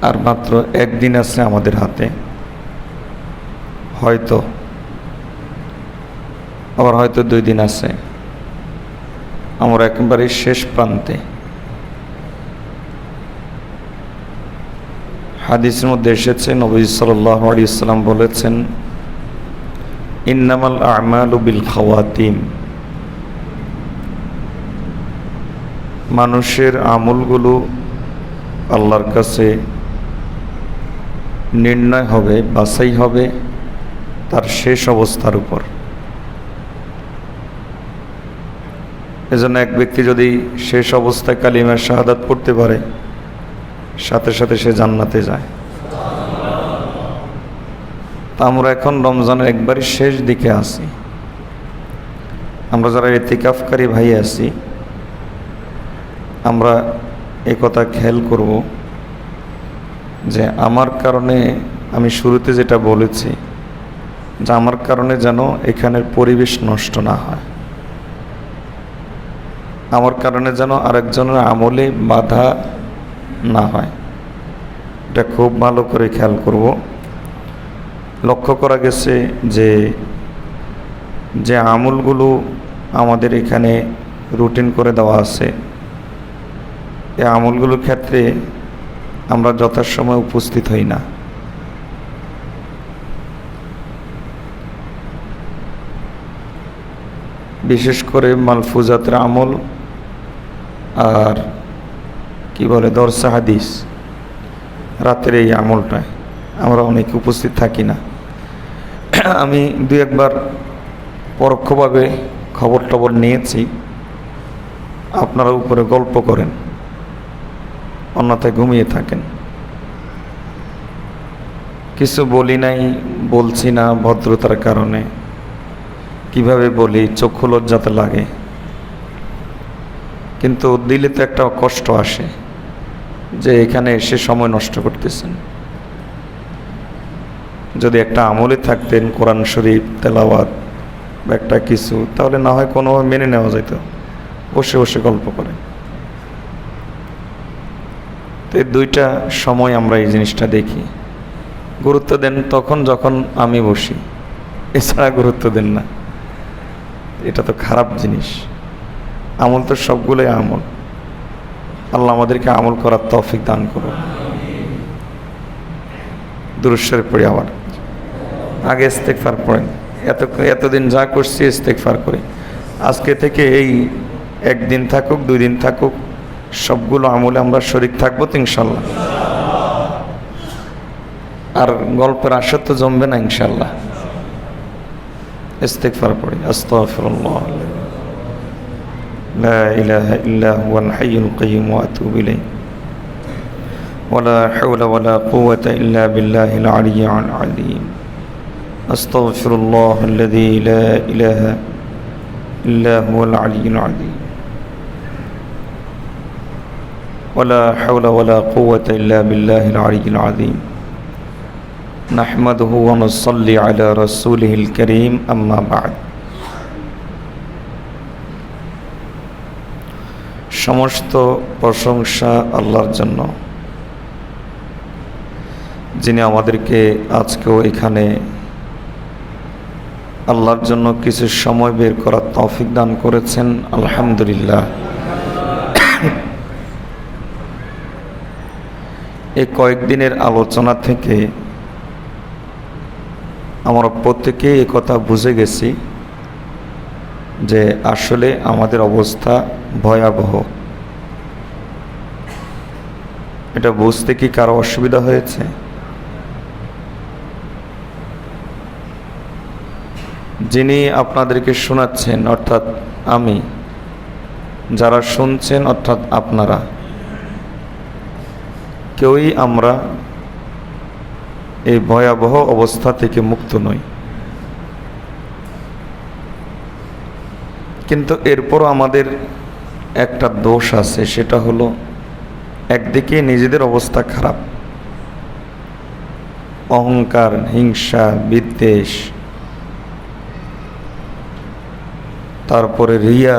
আর মাত্র একদিন আছে আমাদের হাতে, হয়তো আবার হয়তো 2 দিন আছে। আমরা একেবারে শেষ প্রান্তে। হাদিসের মধ্যে এসেছে, নবী সাল্লাল্লাহু আলাইহি ওয়াসাল্লাম বলেছেন, ইন্নামাল আমালু বিল খাওয়াতিম। মানুষের আমলগুলো আল্লাহর কাছে নির্ণয় হবে, বাছাই হবে তার শেষ অবস্থার উপর। এজন্য এক ব্যক্তি যদি শেষ অবস্থায় কালিমা শাহাদাত পড়তে পারে, সাথে সাথে সে জান্নাতে যায়। তা আমরা এখন রমজানের একবারই শেষ দিকে আছি। আমরা যারা ইতিকাফকারী ভাই আছি, আমরা এই কথা খেয়াল করব যে আমার কারণে, আমি শুরুতে যেটা বলেছি, যে আমার কারণে যেন এখানের পরিবেশ নষ্ট না হয়, আমার কারণে যেন আরেকজনের আমলে বাধা না হয়। এটা খুব ভালো করে খেয়াল করব। লক্ষ্য করা গেছে যে আমলগুলো আমাদের এখানে রুটিন করে দেওয়া আছে, এই আমলগুলোর ক্ষেত্রে আমরা যথাসময়ে উপস্থিত হই না। বিশেষ করে মালফুজাতের আমল আর কি বলে দরসে হাদিস, রাতের এই আমলটায় আমরা অনেকে উপস্থিত থাকি না। আমি 2-1বার পরোক্ষভাবে খবর টবর নিয়েছি, আপনারা উপরে গল্প করেন, অন্যথায় ঘুমিয়ে থাকেন। কিছু বলি নাই, বলছি না ভদ্রতার কারণে। কিভাবে বলি, চক্ষু লজ্জাতে লাগে, কিন্তু দিলে তো একটা কষ্ট আসে যে এখানে এসে সময় নষ্ট করতেছেন। যদি একটা আমলে থাকতেন, কোরআন শরীফ তেলাওয়াত বা একটা কিছু, তাহলে না হয় কোনোভাবে মেনে নেওয়া যেত। বসে বসে গল্প করে। তো এই 2টা সময় আমরা এই জিনিসটা দেখি। গুরুত্ব দেন তখন যখন আমি বসি, এছাড়া গুরুত্ব দেন না। এটা তো খারাপ জিনিস। আমল তো সবগুলোই আমল। আল্লাহ আমাদেরকে আমল করার তৌফিক দান করুন। দুরূদ শরীফ পড়ি। আবার আগে ইস্তেগফার পড়েন। এতদিন যা করছি ইস্তেগফার করি। আজকে থেকে এই 1 দিন থাকুক, 2 দিন থাকুক, সবগুলো আমলে আমরা শরীক থাকবো তো ইনশাল্লাহ। আর গল্পের আশা তো জমবে না ইনশাল্লাহ। ইস্তেগফার পড়ি। আস্তাগফিরুল্লাহ, লা ইলাহা ইল্লা হুয়াল হাইয়ুল কাইয়্যুম ওয়া আতুবু ইলাইহি, ওয়ালা হাওলা ওয়ালা কুওয়াতা ইল্লা বিল্লাহিল আলিয়্যিল আযীম। আস্তাগফিরুল্লাহাল্লাযী লা ইলাহা ইল্লা হুয়াল আলিয়্যুল আযীম, ওয়ালা হাওলা ওয়ালা কুওয়াতা ইল্লা বিল্লাহিল আলিয়্যিল আযীম। নাহমাদুহু ওয়া নুসাল্লি আলা রাসূলিহিল কারীম, আম্মা বা'দ। সমস্ত প্রশংসা আল্লাহর জন্য, যিনি আমাদেরকে আজকেও এখানে আল্লাহর জন্য কিছু সময় বের করার তৌফিক দান করেছেন। আলহামদুলিল্লাহ। এই কয়েকদিনের আলোচনা থেকে আমরা প্রত্যেকেই একথা বুঝে গেছি যে আসলে আমাদের অবস্থা ভয়াবহ। এটা বুঝতে কি কারো অসুবিধা হয়েছে? যিনি আপনাদেরকে শোনাচ্ছেন অর্থাৎ আমি, যারা শুনছেন অর্থাৎ আপনারা, কেউই আমরা এই ভয়াবহ অবস্থা থেকে মুক্ত নই। কিন্তু এরপরও আমাদের একটা দোষ আছে, সেটা হলো একদিকে নিজেদের অবস্থা খারাপ, অহংকার, হিংসা, বিদ্বেষ, তারপরে রিয়া,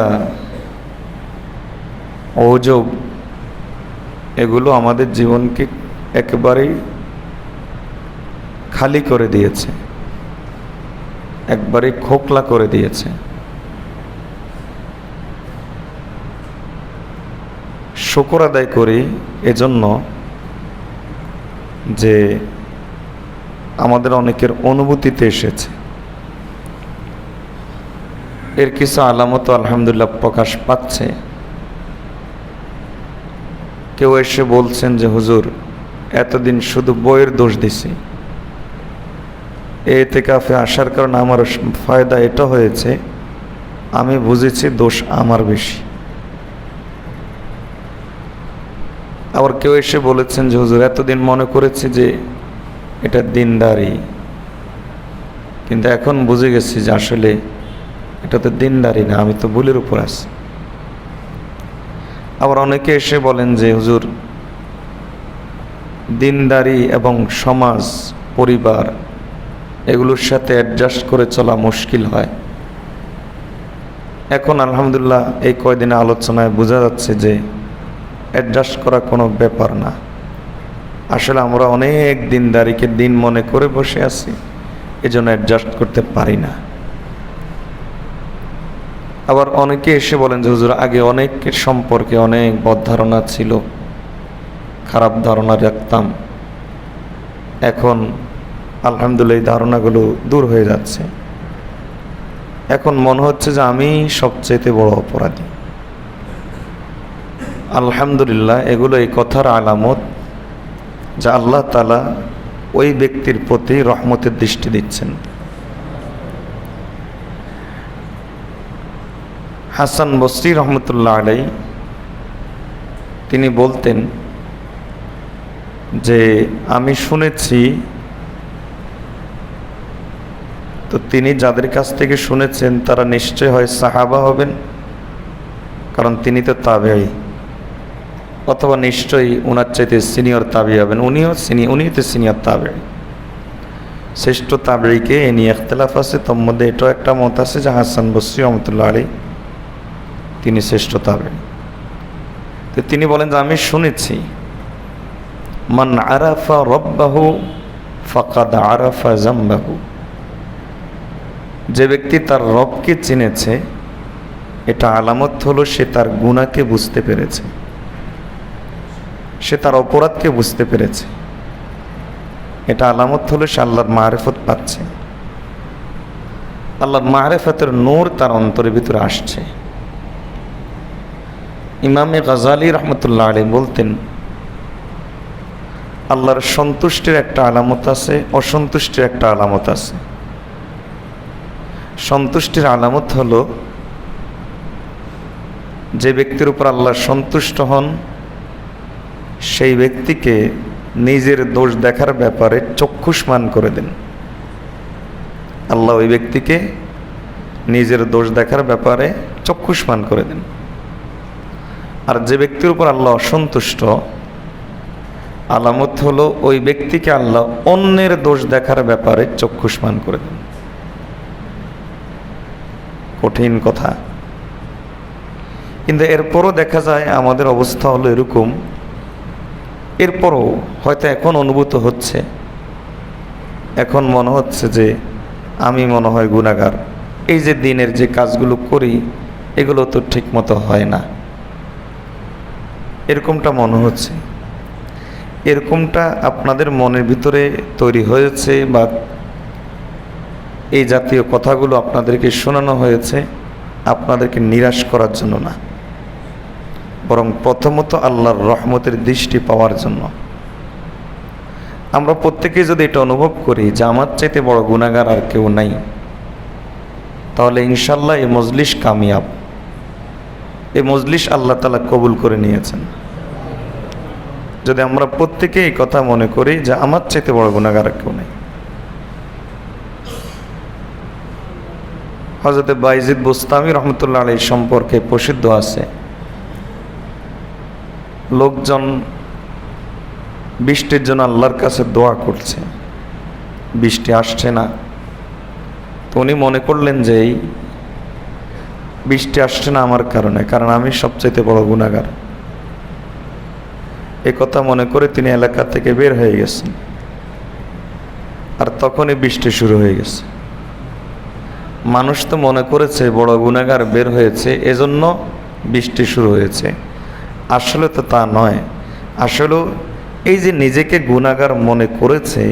অযোগ, এগুলো আমাদের জীবনকে একেবারেই খালি করে দিয়েছে, একবারেই খোকলা করে দিয়েছে। শুকর আদায় করি এজন্য যে আমাদের অনেকের অনুভূতিতে এসেছে, এর কিছু আলামত আলহামদুলিল্লাহ প্রকাশ পাচ্ছে। কেউ এসে বলছেন যে হুজুর, এতদিন শুধু বইয়ের দোষ দিছি, এতেকাফে আসার কারণে আমার ফায়দা এটা হয়েছে, আমি বুঝেছি দোষ আমার বেশি। আবার কেউ এসে বলেছেন যে হুজুর, এতদিন মনে করেছি যে এটা দিনদারি, কিন্তু এখন বুঝে গেছি যে আসলে এটা তো দিনদারি না, আমি তো ভুলের উপর আছি। আবার অনেকে এসে বলেন যে হুজুর, দিনদারি এবং সমাজ পরিবার এগুলোর সাথে অ্যাডজাস্ট করে চলা মুশকিল হয়। এখন আলহামদুলিল্লাহ এই কয়দিনে আলোচনায় বোঝা যাচ্ছে যে অ্যাডজাস্ট করা কোনো ব্যাপার না। আসলে আমরা অনেক দিনদারিকে দিন মনে করে বসে আছি, এজন্য অ্যাডজাস্ট করতে পারি না। আবার অনেকে এসে বলেন যে হুজুর, আগে অনেকের সম্পর্কে অনেক বদ ধারণা ছিল, খারাপ ধারণা রাখতাম, এখন আলহামদুলিল্লাহ এই ধারণাগুলো দূর হয়ে যাচ্ছে। এখন মনে হচ্ছে যে আমি সবচেয়ে বড় অপরাধী। আলহামদুলিল্লাহ এগুলো এই কথার আলামত যা আল্লাহ তাআলা ওই ব্যক্তির প্রতি রহমতের দৃষ্টি দিচ্ছেন। হাসান বসরি রহমতুল্লাহ আলাইহি তিনি বলতেন যে আমি শুনেছি, তো তিনি যাদের কাছ থেকে শুনেছেন তারা নিশ্চয় হয় সাহাবা হবেন, কারণ তিনি তো তাবেঈ, অথবা নিশ্চয়ই ওনার চাইতে সিনিয়র তাবেঈ হবেন, উনি তো সিনিয়র তাবেঈ। শ্রেষ্ঠ তাবেঈকে এ নিয়ে ইখতিলাফ আছে, তোর মধ্যে এটাও একটা মত আছে যে হাসান বসরি রহমতুল্লাহ আলাইহি তিনি শ্রেষ্ঠ তাবেঈ। তো তিনি বলেন যে আমি শুনেছি, মান আরাফা রব্বাহু ফাকাদ আরাফা যামবাহু, যে ব্যক্তি তার রবকে চিনেছে এটা আলামত হলো সে তার গুনাহকে বুঝতে পেরেছে, সে তার অপরাধকে বুঝতে পেরেছে। এটা আলামত হলো সে আল্লাহর মারিফত পাচ্ছে, আল্লাহর মারিফতের নূর তার অন্তরের ভিতরে আসছে। ইমামে গাজালি রহমতুল্লাহ আলাইহি বলতেন, আল্লাহর সন্তুষ্টির একটা আলামত আছে, অসন্তুষ্টির একটা আলামত আছে। সন্তুষ্টির আলামত হলো যে ব্যক্তির উপর আল্লাহ সন্তুষ্ট হন সেই ব্যক্তিকে নিজের দোষ দেখার ব্যাপারে চক্ষুষ্মান করে দেন। আল্লাহ ওই ব্যক্তিকে নিজের দোষ দেখার ব্যাপারে চক্ষুষ্মান করে দেন। আর যে ব্যক্তির উপর আল্লাহ অসন্তুষ্ট, আলামত হলো ওই ব্যক্তিকে আল্লাহ অন্যের দোষ দেখার ব্যাপারে চক্ষুষ্মান করে দেন। কঠিন কথা, কিন্তু এরপরও দেখা যায় আমাদের অবস্থা হলো এরকম। এরপরও হয়তো এখন অনুভূত হচ্ছে, এখন মনে হচ্ছে যে আমি মনে হয় গুনাহগার, এই যে দিনের যে কাজগুলো করি এগুলো তো ঠিক মতো হয় না, এরকমটা মনে হচ্ছে। এরকমটা আপনাদের মনের ভিতরে তৈরি হয়েছে বা এই জাতীয় কথাগুলো আপনাদেরকে শোনানো হয়েছে আপনাদেরকে নিরাশ করার জন্য না, বরং প্রথমত আল্লাহর রহমতের দৃষ্টি পাওয়ার জন্য। আমরা প্রত্যেকেই যদি এটা অনুভব করি যে আমার চাইতে বড় গুনাহগার আর কেউ নাই, তাহলে ইনশাল্লাহ এই মজলিস কামিয়াব, এই মজলিস আল্লাহ তাআলা কবুল করে নিয়েছেন। যদি আমরা প্রত্যেকে এই কথা মনে করি যে আমার চাইতে বড় গুনাহগার আর কেউ নেই। হযরত বাইজিদ বুস্তামি রহমতুল্লাহ আলাইহি সম্পর্কে প্রসিদ্ধ আছে, লোকজন বৃষ্টির জন্য আল্লাহর কাছে দোয়া করছে, বৃষ্টি আসছে না। তো উনি মনে করলেন যে এই বৃষ্টি আসছে না আমার কারণে, কারণ আমি সবচাইতে বড় গুনাহগার। এই কথা মনে করে তিনি এলাকা থেকে বের হয়ে গেছেন। আর তখনই বৃষ্টি শুরু হয়ে গেছে। মানুষ তো মনে করেছে বড় গুনাহগার বের হয়েছে, এজন্য বৃষ্টি শুরু হয়েছে। আসলে তো তা নয়। আসলে এই যে নিজেকে গুনাহগার মনে করেছে,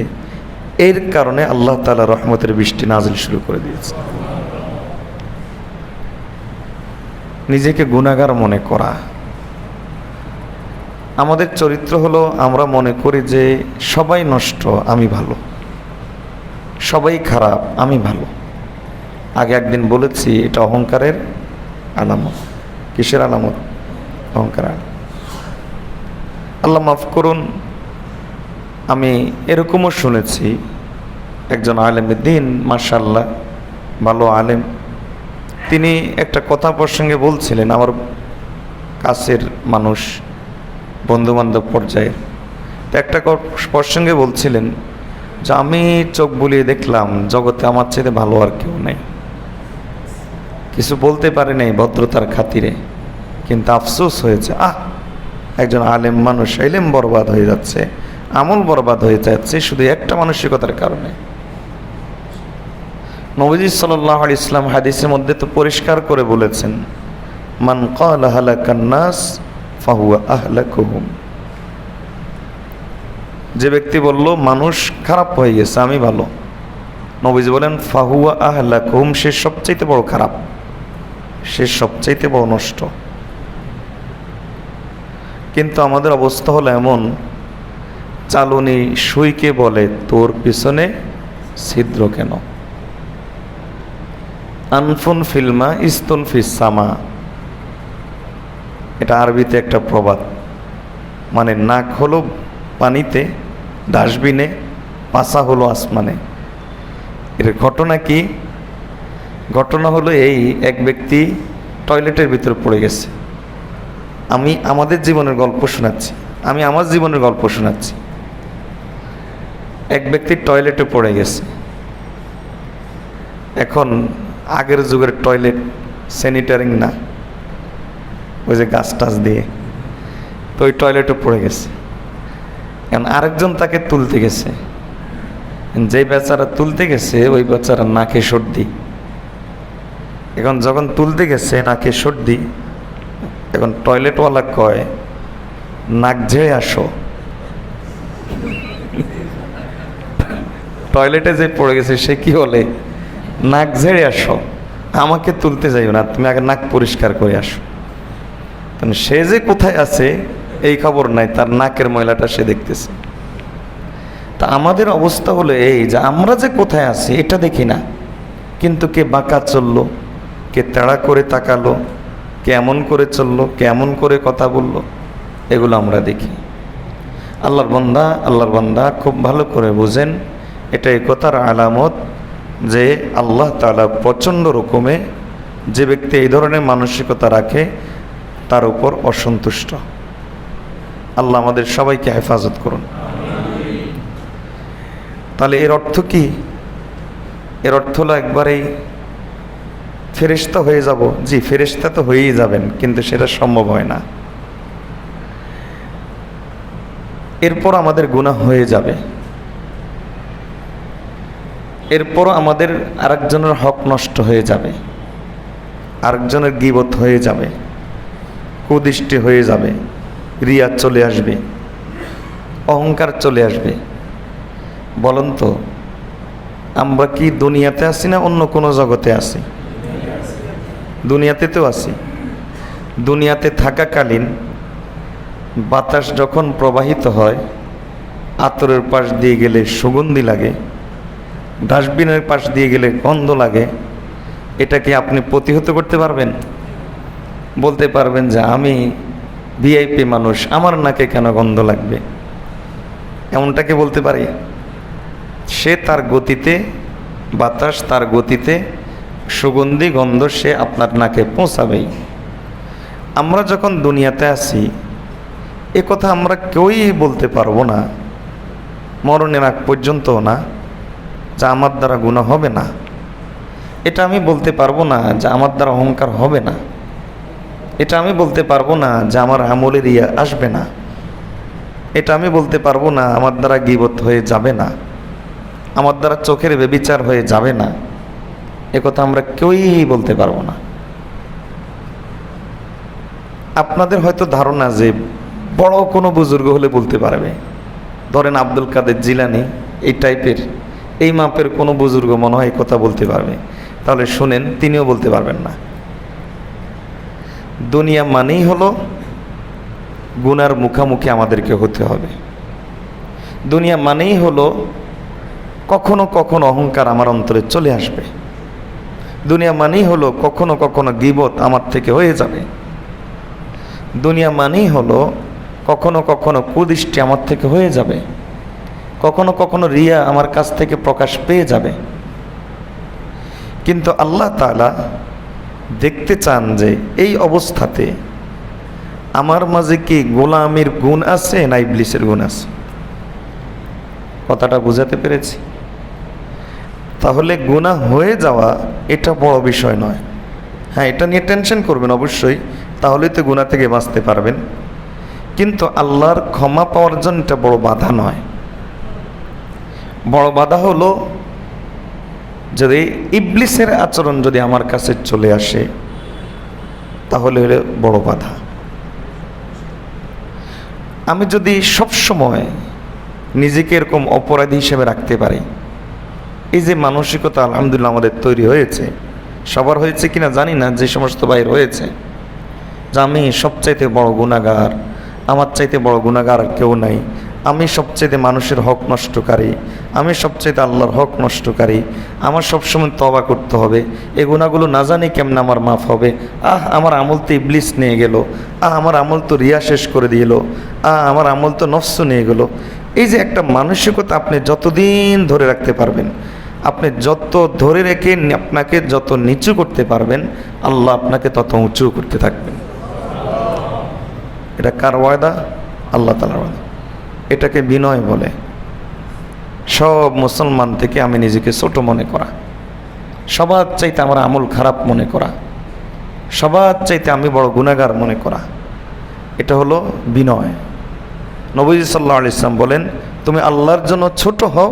এর কারণে আল্লাহ তাআলা রহমতের বৃষ্টি নাজিল শুরু করে দিয়েছে। নিজেকে গুনাহগার মনে করা। আমাদের চরিত্র হলো আমরা মনে করি যে সবাই নষ্ট, আমি ভালো, সবাই খারাপ, আমি ভালো। আগে একদিন বলেছি এটা অহংকারের আলামত। কিসের আলামত? অহংকার। আল্লাহ মাফ করুন, আমি এরকমও শুনেছি একজন আলেমের দিন, মাশাআল্লাহ ভালো আলেম, তিনি একটা কথা প্রসঙ্গে বলছিলেন, আমার কাছের মানুষ, বন্ধুবান্ধব পর্যায়ে, তো একটা প্রসঙ্গে বলছিলেন যে আমি চোখ বুলিয়ে দেখলাম জগতে আমার চেয়ে ভালো আর কেউ নেই। কিছু বলতে পারে নাই ভদ্রতার খাতিরে, কিন্তু আফসোস হয়েছে, একজন আলেম মানুষ, ইলম বরবাদ হয়ে যাচ্ছে, আমল বরবাদ হয়ে যাচ্ছে শুধু একটা মানসিকতার কারণে। নবীজি সাল্লাল্লাহু আলাইহি ওয়াসাল্লাম হাদিসের মধ্যে তো পরিষ্কার করে বলেছেন, মান ক্বালা হালাকান নাস ফাহুয়া আহলাকুহুম। যে ব্যক্তি বলল মানুষ খারাপ হয়ে গেছে, আমি ভালো, নবীজি বলেন ফাহুয়া আহলাকুহুম, সে সবচাইতে বড় খারাপ, সে সবচাইতে বড় নষ্ট। কিন্তু আমাদের অবস্থা হলো এমন, চালুনি সুইকে বলে তোর পিছনে ছিদ্র কেন? আনফুন ফিল্মা ইস্তুন ফিসামা, এটা আরবিতে একটা প্রবাদ, মানে নাক হলো পানিতে, ডাস্টবিনে, পাছা হলো আসমানে। এর ঘটনা কি? ঘটনা হলো এই, এক ব্যক্তি টয়লেটের ভিতরে পড়ে গেছে। আমি আমাদের জীবনের গল্প শোনাচ্ছি, আমি আমার জীবনের গল্প শোনাচ্ছি। এক ব্যক্তি টয়লেটে পড়ে গেছে। এখন আগের যুগের টয়লেট স্যানিটারিং না, ওই যে গাছ টাছ দিয়ে, তো ওই টয়লেটে পড়ে গেছে। এখন আরেকজন তাকে তুলতে গেছে, যে বেচারা তুলতে গেছে ওই বেচারা নাকে সর্দি। এখন যখন তুলতে গেছে নাকে সর্দি, এখন টয়লেটওয়ালা কয় নাক ঝেড়ে আসো। টয়লেটে যে পড়ে গেছে সে কি বলে, নাক ঝেড়ে আসো, আমাকে তুলতে যাইও না, তুমি আগে নাক পরিষ্কার করে আসো। সে যে কোথায় আছে এই খবর নাই, তার নাকের ময়লাটা সে দেখতেছে। তা আমাদের অবস্থা হলো এই যে আমরা যে কোথায় আছি এটা দেখি না, কিন্তু কে বাঁকা চললো, কে তেড়া করে তাকালো, কেমন করে চললো, কেমন করে কথা বলল, এগুলো আমরা দেখি। আল্লাহর বান্দা খুব ভালো করে বুঝেন, এটা এই কথার আলামত যে আল্লাহ তাআলা প্রচণ্ড রকমে যে ব্যক্তি এই ধরনের মানসিকতা রাখে তার উপর অসন্তুষ্ট। আল্লাহ আমাদের সবাইকে হেফাজত করুন। তাহলে এর অর্থ কি? এর অর্থ হলো একবারেই ফেরেশতা হয়ে যাব? জি, ফেরেশতা তো হয়েই যাবেন, কিন্তু সেটা সম্ভব হয় না। এরপর আমাদের গুনাহ হয়ে যাবে, এরপর আমাদের আরেকজনের হক নষ্ট হয়ে যাবে, আরেকজনের গীবত হয়ে যাবে, কুদৃষ্টি হয়ে যাবে, রিয়া চলে আসবে, অহংকার চলে আসবে। বলুন তো, আমরা কি দুনিয়াতে আছি না অন্য কোনো জগতে আছি? দুনিয়াতে তো আছি। দুনিয়াতে থাকাকালীন বাতাস যখন প্রবাহিত হয়, আতরের পাশ দিয়ে গেলে সুগন্ধি লাগে, ডাস্টবিনের পাশ দিয়ে গেলে গন্ধ লাগে। এটা কি আপনি প্রতিহত করতে পারবেন? বলতে পারবেন যে আমি ভিআইপি মানুষ, আমার নাকে কেন গন্ধ লাগবে? এমনটাকে বলতে পারি? সে তার গতিতে, বাতাস তার গতিতে সুগন্ধি গন্ধ সে আপনার নাকে পৌঁছাবেই। আমরা যখন দুনিয়াতে আছি, এ কথা আমরা কেউই বলতে পারবো না, মরণের আগ পর্যন্ত না, যা আমার দ্বারা গুনাহ হবে না। এটা আমি বলতে পারবো না যে আমার দ্বারা অহংকার হবে না। এটা আমি বলতে পারবো না যে আমার আমলের ইয়া আসবে না। এটা আমি বলতে পারবো না আমার দ্বারা গীবত হয়ে যাবে না, আমার দ্বারা চোখের ব্যভিচার হয়ে যাবে না, একথা আমরা কেউই বলতে পারবো না। আপনাদের হয়তো ধারণা যে বড় কোনো বুজুর্গ হলে বলতে পারবে, ধরেন আব্দুল কাদের জিলানী, এই টাইপের এই মাপের কোনো বুজুর্গ মনে হয় কথা বলতে পারবে। তাহলে শুনেন, তিনিও বলতে পারবেন না। দুনিয়া মানেই হলো গুনার মুখামুখি আমাদেরকে হতে হবে। দুনিয়া মানেই হলো কখনো কখনো অহংকার আমার অন্তরে চলে আসবে। দুনিয়া মানেই হলো কখনো কখনো গীবত আমার থেকে হয়ে যাবে। দুনিয়া মানেই হলো কখনো কখনো কুদৃষ্টি আমার থেকে হয়ে যাবে, কখনো কখনো রিয়া আমার কাছ থেকে প্রকাশ পেয়ে যাবে। কিন্তু আল্লাহ তাআলা দেখতে চান যে এই অবস্থাতে আমার মাঝে কি গোলামির গুণ আছে না ইবলিসের গুণ আছে। কথাটা বুঝাতে পেরেছি? তাহলে গুনাহ হয়ে যাওয়া এটা বড় বিষয় নয়। হ্যাঁ, এটা নিয়ে টেনশন করবেন অবশ্যই, তাহলেই তো গুনাহ থেকে বাঁচতে পারবেন। কিন্তু আল্লাহর ক্ষমা পাওয়ার জন্য এটা বড় বাধা নয়। বড় বাধা হলো যদি ইবলিসের আচরণ যদি আমার কাছে চলে আসে, তাহলে হলো বড় বাধা। আমি যদি সবসময় নিজেকে এরকম অপরাধী হিসেবে রাখতে পারি, এই যে মানসিকতা আলহামদুলিল্লাহ আমাদের তৈরি হয়েছে, সবার হয়েছে কিনা জানি না, যে সমস্ত ভাইয়ের হয়েছে যে আমি সবচাইতে বড় গুনাহগার, আমার চাইতে বড় গুনাহগার আর কেউ নাই, আমি সবচাইতে মানুষের হক নষ্টকারী, আমি সবচাইতে আল্লাহর হক নষ্টকারী, আমার সবসময় তওবা করতে হবে, এই গুনাহগুলো না জানি কেমন আমার মাফ হবে, আমার আমল তো ইবলিস নিয়ে গেল, আমার আমল তো রিয়া শেষ করে দিল, আমার আমল তো নফস নিয়ে গেল। এই যে একটা মানসিকতা আপনি যতদিন ধরে রাখতে পারবেন, আপনি যত ধরে রেখে আপনাকে যত নিচু করতে পারবেন, আল্লাহ আপনাকে তত উঁচু করতে থাকবেন। এটা কার ওয়াদা? আল্লাহ তাআলার ওয়াদা। এটাকে বিনয় বলে। সব মুসলমান থেকে আমি নিজেকে ছোট মনে করা, সবার চাইতে আমার আমল খারাপ মনে করা, সবার চাইতে আমি বড় গুনাহগার মনে করা, এটা হলো বিনয়। নবীজি সাল্লাল্লাহু আলাইহি ওয়াসাল্লাম বলেন, তুমি আল্লাহর জন্য ছোট হও,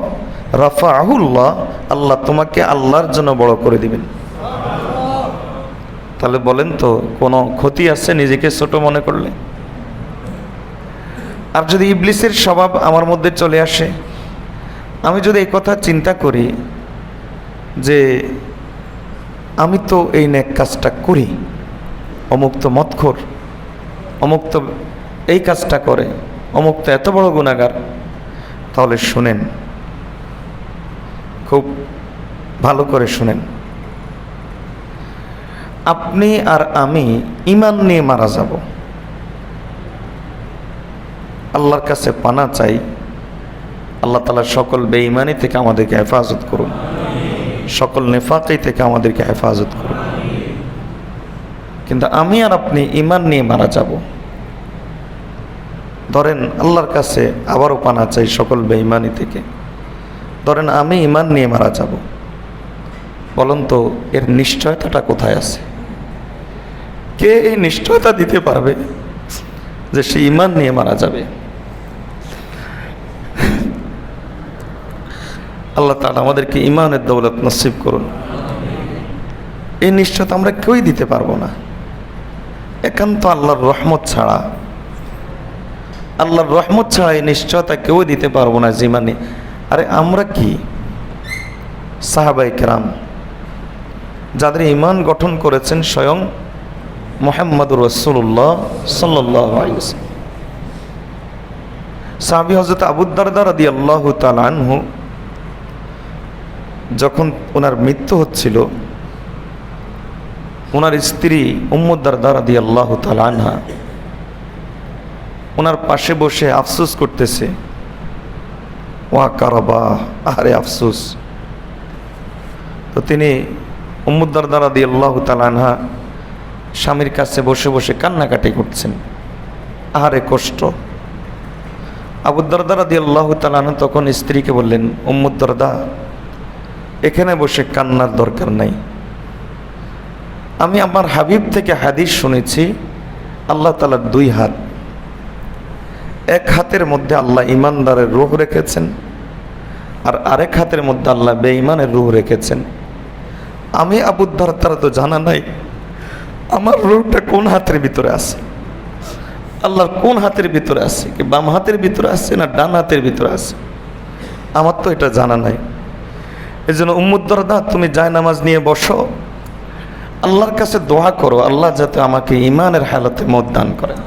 রাফাআহুল্লাহ, আল্লাহ তোমাকে আল্লাহর জন্য বড় করে দিবেন। তাহলে বলেন তো কোনো ক্ষতি আছে নিজেকে ছোট মনে করলে? আর যদি ইবলিসের স্বভাব আমার মধ্যে চলে আসে, আমি যদি এই কথা চিন্তা করি যে আমি তো এই নেক কাজটা করি, অমুক তো মদখোর, অমুক তো এই কাজটা করে, অমুক তো এত বড় গুনাহগার, তাহলে শুনেন, খুব ভালো করে শুনেন, আপনি আর আমি ঈমান নিয়ে মারা যাব। আল্লাহর কাছে পানা চাই, আল্লাহ তাআলা সকল বেঈমানি থেকে আমাদেরকে হেফাজত করুন, সকল নেফাকি থেকে আমাদেরকে হেফাজত করুন। কিন্তু আমি আর আপনি ঈমান নিয়ে মারা যাব। ধরেন আল্লাহর কাছে আবারও পানা চাই সকল বেঈমানি থেকে। ধরেন আমি ঈমান নিয়ে মারা যাব, বলুন তো এর নিশ্চয়তাটা কোথায় আছে? কে এই নিশ্চয়তা দিতে পারবে যে সে ঈমান নিয়ে মারা যাবে? আল্লাহ তাআলা আমাদেরকে ঈমানের দৌলত নসিব করুন। এই নিশ্চয়তা আমরা কেউই দিতে পারবো না, একান্ত আল্লাহর রহমত ছাড়া। আল্লাহর রহমত ছাড়া এই নিশ্চয়তা কেউ দিতে পারবো না যে ঈমান। আরে আমরা কি সাহাবায়ে কেরাম, যাদের ঈমান গঠন করেছেন স্বয়ং মুহাম্মদুর রাসূলুল্লাহ সাল্লাল্লাহু আলাইহি ওয়াসাল্লাম। সাহাবী হযরত আবু দারদা রাদিয়াল্লাহু তাআলা আনহু, যখন ওনার মৃত্যু হচ্ছিল, ওনার স্ত্রী উম্মু দারদা রাদিয়াল্লাহু তাআলা আনহা ওনার পাশে বসে আফসোস করতেছে, ওয়া কারাবা, আরে আফসোস। তো তিনি উম্মু দারদা রাদিয়াল্লাহু তাআলা আনহা স্বামীর কাছে বসে বসে কান্নাকাটি করছেন, আহারে কষ্ট। আবু দারদা রাদিয়াল্লাহু তাআলা আনহু তখন স্ত্রীকে বললেন, উম্মু দারদা, এখানে বসে কান্নার দরকার নাই। আমি আমার হাবিব থেকে হাদিস শুনেছি, আল্লাহ তাআলার দুই হাত, এক হাতের মধ্যে আল্লাহ ইমানদারের রূহ রেখেছেন, আর আরেক হাতের মধ্যে আল্লাহ বেঈমানের রূহ রেখেছেন। আমি আবু দারদার তো জানা নাই আমার রূহটা কোন হাতের ভিতরে আছে, আল্লাহর কোন হাতের ভিতরে আছে, কি বাম হাতের ভিতরে আছে না ডান হাতের ভিতরে আছে, আমার তো এটা জানা নাই। এই জন্য উম্মু দারদা, তুমি জায়নামাজ নিয়ে বসো, আল্লাহর কাছে দোয়া করো আল্লাহ যাতে আমাকে ইমানের হালতে মত দান করেন,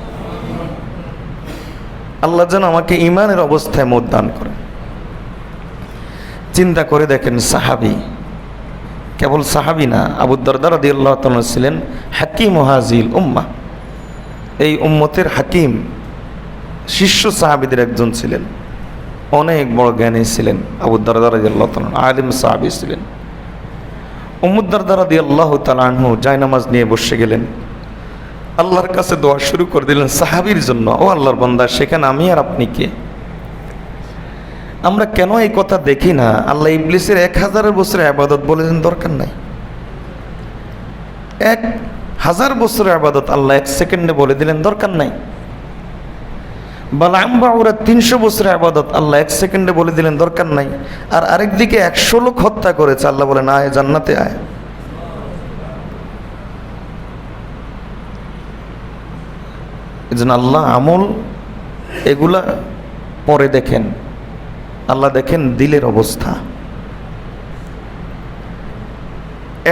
আল্লাহ যেন আমাকে ইমানের অবস্থায় মত দান করেন। চিন্তা করে দেখেন, সাহাবী, কেবল সাহাবী না, আবু দারদা রাদিয়াল্লাহু তাআলা ছিলেন হাকিম হাযিল উম্মাহ, এই উম্মতের হাকিম, শীর্ষ সাহাবীদের একজন ছিলেন, অনেক বড় জ্ঞানী ছিলেন আবু দারদা রাদিয়াল্লাহু তাআলা, আলিম সাহাবী ছিলেন। উম্মু দারদা রাদিয়াল্লাহু তাআলা আনহু জায়নামাজ নিয়ে বসে গেলেন, আল্লাহর কাছে দোয়া শুরু করে দিলেন সাহাবীর জন্য। ও আল্লাহর বান্দা, সেখানে আমি আর আপনি কে? আমরা কেন এই কথা দেখি না? আল্লাহ ইবলিসের 1000 বছরের ইবাদত বলেছেন দরকার নাই, 1000 বছরের ইবাদত আল্লাহ 1 সেকেন্ডে বলে দিলেন দরকার নাই। বালাম বাউরা 300 বছরের ইবাদত আল্লাহ 1 সেকেন্ডে বলে দিলেন দরকার নাই। আর আরেকদিকে 100 লোক হত্যা করেছে, আল্লাহ বলেন আয় জান্নাতে আয়। এজন্য আল্লাহ আমল এগুলা পরে দেখেন, আল্লাহ দেখেন দিলের অবস্থা।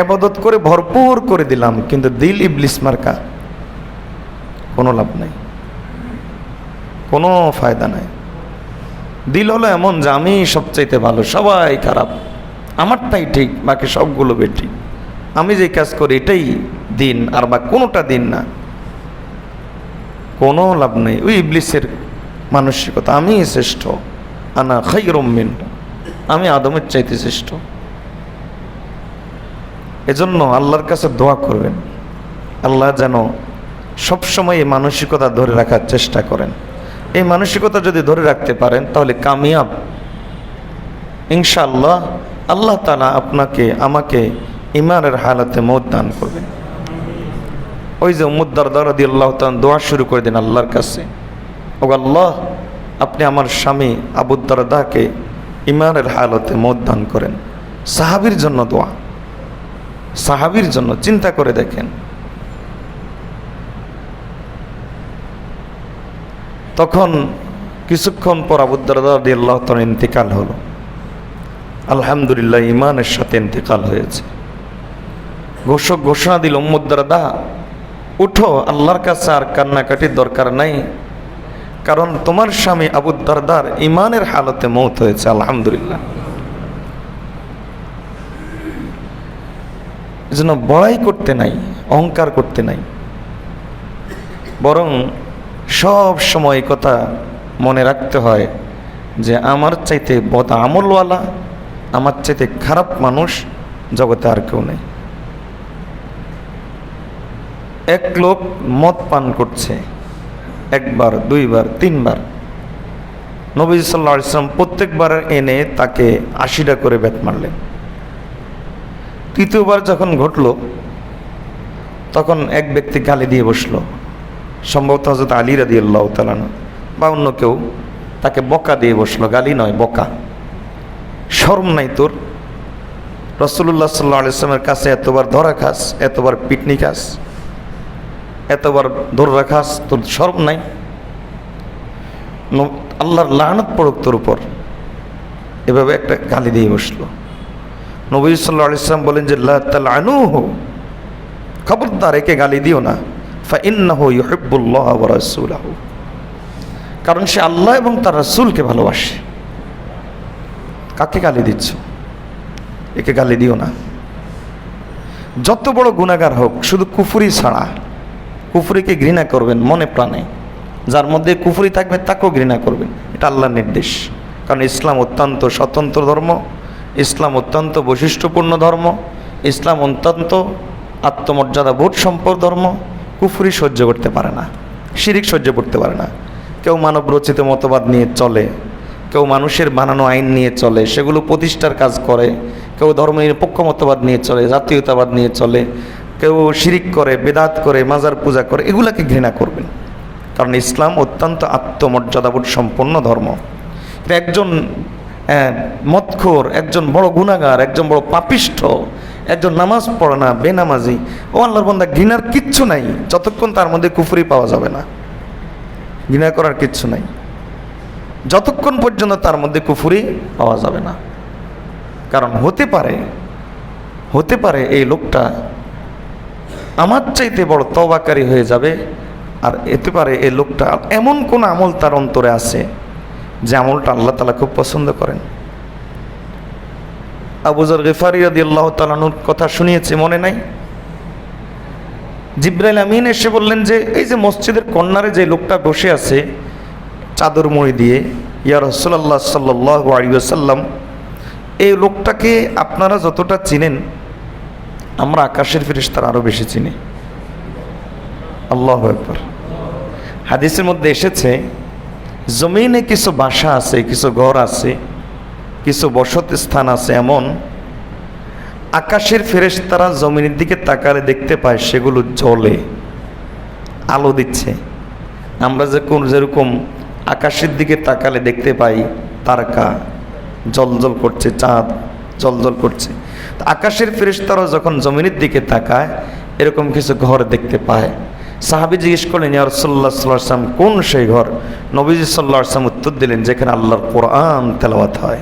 ইবাদত করে ভরপুর করে দিলাম, কিন্তু দিল ইবলিস মার্কা, কোনো লাভ নাই, কোনো ফায়দা নাই। দিল হলো এমন যে আমি সবচাইতে ভালো, সবাই খারাপ, আমারটাই ঠিক, বাকি সবগুলো বেঠিক, আমি যে কাজ করি এটাই দিন, আর বা কোনোটা দিন না, কোনো লাভ নেই। ওই ইবলিসের মানসিকতা, আমি শ্রেষ্ঠ, আনা খায়রুম মিনহু, আমি আদমের চাইতে শ্রেষ্ঠ। এজন্য আল্লাহর কাছে দোয়া করবেন, আল্লাহ যেন সবসময় এই মানসিকতা ধরে রাখার চেষ্টা করেন। এই মানসিকতা যদি ধরে রাখতে পারেন তাহলে কামিয়াব ইনশাআল্লাহ। আল্লাহ তাআলা আপনাকে আমাকে ইমানের হালাতে মওত দান করবেন। ওই যে উম্মু দারদা রাদিয়াল্লাহু তাআলা দোয়া শুরু করে দেন আল্লাহর কাছে, ও আল্লাহ, আপনি আমার স্বামী আবু দারদাকে ইমানের হালতে মওত দান করেন। সাহাবীর জন্য দোয়া, সাহাবীর জন্য চিন্তা করে দেখেন। তখন কিছুক্ষণ পর আবু দারদা রাদিয়াল্লাহু তাআলা ইন্তেকাল হলো। আলহামদুলিল্লাহ, ইমানের সাথে ইন্তেকাল হয়েছে। ঘোষক ঘোষণা দিল, উম্মু দারদা উঠো, আল্লাহর কাছে আর কান্নাকাটির দরকার নাই, কারণ তোমার স্বামী আবু দারদার ইমানের হালতে মওত হয়েছে। আলহামদুলিল্লাহ। এজন্য বড়াই করতে নাই, অহংকার করতে নাই, বরং সব সময় কথা মনে রাখতে হয় যে আমার চাইতে বদ আমলওয়ালা, আমার চাইতে খারাপ মানুষ জগতে আর কেউ নেই। এক লোক মদ পান করছে, একবার, দুইবার, তিনবার, নবী সাল্লাল্লাহু আলাইহি ওয়াসাল্লাম প্রত্যেকবার এনে তাকে 80টা করে বেত মারলেন। তৃতীয়বার যখন ঘটল তখন এক ব্যক্তি গালি দিয়ে বসলো, সম্ভবত হযরত আলী রাদিয়াল্লাহু তাআলা বা অন্য কেউ, তাকে বকা দিয়ে বসলো, গালি নয় বকা। শরম নাই তোর? রাসূলুল্লাহ সাল্লাল্লাহু আলাইহি ওয়াসাল্লামের কাছে এতবার ধরা খাস, এতবার পিটনি খাস, এতবার ধরে খাস, তোর শরম নাই? আল্লাহর লানত পড়ুক তোর উপর। এভাবে একটা গালি দিয়ে বসলো। নবী সাল্লাল্লাহু আলাইহি ওয়াসাল্লাম বলেন যে লা তালআনুহু, খবরদার একে গালি দিও না, ফাইন্নাহু ইউহিব্বুল্লাহ ওয়া রাসূলুহু, কারণ সে আল্লাহ এবং তার রাসূলকে ভালোবাসে। কাকে গালি দিচ্ছ? একে গালি দিও না। যত বড় গুনাহগার হোক, শুধু কুফরি ছাড়া, কুফরিকে ঘৃণা করবেন মনে প্রাণে, যার মধ্যে কুফরি থাকবে তাকেও ঘৃণা করবেন, এটা আল্লাহর নির্দেশ। কারণ ইসলাম অত্যন্ত স্বতন্ত্র ধর্ম, ইসলাম অত্যন্ত বৈশিষ্ট্যপূর্ণ ধর্ম, ইসলাম অত্যন্ত আত্মমর্যাদা বোধ সম্পদ ধর্ম। কুফরি সহ্য করতে পারে না, শিরিক সহ্য করতে পারে না। কেউ মানব রচিত মতবাদ নিয়ে চলে, কেউ মানুষের বানানো আইন নিয়ে চলে, সেগুলো প্রতিষ্ঠার কাজ করে, কেউ ধর্ম নিরপেক্ষ মতবাদ নিয়ে চলে, জাতীয়তাবাদ নিয়ে চলে, কেউ শিরিক করে, বেদাত করে, মাজার পূজা করে, এগুলাকে ঘৃণা করবেন। কারণ ইসলাম অত্যন্ত আত্মমর্যাদাবোধ সম্পন্ন ধর্ম। একজন মদখোর, একজন বড় গুনাহগার, একজন বড় পাপিষ্ঠ, একজন নামাজ পড়ে না, বেনামাজি, ও আল্লাহর বান্দা, ঘৃণার কিচ্ছু নাই যতক্ষণ তার মধ্যে কুফরি পাওয়া যাবে না। ঘৃণা করার কিচ্ছু নাই যতক্ষণ পর্যন্ত তার মধ্যে কুফরি পাওয়া যাবে না। কারণ হতে পারে এই লোকটা আমার চাইতে বড় তওবাকারী হয়ে যাবে, আর হতে পারে এই লোকটা এমন কোন আমল তার অন্তরে আছে যে আমলটা আল্লাহ তাআলা খুব পছন্দ করেন। আবু যর গিফারী রাদিয়াল্লাহু তাআলা আনহুর কথা শুনিয়েছে, মনে নাই? জিবরাইল আমিন এসে বললেন যে এই যে মসজিদের কর্নারে যে লোকটা বসে আছে চাদর মুড়ি দিয়ে, ইয়া রাসূলুল্লাহ সাল্লাল্লাহু আলাইহি ওয়াসাল্লাম, এই লোকটাকে আপনারা যতটা চিনেন আমরা আকাশের ফেরেশতারা আরো বেশি চিনি। আল্লাহু আকবার। হাদিসের মধ্যে এসেছে, জমিনে কিছু বাসা আছে, কিছু ঘর আছে, কিছু বসতি স্থান আছে এমন, আকাশের ফেরেশতারা জমিনের দিকে তাকালে দেখতে পায় সেগুলো জ্বলে, আলো দিচ্ছে। আমরা যেরকম আকাশের দিকে তাকালে দেখতে পাই তারকা জ্বলজ্বল করছে, চাঁদ জ্বলজ্বল করছে, তো আকাশের ফেরেশতারা যখন জমিনের দিকে তাকায় এরকম কিছু ঘর দেখতে পায়। সাহাবী জিজ্ঞেস করলেন, ইয়া রাসূলুল্লাহ সাল্লাল্লাহু আলাইহি ওয়াসাল্লাম, কোন সেই ঘর? নবীজি সাল্লাল্লাহু আলাইহি ওয়াসাল্লাম উত্তর দিলেন, যেখানে আল্লাহর কোরআন তেলাওয়াত হয়।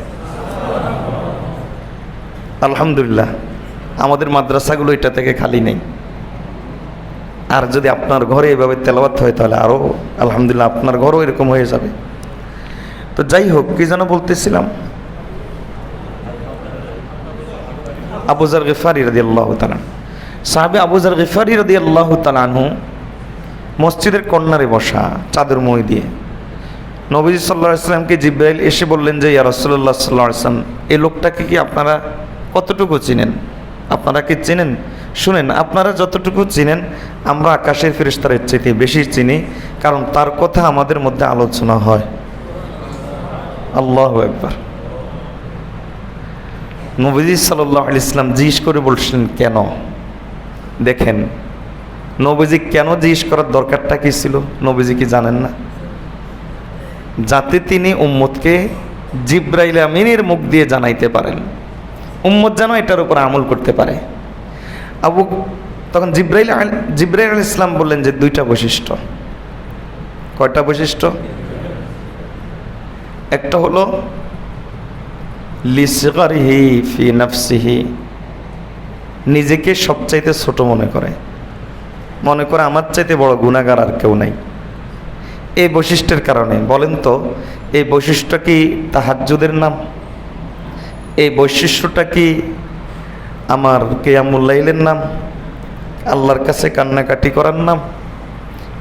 আলহামদুলিল্লাহ, আমাদের মাদ্রাসাগুলো এটা থেকে খালি নেই। আর যদি আপনার ঘরে এভাবে তেলাওয়াত হয় তাহলে আরও আলহামদুলিল্লাহ, আপনার ঘরও এরকম হয়ে যাবে। তো যাই হোক, কি যেন বলতেছিলাম, আবু যর গিফারী রাদিয়াল্লাহু তাআলা, সাহাবী আবু যর গিফারী রাদিয়াল্লাহু তাআলা আনহু মসজিদের কর্নারে বসা চাদর মুড়ি দিয়ে। নবীজি সাল্লাল্লাহু আলাইহি ওয়াসাল্লামকে জিবরাইল এসে বললেন যে, ইয়া রাসূলুল্লাহ সাল্লাল্লাহু আলাইহি ওয়াসাল্লাম, এই লোকটাকে কি আপনারা কতটুকু চিনেন? আপনারা কি চিনেন? শুনেন, আপনারা যতটুকু চিনেন আমরা আকাশের ফেরেশতাদের চাইতে বেশি চিনি, কারণ তার কথা আমাদের মধ্যে আলোচনা হয়। আল্লাহু আকবার। নবীজি সাল্লাল্লাহু আলাইহি ওয়াসাল্লাম জিজ্ঞেস করে বলছেন কেন? দেখেন, নবীজি কেন জিজ্ঞেস করার দরকারটা কি ছিল নবীজি কি জানেন না? যাতে তিনি উম্মতকে জিবরাইল আমিনের মুখ দিয়ে জানাইতে পারেন, উম্মত যেন এটার উপর আমল করতে পারে। তখন জিবরাইল আলাইহিস সালাম বললেন যে দুইটা বৈশিষ্ট্য। কয়টা বৈশিষ্ট্য? একটা হলো লিসগারিহি ফি নাফসিহি, নিজেকে সবচাইতে ছোট মনে করে আমার চাইতে বড় গুনাহগার আর কেউ নাই। এই বৈশিষ্ট্যের কারণে, বলেন তো, এই বৈশিষ্ট্য কি তাহাজ্জুদের নাম? এই বৈশিষ্ট্যটা কি আমার কিয়ামুল লাইলের নাম? আল্লাহর কাছে কান্নাকাটি করার নাম?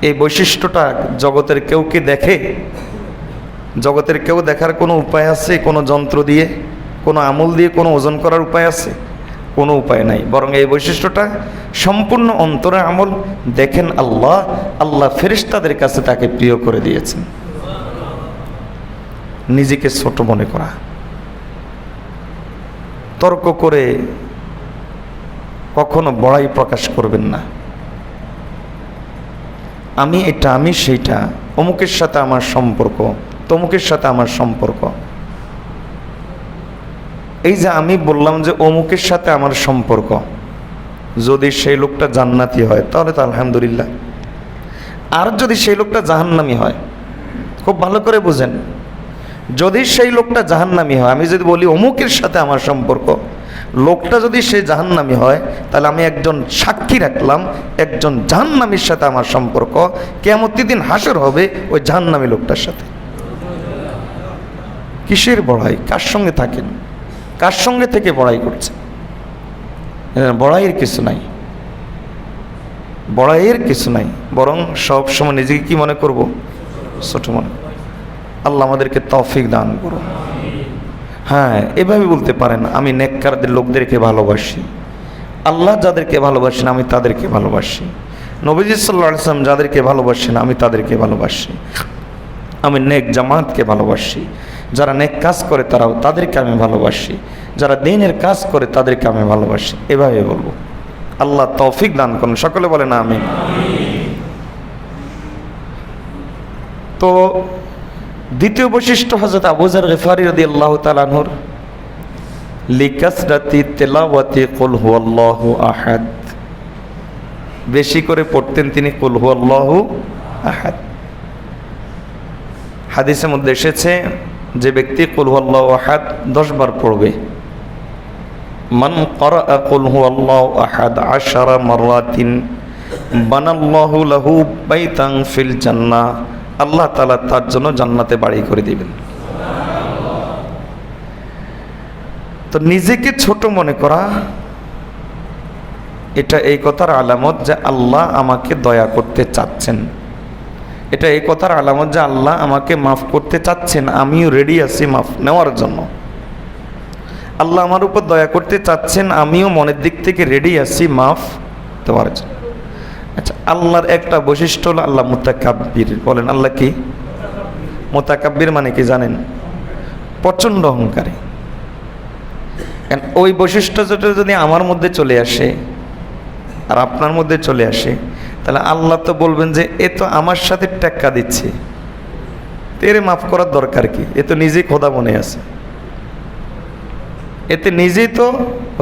এই বৈশিষ্ট্যটা জগতের কেউ কি দেখে? জগতের কেউ দেখার কোনো উপায় আছে? কোনো যন্ত্র দিয়ে, কোনো আমল দিয়ে কোনো ওজন করার উপায় আছে? কোনো উপায় নাই। বরং এই বৈশিষ্ট্যটা সম্পূর্ণ অন্তরের আমল। দেখেন, আল্লাহ ফেরেশতাদের কাছে তাকে প্রিয় করে দিয়েছেন। নিজেকে ছোট মনে করা, তর্ক করে কখনো বড়াই প্রকাশ করবেন না। আমি এটা, আমি সেইটা, অমুকের সাথে আমার সম্পর্ক, তমুকের সাথে আমার সম্পর্ক। এই যে আমি বললাম যে অমুকের সাথে আমার সম্পর্ক, যদি সেই লোকটা জান্নাতি হয় তাহলে তো আলহামদুলিল্লাহ। আর যদি সেই লোকটা জাহান্নামী হয়, খুব ভালো করে বুঝেন, যদি সেই লোকটা জাহান্নামী হয়, আমি যদি বলি অমুকের সাথে আমার সম্পর্ক, লোকটা যদি সে জাহান্নামী হয়, তাহলে আমি একজন সাক্ষী রাখলাম একজন জাহান্নামীর সাথে আমার সম্পর্ক। কিয়ামতের দিন হাসর হবে ওই জাহান্নামী লোকটার সাথে। কিসের বড়াই? কার সঙ্গে থাকেন? কার সঙ্গে থেকে বড়াই করছে? বড়াইয়ের কিছু নাই, বড়াইয়ের কিছু নাই। বরং সব সময় নিজেকে কি মনে করব? ছোট মনে। আল্লাহ আমাদেরকে তৌফিক দান করুন। হ্যাঁ, এভাবে বলতে পারেন, আমি নেককারদের লোকদেরকে ভালোবাসি, আল্লাহ যাদেরকে ভালোবাসেন আমি তাদেরকে ভালোবাসি, নবীজি সাল্লাল্লাহু আলাইহি ওয়াসাল্লাম যাদেরকে ভালোবাসেন আমি তাদেরকে ভালোবাসি, আমি নেক জামাতকে ভালোবাসি, যারা নেক কাজ করে তারাও তাদেরকে আমি ভালোবাসি, যারা দ্বীনের কাজ করে তাদেরকে আমি ভালোবাসি। এভাবে বলবো। আল্লাহ তৌফিক দান করুন। সকলে বলেন আমিন। তো দ্বিতীয় বৈশিষ্ট্য হযরত আবু যর গিফারি রাদিয়াল্লাহু তাআলা আনহুর লিকাসরাতি তিলাওয়াতি কুল হুয়াল্লাহু আহাদ, বেশি করে পড়তেন তিনি কুল হুয়াল্লাহু আহাদ। হাদিসের মধ্যে এসেছে যে ব্যক্তি কুল হুয়াল্লাহু আহাদ 10 বার পড়বে, মান ক্বারাআ কুল হুয়াল্লাহু আহাদ 10 মাররাতিন বানাল্লাহু লাহু বাইতান ফিল জান্নাহ, আল্লাহ তাআলা তার জন্য জান্নাতে বাড়ি করে দিবেন। তো নিজেকে ছোট মনে করা, এটা এই কথার আলামত যে আল্লাহ আমাকে দয়া করতে চাচ্ছেন, এটা এই কথার আলামত যে আল্লাহ আমাকে মাফ করতে চাচ্ছেন, আমিও রেডি আছি মাফ নেওয়ার জন্য। আল্লাহ আমার উপর দয়া করতে চাচ্ছেন, আমিও মনের দিক থেকে রেডি আছি মাফ দেওয়ার জন্য। আচ্ছা, আল্লাহর একটা বৈশিষ্ট্য হলো আল্লাহ মুতাকাব্বির। বলেন আল্লাহ কি? মুতাকাব্বির মানে কি জানেন? প্রচণ্ড অহংকারী। ওই বৈশিষ্ট্যটা যদি আমার মধ্যে চলে আসে আর আপনার মধ্যে চলে আসে, তাহলে আল্লাহ তো বলবেন যে এ তো আমার সাথে টেক্কা দিচ্ছে, এরে মাফ করার দরকার কি? এ তো নিজেই খোদা বনে আছে, এতে নিজেই তো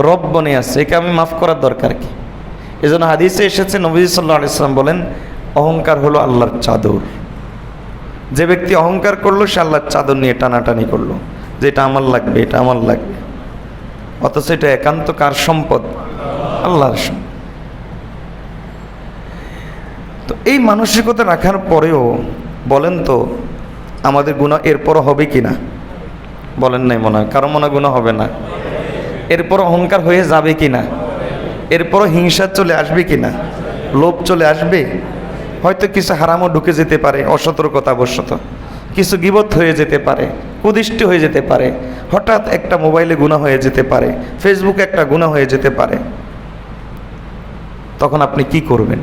রব বনে আছে, একে আমি মাফ করার দরকার কি? এজন্য হাদিসে এসেছে, নবী সাল্লাল্লাহু আলাইহি ওয়াসাল্লাম বলেন অহংকার হলো আল্লাহর চাদর। যে ব্যক্তি অহংকার করলো সে আল্লাহর চাদর নিয়ে টানাটানি করলো যে এটা আমার লাগবে, এটা আমার লাগবে, অথচ এটা একান্ত কার সম্পদ? আল্লাহর সম্পদ। তো এই মানসিকতা রাখার পরেও বলেন তো আমাদের গুনাহ এরপরও হবে কি না? বলেন নাই মনে হয় কারো মনে গুনাহ হবে না? এরপর অহংকার হয়ে যাবে কি না? এরপরও হিংসা চলে আসবে কি না? লোভ চলে আসবে? হয়তো কিছু হারামও ঢুকে যেতে পারে অসতর্কতা অবশ্যত, কিছু গীবত হয়ে যেতে পারে, কুদৃষ্টি হয়ে যেতে পারে, হঠাৎ একটা মোবাইলে গুনাহ হয়ে যেতে পারে, ফেসবুকে একটা গুনাহ হয়ে যেতে পারে। তখন আপনি কি করবেন?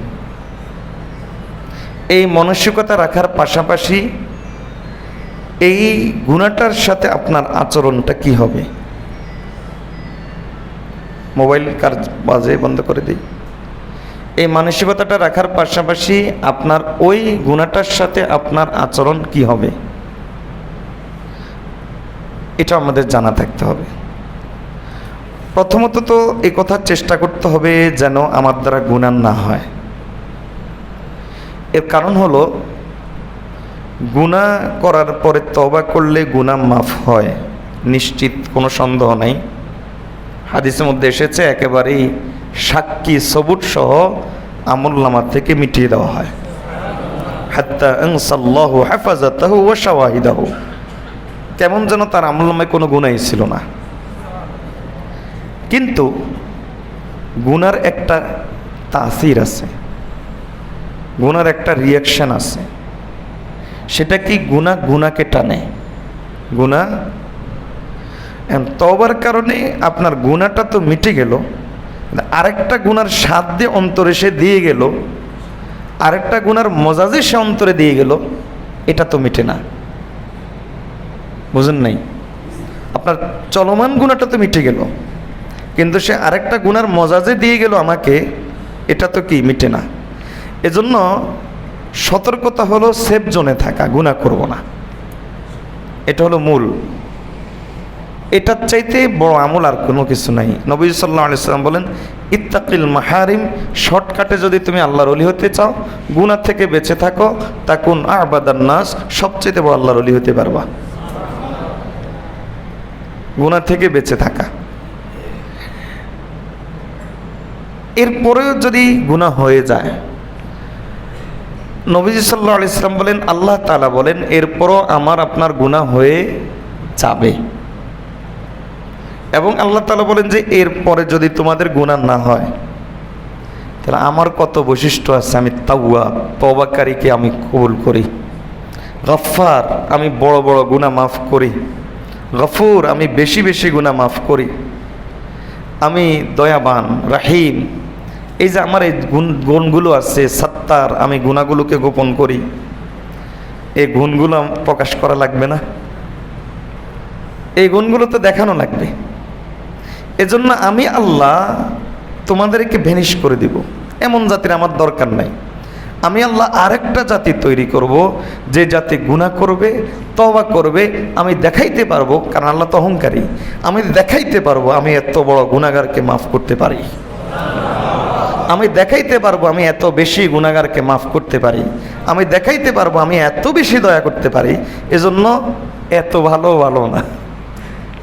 এই মানসিকতা রাখার পাশাপাশি এই গুনাহটার সাথে আপনার আচরণটা কি হবে? মোবাইল কার বাজে বন্ধ করে দিই। এই মানসিকতাটা রাখার পাশাপাশি আপনার ওই গুনাহটার সাথে আপনার আচরণ কি হবে, এটা আমাদের জানা থাকতে হবে। প্রথমত তো এই কথা চেষ্টা করতে হবে যেন আমার দ্বারা গুনাহ না হয়। এর কারণ হলো গুনাহ করার পরে তওবা করলে গুনাহ মাফ হয়, নিশ্চিত, কোনো সন্দেহ নাই। হাদিসের মধ্যে এসেছে একেবারেই সাক্ষী সবুত সহ আমলনামা থেকে মিটিয়ে দেওয়া হয়। হাত্তা আনসাল্লাহু হাফাজাতাহু ওয়া শাওয়াহিদাহু, কেমন যেন তার আমলনামায় কোনো গুনাহই ছিল না। কিন্তু গুনার একটা তাসির আছে, গুনার একটা রিয়াকশন আছে। সেটা কি? গুনাহকে টানে। গুনাহ তওবার কারণে আপনার গুনাহটা তো মিটে গেল, আরেকটা গুনার স্বাদ দিয়ে অন্তরে সে দিয়ে গেল, আরেকটা গুনার মজা যে সে অন্তরে দিয়ে গেল, এটা তো মিটে না। বুঝেন নাই? আপনার চলমান গুনাহটা তো মিটে গেল, কিন্তু সে আরেকটা গুনার মজা যে দিয়ে গেল আমাকে, এটা তো কি মিটে না। এজন্য সতর্কতা হলো সেফ জোনে থাকা, গুনাহ করব না, এটা হলো মূল। এটার চাইতে বড় আমল আর কোনো কিছু নাই। নবী সাল্লাল্লাহু আলাইহি ওয়াসাল্লাম বলেন ইত্তাকিল মাহারিম, শর্টকাটে যদি তুমি আল্লাহর ওলি হতে চাও, গুনাহ থেকে বেঁচে থাকো, তাকুন আবাদান নাস, সবচেয়ে বড় আল্লাহর ওলি হতে পারবা। গুনাহ থেকে বেঁচে থাকা। এরপরেও যদি গুনাহ হয়ে যায়, নবীজি সাল্লাল্লাহু আলাইহি ওয়াসাল্লাম বলেন, আল্লাহ তাআলা বলেন এরপরও আমার আপনার গুনাহ হয়ে যাবে, এবং আল্লাহ তাআলা বলেন যে এরপরে যদি তোমাদের গুনাহ না হয়, তাহলে আমার কত বৈশিষ্ট্য আছে। আমি তাওয়াব, তওবাকারীকে আমি কবুল করি। গফফার, আমি বড় বড় গুনাহ মাফ করি। গফুর, আমি বেশি বেশি গুনাহ মাফ করি। আমি দয়াবান, রাহিম, এই যে আমার এই গুণগুলো আছে। সত্তার, আমি গুনাহগুলোকে গোপন করি। এই গুণগুলো প্রকাশ করা লাগবে না? এই গুণগুলো তো দেখানো লাগবে। এজন্য আমি আল্লাহ তোমাদেরকে ভ্যানিশ করে দিব, এমন জাতির আমার দরকার নাই। আমি আল্লাহ আরেকটা জাতি তৈরি করব, যে জাতি গুনাহ করবে, তওবা করবে। আমি দেখাইতে পারবো, কারণ আল্লাহ তো অহংকারী, আমি দেখাইতে পারবো আমি এত বড় গুনাহগারকে মাফ করতে পারি। আমি দেখাইতে পারবো আমি এত বেশি গুনাহগারকে মাফ করতে পারি। আমি দেখাইতে পারবো আমি এত বেশি দয়া করতে পারি। এজন্য এত ভালো ভালো না,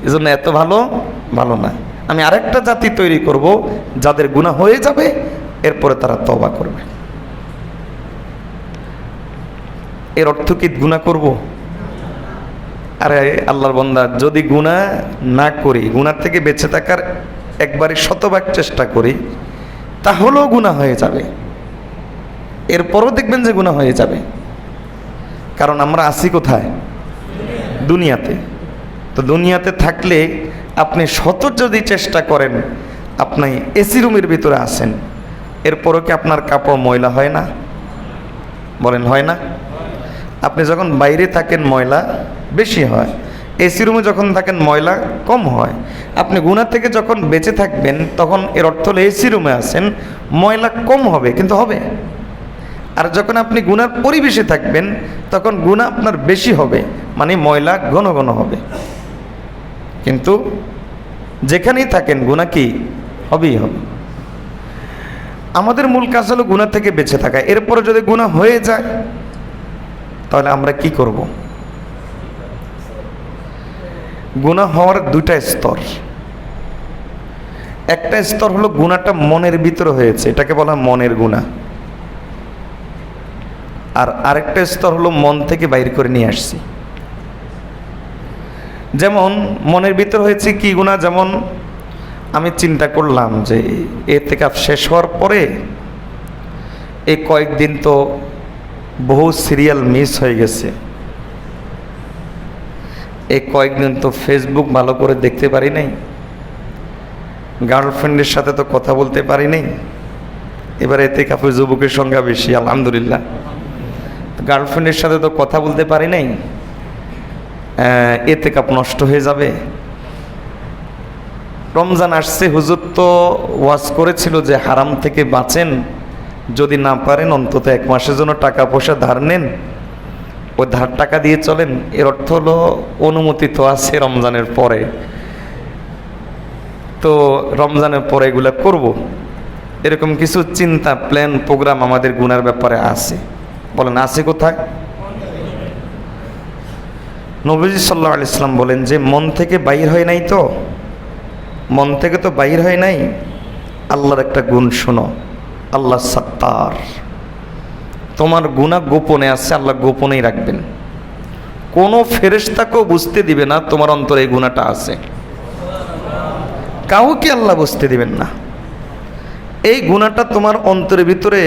এজন্য এত ভালো ভালো না। আমি আরেকটা জাতি তৈরি করব, যাদের গুনাহ হয়ে যাবে, এরপরে তারা তওবা করবে। এর অর্থ কি গুনাহ করব? আরে আল্লাহর বান্দা, যদি গুনাহ না করি, গুনাহ থেকে বেঁচে থাকার একবারে শতভাগ চেষ্টা করি, তাহলেও গুনাহ হয়ে যাবে। এরপরও দেখবেন যে গুনাহ হয়ে যাবে, কারণ আমরা আছি কোথায়? দুনিয়াতে। তো দুনিয়াতে থাকলে আপনি শত যদি চেষ্টা করেন, আপনি এসি রুমের ভিতরে আছেন, এরপরও কি আপনার কাপড় ময়লা হয় না? বলেন হয় না? আপনি যখন বাইরে থাকেন ময়লা বেশি হয়, এসি রুমে যখন থাকেন ময়লা কম হয়। আপনি গুনাহ থেকে যখন বেঁচে থাকবেন, তখন এর অর্থ হলো এসি রুমে আছেন, ময়লা কম হবে, কিন্তু হবে। আর যখন আপনি গুনার পরিবেশে থাকবেন, তখন গুনাহ আপনার বেশি হবে, মানে ময়লা ঘন ঘন হবে। কিন্তু যেখানেই থাকেন গুনাহ কি হবেই হবে। আমাদের মূল কাজ হলো গুনাহ থেকে বেঁচে থাকা। এরপরে যদি গুনাহ হয়ে যায়, তাহলে আমরা কি করব? গুনাহ হওয়ার দুইটা স্তর। একটা স্তর হলো গুনাহটা মনের ভিতরে হয়েছে, এটাকে বলা হয় মনের গুনাহ। আর আরেকটা স্তর হলো মন থেকে বাইর করে নিয়ে আসছি। যেমন মনের ভিতর হয়েছে কি গুনাহ, যেমন আমি চিন্তা করলাম যে ইতিকাফ শেষ হওয়ার পরে এই কয়েকদিন তো বহু সিরিয়াল মিস হয়ে গেছে, এই কয়েকদিন তো ফেসবুক ভালো করে দেখতে পারি নাই, গার্লফ্রেন্ডের সাথে তো কথা বলতে পারি নাই। এবার ইতিকাফে যুবকের সংখ্যা বেশি, আলহামদুলিল্লাহ। গার্লফ্রেন্ডের সাথে তো কথা বলতে পারি নাই, ইতিকাফ নষ্ট হয়ে যাবে। রমজান আসছে, হুজুর তো ওয়াজ করেছিল যে হারাম থেকে বাঁচেন, যদি না পারেন অন্তত 1 মাসের জন্য টাকা পয়সা ধার নেন, ওই ধার টাকা দিয়ে চলেন। এর অর্থ হলো অনুমতি তো আছে রমজানের পরে, তো রমজানের পরে এগুলা করব, এরকম কিছু চিন্তা, প্ল্যান, প্রোগ্রাম আমাদের গুনার ব্যাপারে আছে। বলেন আছে কোথায়? নবীজি সাল্লাল্লাহু আলাইহি সাল্লাম বলেন যে মন থেকে বাইর হয় নাই, তো মন থেকে তো বাইর হয় নাই। আল্লাহর একটা গুণ শোনো, আল্লাহ সাত্তার। তোমার গুনাহ গোপনে আছে, আল্লাহ গোপনেই রাখবেন। কোনো ফেরেশতাকেও বুঝতে দিবে না তোমার অন্তরে এই গুনাহটা আছে, কাউকে আল্লাহ বুঝতে দিবেন না। এই গুনাহটা তোমার অন্তরের ভিতরে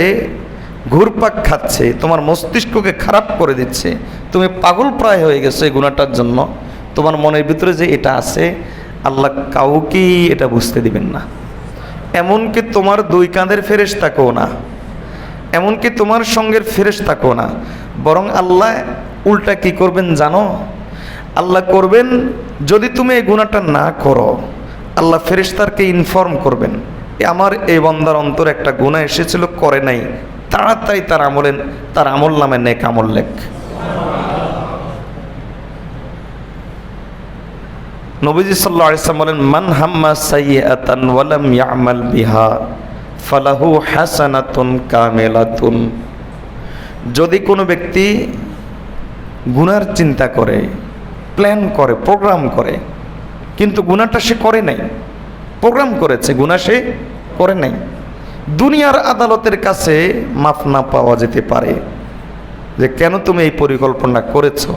ঘুরপাক খাচ্ছে, তোমার মস্তিষ্ককে খারাপ করে দিচ্ছে, তুমি পাগল প্রায় হয়ে গেছো এই গুনাহটার জন্য। তোমার মনের ভিতরে যে এটা আছে, আল্লাহ কাউকেই এটা বুঝতে দিবেন না। এমনকি তোমার 2 কাঁধের ফেরেশতাকেও না, এমনকি তোমার সঙ্গের ফেরেশতাকেও না। বরং আল্লাহ উল্টা কি করবেন জানো? আল্লাহ করবেন, যদি তুমি এই গুনাহটা না করো, আল্লাহ ফেরেশতাকে ইনফর্ম করবেন, আমার এই বান্দার অন্তরে একটা গুনাহ এসেছিল, করে নাই, তাড়াতাড়ি তার আমল নামে নেক আমল লেখ। নবীজি সাল্লাল্লাহু আলাইহি ওয়াসাল্লাম বলেন, মান হাম্মা সাইয়্যাতান ওয়া লাম ইয়ামাল বিহা ফালাহু হাসানাতুন কামিলাতুন। যদি কোনো ব্যক্তি গুনার চিন্তা করে, প্ল্যান করে, প্রোগ্রাম করে, কিন্তু গুনাহটা সে করে নাই, প্রোগ্রাম করেছে, গুনাহ সে করে নাই, দুনিয়ার আদালতের কাছে মাফ না পাওয়া যেতে পারে যে কেন তুমি এই পরিকল্পনা করেছো,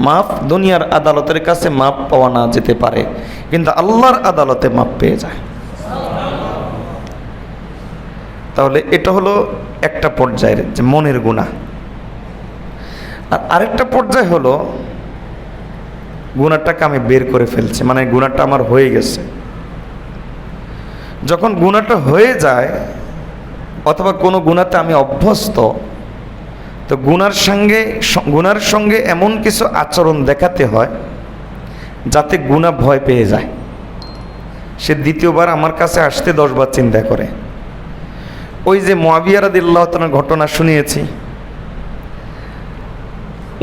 মাফ দুনিয়ার আদালতের কাছে মাপ পাওয়া না যেতে পারে, কিন্তু আল্লাহর আদালতে মাপ পেয়ে যায়। তাহলে এটা হলো একটা পর্যায়ের যে মনের গুনাহ। আর আরেকটা পর্যায় হলো গুনাহটাকে আমি বের করে ফেলছি, মানে গুনাহটা আমার হয়ে গেছে। যখন গুনাহটা হয়ে যায়, অথবা কোনো গুনাহতে আমি অভ্যস্ত, তো গুনার সঙ্গে এমন কিছু আচরণ দেখাতে হয় যাতে গুনাহ ভয় পেয়ে যায়, সে দ্বিতীয়বার আমার কাছে আসতে 10 বার চিন্তা করে। ওই যে মুআবিয়া রাদিয়াল্লাহু তাআলার ঘটনা শুনিয়েছি,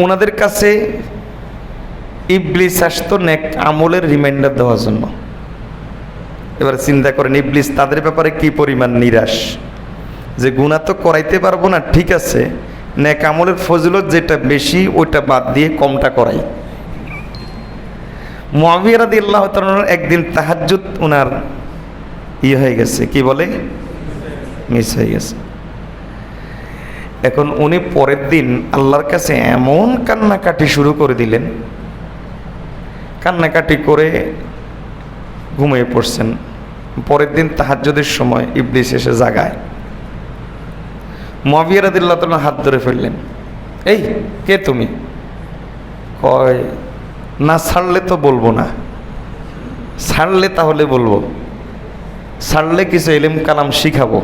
ওনাদের কাছে ইবলিস আসতো নেক আমলের রিমাইন্ডার দেওয়ার জন্য। এবার চিন্তা করেন ইবলিস তাদের ব্যাপারে কি পরিমাণ নিরাশ, যে গুনাহ তো করাইতে পারবো না, ঠিক আছে নেক আমলের ফজিলত যেটা বেশি ওইটা বাদ দিয়ে কমটা করাই। মুআবিয়া রাদিয়াল্লাহু তাআলা একদিন তাহাজ্জুদ ওনার হয়ে গেছে, কি বলে, মিস হয়ে গেছে। এখন উনি পরের দিন আল্লাহর কাছে এমন কান্নাকাটি শুরু করে দিলেন, কান্নাকাটি করে ঘুমিয়ে পড়ছেন। পরের দিন তাহাজ্জুদের সময় ইবলিস এসে জাগায়। মুআবিয়া রাদিয়াল্লাহু তাআলা হাত ধরে ফেললেন, এই কে তুমি? কয় না ছাড়লে তো বলবো না, ছাড়লে তাহলে বলবো, ছাড়লে কিছু ইলম কালাম শিখাবো।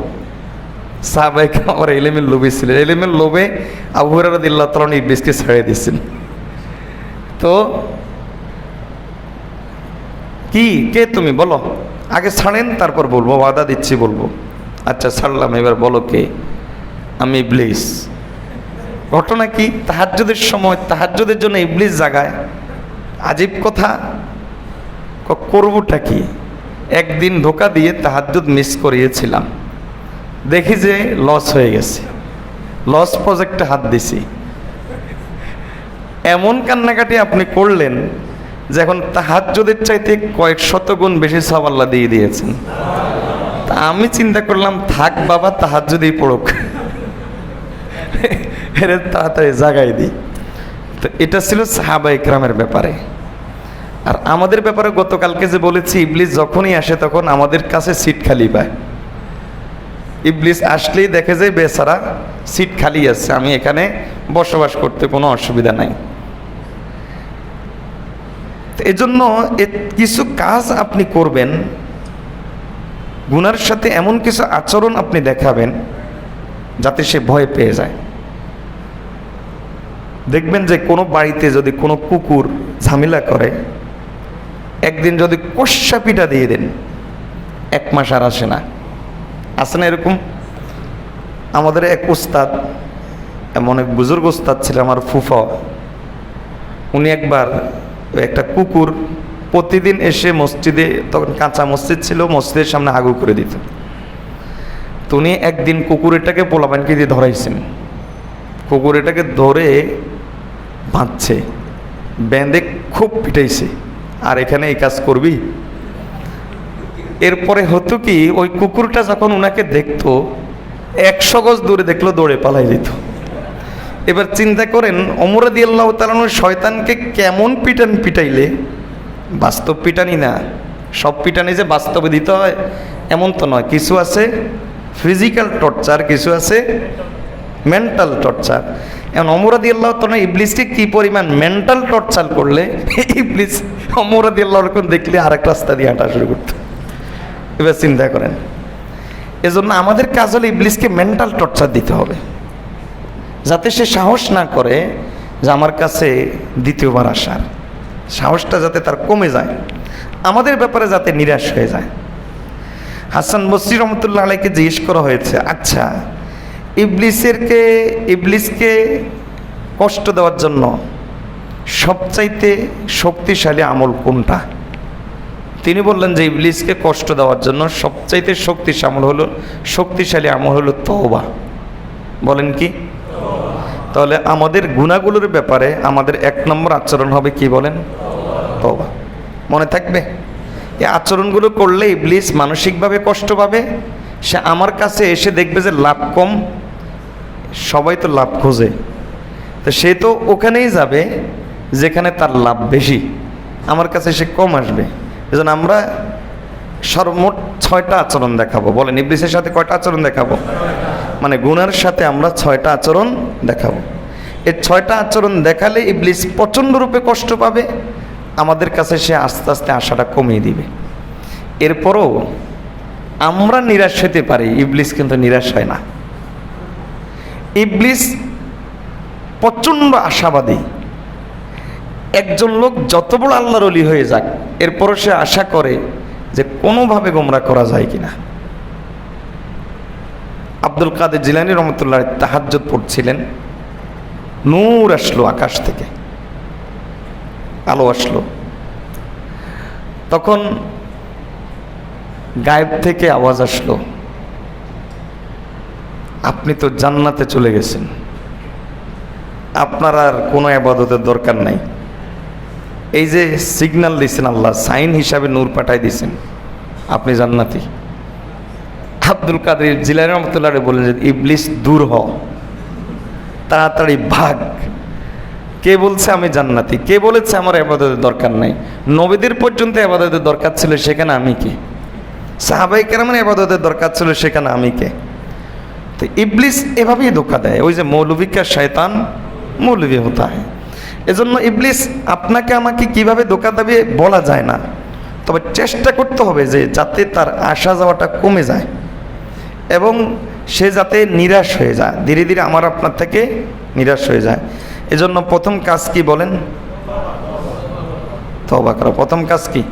সাহাবায়ে কেরাম ইলমের লোভে ছিলেন, ইলমের লোভে আবু হুরায়রা রাদিয়াল্লাহু তাআলা ইবলিসকে ছেড়ে দিয়েছেন। তো কি কে তুমি বলো, আগে ছাড়েন তারপর বলবো, ওয়াদা দিচ্ছি বলবো। আচ্ছা ছাড়লাম, এবার বলো কে? আমি ইবলিস। ঘটনা কি? তাহাজ্জুদের সময়, তাহাজ্জুদের জন্য ইবলিস জাগায়, আজীব কথা। করবটা কি? একদিন ধোকা দিয়ে তাহাজ্জুদ মিস করিয়েছিলাম, দেখি যে লস হয়ে গেছে, লস প্রজেক্টে হাত দিছি। এমন কান্নাকাটি আপনি করলেন যে এখন তাহাজ্জুদের চাইতে কয়েক শত গুণ বেশি সওয়াব আল্লাহ দিয়ে দিয়েছেন। তা আমি চিন্তা করলাম থাক বাবা, তাহাজ্জুদই পড়ুক, এর তাড়াতাড়ি জাগাই দিই। তো এটা ছিল সাহাবায়ে কেরামের ব্যাপারে। আর আমাদের ব্যাপারে গতকালকে যে বলেছি, ইবলিস যখনই আসে তখন আমাদের কাছে সিট খালি পায়। ইবলিস আসলেই দেখে যে বেচারা সিট খালি আছে, আমি এখানে বসবাস করতে কোনো অসুবিধা নাই। এজন্য কিছু কাজ আপনি করবেন, গুনার সাথে এমন কিছু আচরণ আপনি দেখাবেন যাতে সে ভয় পেয়ে যায়। দেখবেন যে কোনো বাড়িতে যদি কোনো কুকুর ঝামেলা করে, একদিন যদি কষা পিটা দিয়ে দেন, 1 মাস আর আসে না। আসে না এরকম? আমাদের এক উস্তাদ, এমন এক বুজুর্গ উস্তাদ ছিল আমার ফুফা, উনি একবার একটা কুকুর প্রতিদিন এসে মসজিদে, তখন কাঁচা মসজিদ ছিল, মসজিদের সামনে হাগু করে দিত। তো উনি একদিন কুকুরটাকে পোলাপানকে দিয়ে ধরাইছেন, কুকুরটাকে ধরে বাঁধছে, বেঁধে খুব পিটাইছে, আর এখানে এই কাজ করবি। এরপরে হতো কি, ওই কুকুরটা যখন ওনাকে দেখতো 100 গজ দূরে দেখলো, দৌড়ে পালাই দিত। এবার চিন্তা করেন ওমর রাদিয়াল্লাহু তাআলা শয়তানকে কেমন পিটাইলে, বাস্তব পিটানি না, সব পিটানি যে বাস্তবে দিতে হয় এমন তো নয়, কিছু আছে ফিজিক্যাল টর্চার, কিছু আছে মেন্টাল টর্চার। এখন ওমর রাদিয়াল্লাহু তাআলা ইবলিসকে কি পরিমাণ মেন্টাল টর্চার করলে, ইবলিস ওমর রাদিয়াল্লাহু তাআলা দেখলে আরেক রাস্তা দিয়ে হাঁটা শুরু করতো। এবার চিন্তা করেন, এজন্য আমাদের কাজ হলো ইবলিসকে মেন্টাল টর্চার দিতে হবে, যাতে সে সাহস না করে যে আমার কাছে দ্বিতীয়বার আসার, সাহসটা যাতে তার কমে যায়, আমাদের ব্যাপারে যাতে নিরাশ হয়ে যায়। হাসান বসরি রহমতুল্লাহ আলাইকে জিজ্ঞেস করা হয়েছে, আচ্ছা ইবলিসকে কষ্ট দেওয়ার জন্য সবচাইতে শক্তিশালী আমল কোনটা? তিনি বললেন যে ইবলিসকে কষ্ট দেওয়ার জন্য সবচাইতে শক্তিশালী আমল হলো তওবা। বলেন কি? তাহলে আমাদের গুনাহগুলোর ব্যাপারে আমাদের 1 নম্বর আচরণ হবে কি বলেন? তওবা। মনে থাকবে, এই আচরণগুলো করলে ইবলিস মানসিকভাবে কষ্ট পাবে, সে আমার কাছে এসে দেখবে যে লাভ কম, সবাই তো লাভ খোঁজে, তো সে তো ওখানেই যাবে যেখানে তার লাভ বেশি, আমার কাছে সে কম আসবে। এজন্য আমরা সর্বমোট 6টা আচরণ দেখাবো। বলেন ইবলিসের সাথে কয়টা আচরণ দেখাবো? মানে গুনার সাথে আমরা 6টা আচরণ দেখাবো। এই 6টা আচরণ দেখালে ইবলিস প্রচণ্ড রূপে কষ্ট পাবে, আমাদের কাছে সে আস্তে আস্তে আশাটা কমিয়ে দিবে। এরপরও আমরা নিরাশ হতে পারি, ইবলিস কিন্তু নিরাশ হয় না। ইবলিস প্রচণ্ড আশাবাদী। একজন লোক যত বড় আল্লাহর ওলি হয়ে যাক, এরপরও সে আশা করে যে কোনোভাবে গোমরা করা যায় কিনা। আব্দুল কাদের জিলানী রহমতুল্লাহ তাহাজ্জুদ পড়ছিলেন, নূর আসলো আকাশ থেকে, আলো আসলো। তখন গায়েব থেকে আওয়াজ আসলো, আপনি তো জান্নাতে চলে গেছেন, আপনার আর কোনো ইবাদতের দরকার নাই। এই যে সিগন্যাল দিয়েছেন আল্লাহ, সাইন হিসাবে নূর পাঠাই দিয়েছেন, আপনি জান্নাতি। আব্দুল কাদের জিলানী রহমতুল্লাহ বলেন যে ইবলিস দূর হ, তাড়াতাড়ি ভাগ। কে বলছে আমি জান্নাতি? কে বলেছে আমার ইবাদতের দরকার নাই? নবীদের পর্যন্ত ইবাদতের দরকার ছিল, সেখানে আমি কে? সাহাবায়ে কেরামের ইবাদতের দরকার ছিল, সেখানে আমি কে? তো ইবলিস এভাবেই ধোঁকা দেয়। ওই যে মৌলভী কা শয়তান মৌলভী হতা হয়। এজন্য ইবলিস আপনাকে আমাকে কিভাবে ধোঁকা দেবে বলা যায় না, তবে চেষ্টা করতে হবে যে যাতে তার আসা যাওয়াটা কমে যায় এবং সে যাতে নিরাশ হয়ে যায়, ধীরে ধীরে আমার আপনার থেকে নিরাশ হয়ে যায়। এজন্য প্রথম কাজ কি বলেন? তওবা করা। প্রথম কাজ কি?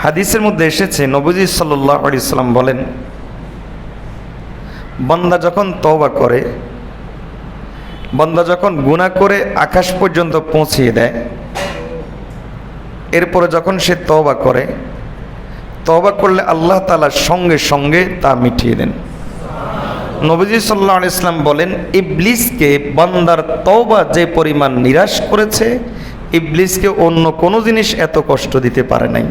হাদিসের মধ্যে এসেছে, নবীজি সাল্লাল্লাহু আলাইহি সাল্লাম বলেন, বান্দা যখন তওবা করে, বান্দা যখন গুনাহ করে আকাশ পর্যন্ত পৌঁছিয়ে দেয়, এরপরে যখন সে তওবা করে, তওবা করলে আল্লাহ তাআলা সঙ্গে সঙ্গে তা মিটিয়ে দেন। নবীজি সাল্লাল্লাহু আলাইহি সাল্লাম বলেন, ইবলিসকে বান্দার তওবা যে পরিমাণ নিরাশ করেছে, ইবলিসকে অন্য কোনো জিনিস এত কষ্ট দিতে পারে নাই,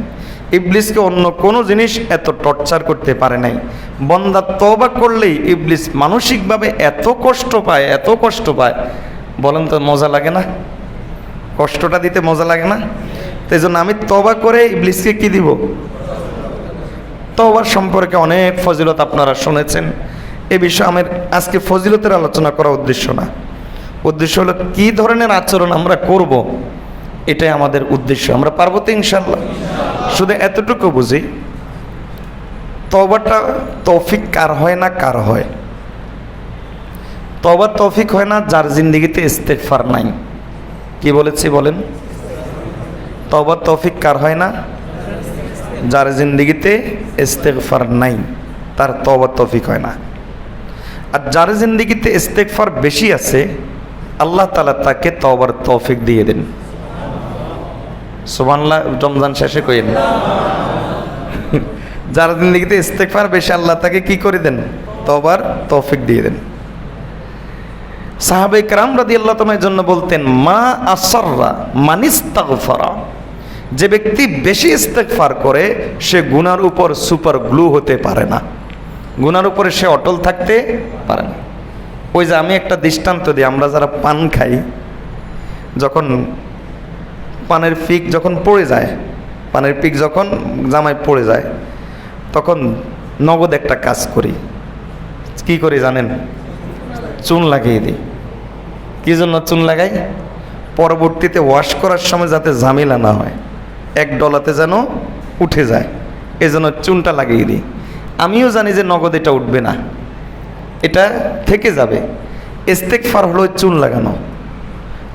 ইবলিসকে অন্য কোনো জিনিস এত টর্চার করতে পারে নাই। বান্দা তওবা করলেই ইবলিস মানসিকভাবে এত কষ্ট পায়, এত কষ্ট পায়, বলেন তো মজা লাগে না? কষ্টটা দিতে মজা লাগে না? তাই জন্য আমি তওবা করে ইবলিসকে কি দিব? তওবার সম্পর্কে অনেক ফজিলত আপনারা শুনেছেন। এ বিষয়ে আমার আজকে ফজিলতের আলোচনা করা উদ্দেশ্য না, উদ্দেশ্য হলো কি ধরনের আচরণ আমরা করব, এটাই আমাদের উদ্দেশ্য। আমরা পারবো তো ইনশাআল্লাহ? শুধু এতটুকু বুঝি, তওবাটা তৌফিক কার হয় না? কার হয়? তওবা তৌফিক হয় না যার জিন্দেগিতে ইস্তেগফার নাই। কি বলেছি বলেন? তওবা তৌফিক কার হয় না? যার জিন্দেগিতে ইস্তেগফার নাই, তার তওবা তৌফিক হয় না। আর যার জিন্দেগিতে ইস্তেগফার বেশি আছে, আল্লাহ তাআলা তাকে তওবার তৌফিক দিয়ে দেন। সুবহানাল্লাহ। রমজান শেষে কইেন, যার জিন্দেগিতে ইস্তেগফার বেশি, আল্লাহ তাকে কি করে দেন? তওবার তৌফিক দিয়ে দেন। সাহাবায়ে কেরাম রাদিয়াল্লাহু তাআলার জন্য বলতেন, মা আসাররা মানিস্তাগফারা, যে ব্যক্তি বেশি ইস্তেগফার করে সে গুনার উপর সুপার গ্লু হতে পারে না, গুনার উপরে সে অটল থাকতে পারে না। ওই যে আমি একটা দৃষ্টান্ত দিই, আমরা যারা পান খাই, যখন পানের পিক যখন পড়ে যায়, পানের পিক যখন জামায় পড়ে যায়, তখন নগদ একটা কাজ করি। কি করি জানেন? চুন লাগিয়ে দিই। কি জন্য চুন লাগাই? পরবর্তীতে ওয়াশ করার সময় যাতে ঝামেলা না হয়, এক ডলাতে যেন উঠে যায়, এজন্য চুনটা লাগিয়ে দিই। আমিও জানি যে নগদ এটা উঠবে না, এটা থেকে যাবে। ইস্তেগফার হলো চুন লাগানো,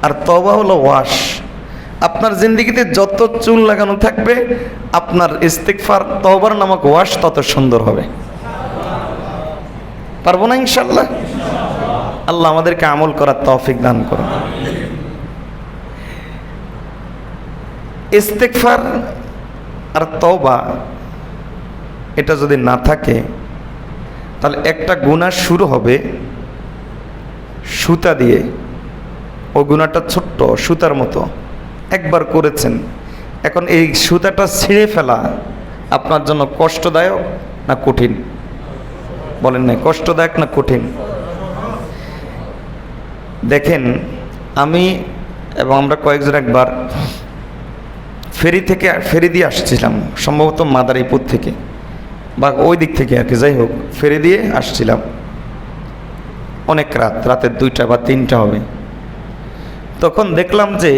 আর তওবা হলো ওয়াশ। আপনার জিন্দেগিতে যত চুন লাগানো থাকবে, আপনার ইস্তেগফার তওবার নামক ওয়াশ তত সুন্দর হবে। পারবো না ইনশাআল্লাহ? আল্লাহ আমাদেরকে আমল করার তৌফিক দান করুন। ইস্তেগফার আর তওবা এটা যদি না থাকে, তাহলে একটা গুনাহ শুরু হবে সুতা দিয়ে। ও গুনাহটা ছোট্ট, সুতার মতো, একবার করেছেন, এখন এই সুতাটা ছিঁড়ে ফেলা আপনার জন্য কষ্টদায়ক না কঠিন? বলেন না, কষ্টদায়ক না কঠিন? দেখেন, আমি এবং আমরা কয়েকজন একবার ফেরি দিয়ে আসছিলাম, সম্ভবত মাদারীপুর থেকে বা ওই দিক থেকে আর কি, যাই হোক, ফেরি দিয়ে আসছিলাম। অনেক রাতের 2টা বা 3টা হবে। তখন দেখলাম যে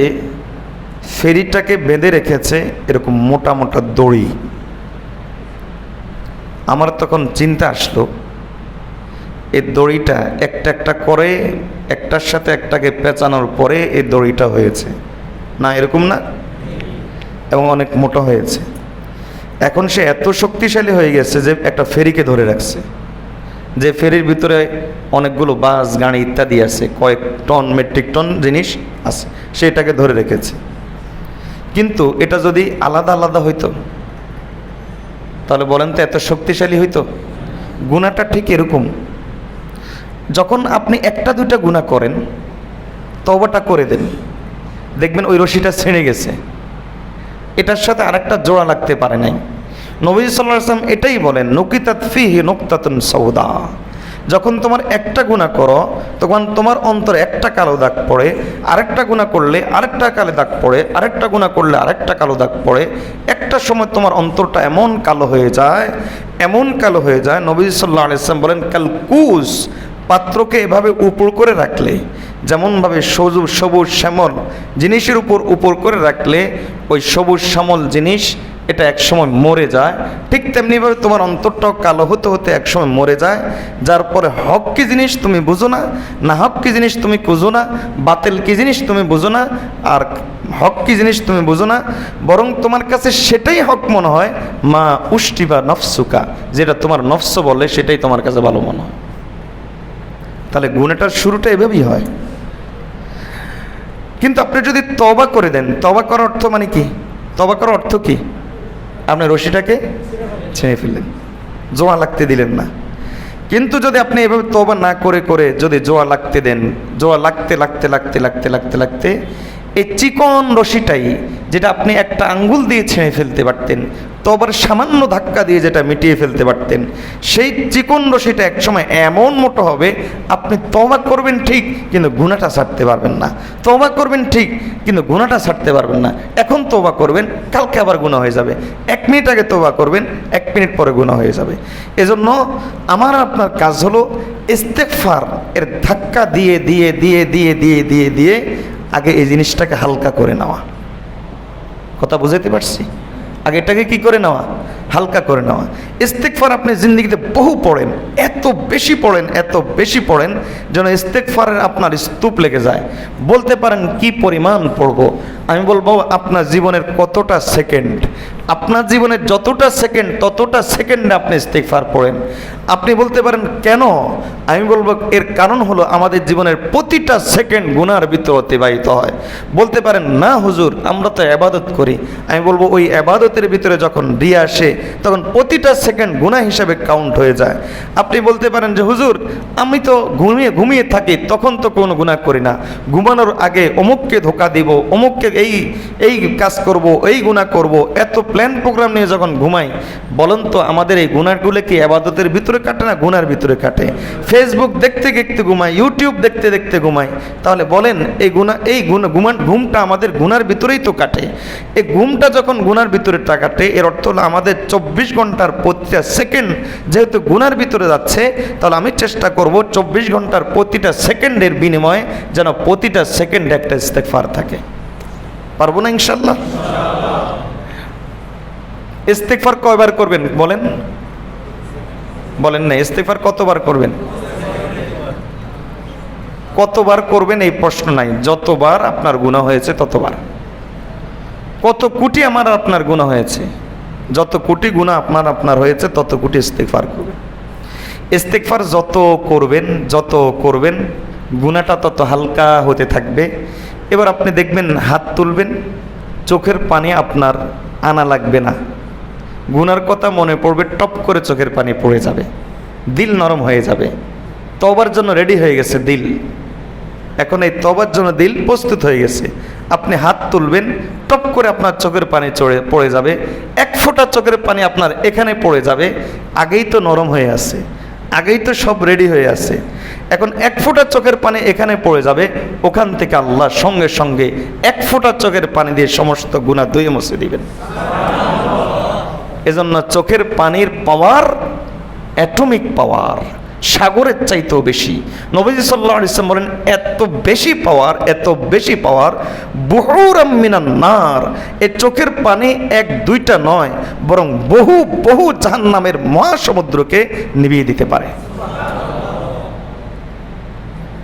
ফেরিটাকে বেঁধে রেখেছে এরকম মোটা মোটা দড়ি। আমার তখন চিন্তা আসলো, এই দড়িটা একটা একটা করে একটার সাথে একটাকে পেঁচানোর পরে এই দড়িটা হয়েছে না, এরকম না? এবং অনেক মোটা হয়েছে। এখন সে এত শক্তিশালী হয়ে গেছে যে একটা ফেরিকে ধরে রাখছে, যে ফেরির ভিতরে অনেকগুলো বাস গাড়ি ইত্যাদি আছে, কয়েক টন মেট্রিক টন জিনিস আছে, সে এটাকে ধরে রেখেছে। কিন্তু এটা যদি আলাদা আলাদা হইতো তাহলে বলেন তো এত শক্তিশালী হইতো? গুনাহটা ঠিক এরকম, যখন আপনি একটা দুইটা গুনাহ করেন, তওবাটা করে দেন, দেখবেন ওই রশিটা ছিঁড়ে গেছে, এটার সাথে আরেকটা জোড়া লাগতে পারে নাই। নবী সাল্লাল্লাহু আলাইহি ওয়াসাল্লাম এটাই বলেন, নুকিতাত ফিহি নুকতাতুন সাউদা। যখন তোমার একটা গুনাহ করো তখন তোমার অন্তরে একটা কালো দাগ পড়ে, আরেকটা গুনাহ করলে আরেকটা কালো দাগ পড়ে, আরেকটা গুনাহ করলে আরেকটা কালো দাগ পড়ে। একটা সময় তোমার অন্তরটা এমন কালো হয়ে যায়, এমন কালো হয়ে যায়, নবী সাল্লাল্লাহু আলাইহি ওয়াসাল্লাম বলেন কালকুস, পাত্রকে এভাবে উপর করে রাখলে, যেমনভাবে সবুজ শ্যামল জিনিসের উপর করে রাখলে ওই সবুজ শ্যামল জিনিস এটা একসময় মরে যায়, ঠিক তেমনিভাবে তোমার অন্তরটাও কালো হতে হতে একসময় মরে যায়। যার পরে হক কি জিনিস তুমি বুঝো না, না হক কি জিনিস তুমি বুঝো না, বাতিল কি জিনিস তুমি বুঝো না, আর হক কি জিনিস তুমি বুঝো না, বরং তোমার কাছে সেটাই হক মনে হয়, মা উষ্টিবা নফসুকা, যেটা তোমার নফস বলে সেটাই তোমার কাছে ভালো মনে হয়। তাহলে গুনাহটার শুরুটা এভাবেই হয়। কিন্তু আপনি যদি তওবা করে দেন, তওবা করার অর্থ মানে কি? তওবা করার অর্থ কি? আপনি রশিটাকে ছিঁড়ে ফেললেন, জোয়া লাগতে দিলেন না। কিন্তু যদি আপনি এভাবে তওবা না করে করে যদি জোয়া লাগতে দেন, জোয়া লাগতে লাগতে লাগতে লাগতে লাগতে লাগতে এই চিকন রশিটাই, যেটা আপনি একটা আঙ্গুল দিয়ে ছিঁড়ে ফেলতে পারতেন, তওবার সামান্য ধাক্কা দিয়ে যেটা মিটিয়ে ফেলতে পারতেন, সেই চিকন রশিটা একসময় এমন মোটা হবে, আপনি তওবা করবেন ঠিক কিন্তু গুনাহটা ছাড়তে পারবেন না, তওবা করবেন ঠিক কিন্তু গুনাহটা ছাড়তে পারবেন না। এখন তওবা করবেন, কালকে আবার গুনাহ হয়ে যাবে, 1 মিনিট আগে তওবা করবেন, 1 মিনিট পরে গুনাহ হয়ে যাবে। এজন্য আমার আপনার কাজ হলো ইস্তেগফার এর ধাক্কা দিয়ে দিয়ে দিয়ে দিয়ে দিয়ে দিয়ে দিয়ে আগে এই জিনিসটাকে হালকা করে নেওয়া। কথা বুঝাতে পারছি? আগে এটাকে কি করে নেওয়া? হালকা করে নেওয়া। ইস্তেগফার আপনি জিন্দেগিতে বহু পড়েন, এত বেশি পড়েন, এত বেশি পড়েন যেন ইস্তেগফারের আপনার স্তূপ লেগে যায়। বলতে পারেন কি পরিমাণ পড়বো? আমি বলবো আপনার জীবনের কতটা সেকেন্ড, আপনার জীবনের যতটা সেকেন্ড ততটা সেকেন্ডে আপনি ইস্তেগফার পড়েন। আপনি বলতে পারেন কেন? আমি বলবো এর কারণ হলো আমাদের জীবনের প্রতিটা সেকেন্ড গুনার ভিতর অতিবাহিত হয়। বলতে পারেন না হুজুর আমরা তো ইবাদত করি। আমি বলবো ওই ইবাদতের ভিতরে যখন রিয়া আসে তখন প্রতিটা সেকেন্ড গুনাহ হিসাবে কাউন্ট হয়ে যায়। আপনি বলতে পারেন যে হুজুর আমি তো ঘুমিয়ে থাকি, তখন তো কোনো গুনাহ করি না, ঘুমানোর আগে অমুককে ধোকা দিব, অমুককে এই কাজ করব, এই গুনাহ করব, এত প্ল্যান প্রোগ্রাম নিয়ে যখন ঘুমাই, বলেন তো আমাদের এই গুনাহগুলো কি ইবাদতের ভিতরে কাটে না গুনার ভিতরে কাটে? ফেসবুক দেখতে দেখতে ঘুমাই, ইউটিউব দেখতে দেখতে ঘুমাই, তাহলে বলেন এই ঘুমটা আমাদের গুনার ভিতরেই তো কাটে। এই ঘুমটা যখন গুনার ভিতরে কাটে এর অর্থ হলো আমাদের 24 ঘন্টার প্রতিটা সেকেন্ড যেহেতু গুনার ভিতরে যাচ্ছে, তাহলে আমি চেষ্টা করব 24 ঘন্টার প্রতিটা সেকেন্ডের বিনিময়ে যেন প্রতিটা সেকেন্ডে একটা ইস্তেগফার থাকে। পারবো না ইনশাআল্লাহ? ইস্তেগফার কয়বার করবেন বলেন? বলেন না, ইস্তেগফার কতবার করবেন? কতবার করবেন এই প্রশ্ন নাই, যতবার আপনার গুনাহ হয়েছে ততবার। কত কোটি আমার আপনার গুনাহ হয়েছে, যত কোটি গুনাহ আপনার হয়েছে তত কোটি ইস্তেগফার করবেন। ইস্তেগফার যত করবেন গুনাহটা তত হালকা হতে থাকবে। এবার আপনি দেখবেন হাত তুলবেন, চোখের পানি আপনার আনা লাগবে না, গুনার কথা মনে পড়বে, টপ করে চোখের পানি পড়ে যাবে, দিল নরম হয়ে যাবে, তওবার জন্য রেডি হয়ে গেছে দিল। এখন এই তওবার জন্য দিল প্রস্তুত হয়ে গেছে। আপনি হাত তুলবেন, টপ করে আপনার চোখের পানি পড়ে যাবে, 1 ফোঁটা চোখের পানি আপনার এখানে পড়ে যাবে। আগেই তো নরম হয়ে আছে, আগেই তো সব রেডি হয়ে আছে। এখন 1 ফোঁটা চোখের পানি এখানে পড়ে যাবে, ওখান থেকে আল্লাহ সঙ্গে সঙ্গে 1 ফোঁটা চোখের পানি দিয়ে সমস্ত গুনাহ ধুয়ে মুছে দিবেন। এজন্য চোখের পানির পাওয়ার অ্যাটমিক পাওয়ার, সাগরের চাইতেও বেশি। নবীজি সাল্লাল্লাহু আলাইহি ওয়াসাল্লাম বলেন এত বেশি পাওয়ার, এত বেশি পাওয়ার, বুহুরাম মিনান নার, এই চোখের পানি 1-2টা নয় বরং বহু জাহান্নামের মহাসমুদ্রকে নিভিয়ে দিতে পারে।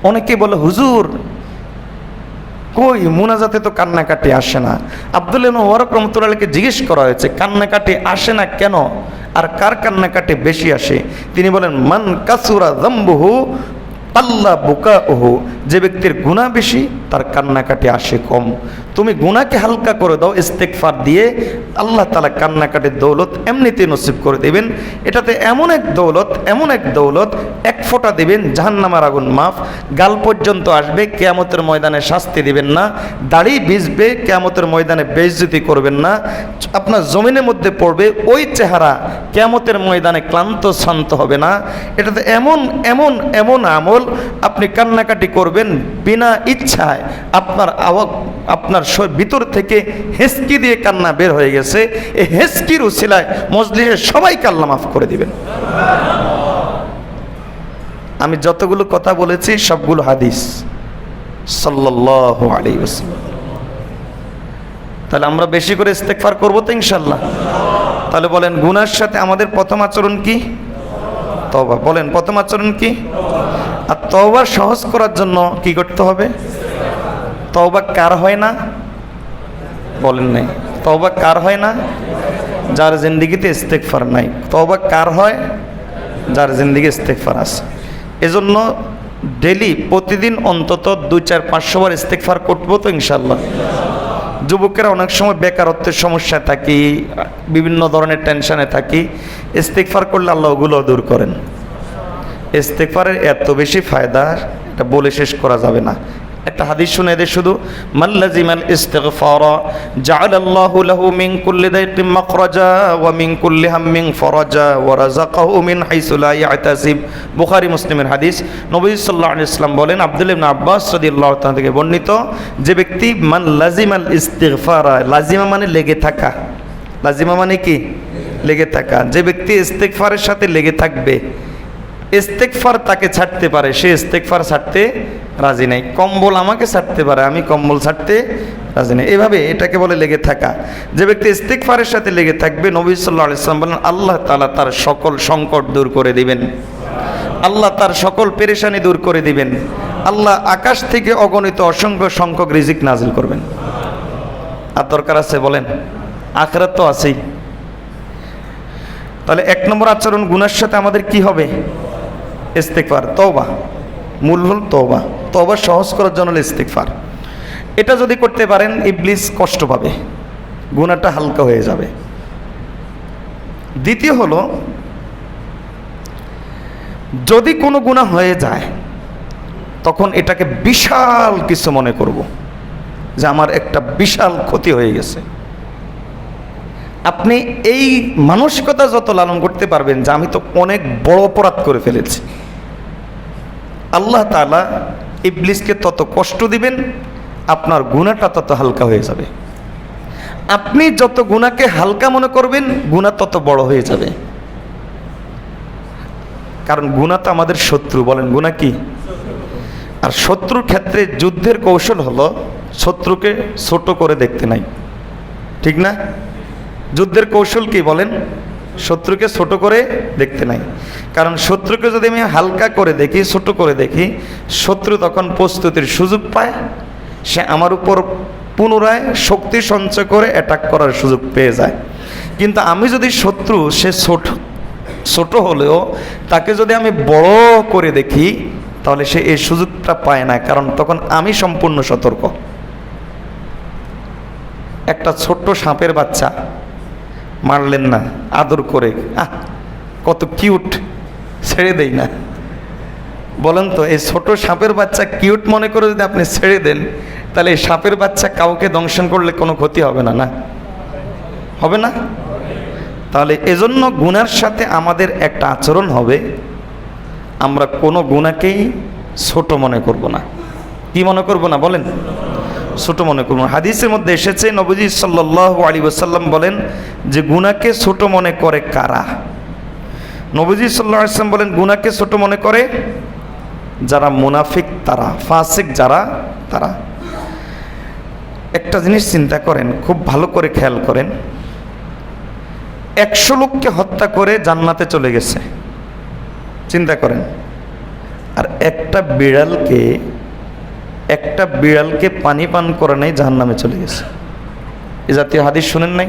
অনেকে বলে হুজুর কই মুনাজাতে তো কান্নাকাটি আসে না। আব্দুল্লাহ ইবনে মুবারক রাহমাতুল্লাহকে জিজ্ঞেস করা হয়েছে কান্নাকাটি আসে না কেন, আর কার কান্নাকাটি বেশি আসে? তিনি বলেন মান কাসুরা যামবুহু আল্লাহ বুকাউহু, যে ব্যক্তির গুনাহ বেশি তার কান্নাকাটি আসে কম। তুমি গুনাহকে হালকা করে দাও ইস্তেগফার দিয়ে, আল্লাহ তাআলা কান্নাকাটির দৌলত এমনিতেই নসিব করে দেবেন। এটাতে এমন এক দৌলত, এক ফোঁটা দিবেন জাহান্নামের আগুন মাফ, গাল পর্যন্ত আসবে, কিয়ামতের ময়দানে শাস্তি দিবেন না, দাড়ি ভিজবে, কিয়ামতের ময়দানে বেইজ্জতি করবেন না, আপনার জমিনের মধ্যে পড়বে ওই চেহারা, কিয়ামতের ময়দানে ক্লান্ত শান্ত হবে না। এটাতে এমন আমল, আপনি কান্নাকাটি করবেন বিনা ইচ্ছায়, আপনার ভিতর থেকে হেঁচকি দিয়ে কান্না বের হয়ে গেছে, এই হেঁচকির উসিলায় মজলিসের সবাইকে আল্লাহ মাফ করে দিবেন। আমি যতগুলো কথা বলেছি সবগুলো হাদিস সাল্লাল্লাহু আলাইহি ওয়াসাল্লাম। তাহলে আমরা বেশি করে ইস্তেগফার করব তো ইনশাআল্লাহ। তাহলে বলেন গুনার সাথে আমাদের প্রথম আচরণ কি? তওবা। বলেন প্রথম আচরণ কি? আর তওবা সহজ করার জন্য কি করতে হবে? তওবা কার হয় না? বলেন নাই। তওবা কার হয় না? যার জিন্দেগিতে ইস্তেগফার নাই। তওবা কার হয়? যার জিন্দেগি ইস্তেগফার আছে। এজন্য ডেলি প্রতিদিন অন্তত 2-4-500 বার ইস্তেগফার করবো তো ইনশাআল্লাহ। যুবকেরা অনেক সময় বেকারত্বের সমস্যায় থাকি, বিভিন্ন ধরনের টেনশনে থাকি, ইস্তেগফার করলে আল্লাহ ওগুলো দূর করেন। ইস্তেগফারের এত বেশি ফায়দা, এটা বলে শেষ করা যাবে না। একটা হাদিস শুনে এদের শুধু মাল্লাজিমাল ইস্তিগফারা জাআলাল্লাহু লাহু মিন কুল্লি দাইকিন মাখরাজা ওয়া মিন কুল্লি হাম্মিন ফরাজা ওয়া রাযাকাহু মিন হাইসু লা ইয়াহতাসিব। বুখারী মুসলিমের হাদিস। নবী সাল্লাল্লাহু আলাইহি ওয়াসাল্লাম বলেন, আব্দুল্লাহ ইবনে আব্বাস রাদিয়াল্লাহু তাআলা থেকে বর্ণিত, যে ব্যক্তি মান লাজিমাল ইস্তিগফারা, লাজিমা মানে লেগে থাকা, লাজিমা মানে কি? লেগে থাকা। যে ব্যক্তি ইস্তেগফারের সাথে লেগে থাকবে, ইস্তেগফার তাকে ছাড়তে পারে, সে ইস্তেগফার ছাড়তে রাজি নাই। কম্বল আমাকে ছাড়তে পারে, আমি কম্বল ছাড়তে রাজি নাই। এভাবে এটাকে বলে লেগে থাকা। যে ব্যক্তি ইস্তেগফারের সাথে লেগে থাকবে, নবী সাল্লাল্লাহু আলাইহি ওয়াসাল্লাম বলেন আল্লাহ তাআলা তার সকল সংকট দূর করে দিবেন, আল্লাহ তার সকল পেরেশানি দূর করে দিবেন, আল্লাহ আকাশ থেকে অগণিত অসংখ্য সংখ্যক রিজিক নাজিল করবেন। আর দরকার আছে বলেন? আখিরাত তো আছেই। তাহলে 1 নম্বর আচরণ গুনার সাথে আমাদের কি হবে? ইস্তেগফার, তওবা। মূল হল তওবা। তওবা সহজ করার জন্য ইস্তেগফার। এটা যদি করতে পারেন ইবলিস কষ্ট পাবে, গুনাহটা হালকা হয়ে যাবে। দ্বিতীয় হলো, যদি কোনো গুনাহ হয়ে যায় তখন এটাকে বিশাল কিছু মনে করব, যে আমার একটা বিশাল ক্ষতি হয়ে গেছে। আপনি এই মানসিকতা যত লালন করতে পারবেন যে আমি তো অনেক বড় অপরাধ করে ফেলেছি, আল্লাহ তাআলা ইবলিসকে তত কষ্ট দিবেন, আপনার গুনাহটা তত হালকা হয়ে যাবে। আপনি যত গুনাহকে হালকা মনে করবেন, গুনাহ তত বড় হয়ে যাবে। কারণ গুনাহ তো আমাদের শত্রু। বলেন গুনাহ কি? আর শত্রুর ক্ষেত্রে যুদ্ধের কৌশল হলো শত্রুকে ছোট করে দেখতে নাই, ঠিক না? যুদ্ধের কৌশল কি বলেন? শত্রুকে ছোট করে দেখতে নাই। কারণ শত্রুকে যদি আমি হালকা করে দেখি, ছোট করে দেখি, শত্রু তখন প্রস্তুতির সুযোগ পায়, সে আমার উপর পুনরায় শক্তি সঞ্চয় করে অ্যাটাক করার সুযোগ পেয়ে যায়। কিন্তু আমি যদি শত্রু, সে ছোট হলেও তাকে যদি আমি বড় করে দেখি, তাহলে সে এই সুযোগটা পায় না, কারণ তখন আমি সম্পূর্ণ সতর্ক। একটা ছোট্ট সাপের বাচ্চা মারলেন না, আদর করে, কত কিউট, ছেড়ে দেই না। বলেন তো, এই ছোট সাপের বাচ্চা কিউট মনে করে যদি আপনি ছেড়ে দেন, তাহলে এই সাপের বাচ্চা কাউকে দংশন করলে কোনো ক্ষতি হবে না? না হবে না? তাহলে এজন্য গুনার সাথে আমাদের একটা আচরণ হবে, আমরা কোনো গুনাহকেই ছোট মনে করব না। কি মনে করব না? বলেন ছোট মনে করব। হাদিসের মধ্যে এসেছে, নবীজি সাল্লাল্লাহু আলাইহি ওয়াসাল্লাম বলেন যে গুনাহকে ছোট মনে করে কারা? নবীজি সাল্লাল্লাহু আলাইহি ওয়াসাল্লাম বলেন গুনাহকে ছোট মনে করে যারা মুনাফিক, তারা ফাসিক, যারা তারা। একটা জিনিস চিন্তা করেন, খুব ভালো করে খেয়াল করেন, 100 লোককে হত্যা করে জান্নাতে চলে গেছে, চিন্তা করেন। আর একটা বিড়ালকে একটা বিড়ালকে পানি পান করে নাই, জাহান্নামে চলে গেছে। এ জাতীয় হাদিস শুনেন নাই?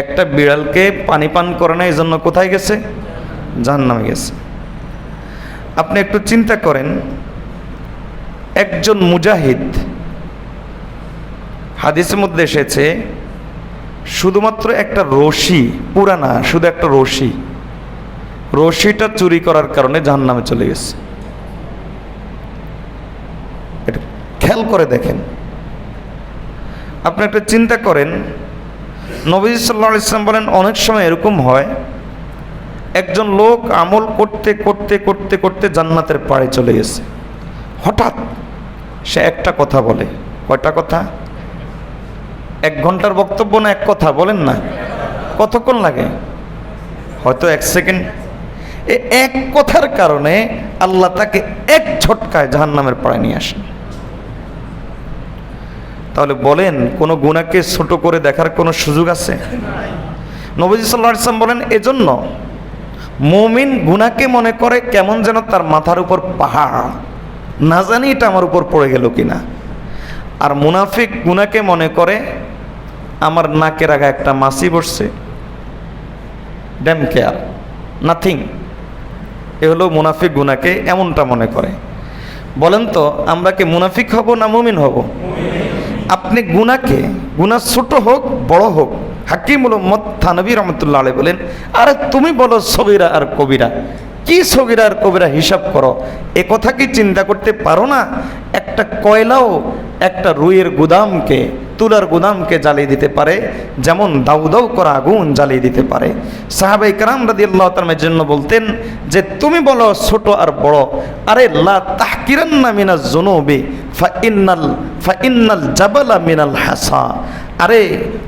একটা বিড়ালকে পানি পান করে নাই, এই জন্য কোথায় গেছে? জাহান্নামে গেছে। আপনি একটু চিন্তা করেন, একজন মুজাহিদ, হাদিসের মধ্যে এসেছে শুধুমাত্র একটা রশি, পুরানা শুধু একটা রশিটা চুরি করার কারণে জাহান্নামে চলে গেছে। এটা খেয়াল করে দেখেন। আপনি একটা চিন্তা করেন, নবী সাল্লাল্লাহু আলাইহি ওয়াসাল্লাম বলেন অনেক সময় এরকম হয়, একজন লোক আমল করতে করতে করতে করতে জান্নাতের পাড়ে চলে গেছে, হঠাৎ সে একটা কথা বলে। কয়টা কথা? 1 ঘন্টার বক্তব্য না এক কথা? বলেন না, কতক্ষণ লাগে? হয়তো 1 সেকেন্ড। এই এক কথার কারণে আল্লাহ তাকে এক ঝটকায় জাহান্নামের পাড়ে নিয়ে আসেন। তাহলে বলেন, কোনো গুনাহকে ছোট করে দেখার কোনো সুযোগ আছে? নবী সাল্লাল্লাহু আলাইহি ওয়াসাল্লাম বলেন, এজন্য মুমিন গুনাহকে মনে করে কেমন যেন তার মাথার উপর পাহাড়, না জানি এটা আমার উপর পড়ে গেল কিনা। আর মুনাফিক গুনাহকে মনে করে আমার নাকের আগে একটা মাছি বসছে, ড্যাম কেয়ার, নাথিং। এ হলো মুনাফিক গুনাহকে এমনটা মনে করে। বলেন তো, আমরা কি মুনাফিক হব না মুমিন হব? আপনি গুনাহ ছোট হোক বড় হোক, হাকিমুল উম্মত থানভী রহমতুল্লাহ আলাইহি বলেন, আরে তুমি বলো সগীরা আর কবিরা, কি সগীরা আর কবিরা হিসাব করো, এ কথা কি চিন্তা করতে পারো না? একটা কয়লাও একটা রুইয়ের গুদামকে, তুলার গুদামকে জ্বালিয়ে দিতে পারে, যেমন দাউ দাউ করা আগুন জ্বালিয়ে দিতে পারে। সাহাবায়ে কেরাম রাদিয়াল্লাহু তাআলার জন্য বলতেন যে তুমি বলো ছোট আর বড়, আরে লা তাহকিরান্না মিনাজ যুনুবি ফা ইন্নাল জাবালা মিনাল হাসা। আরে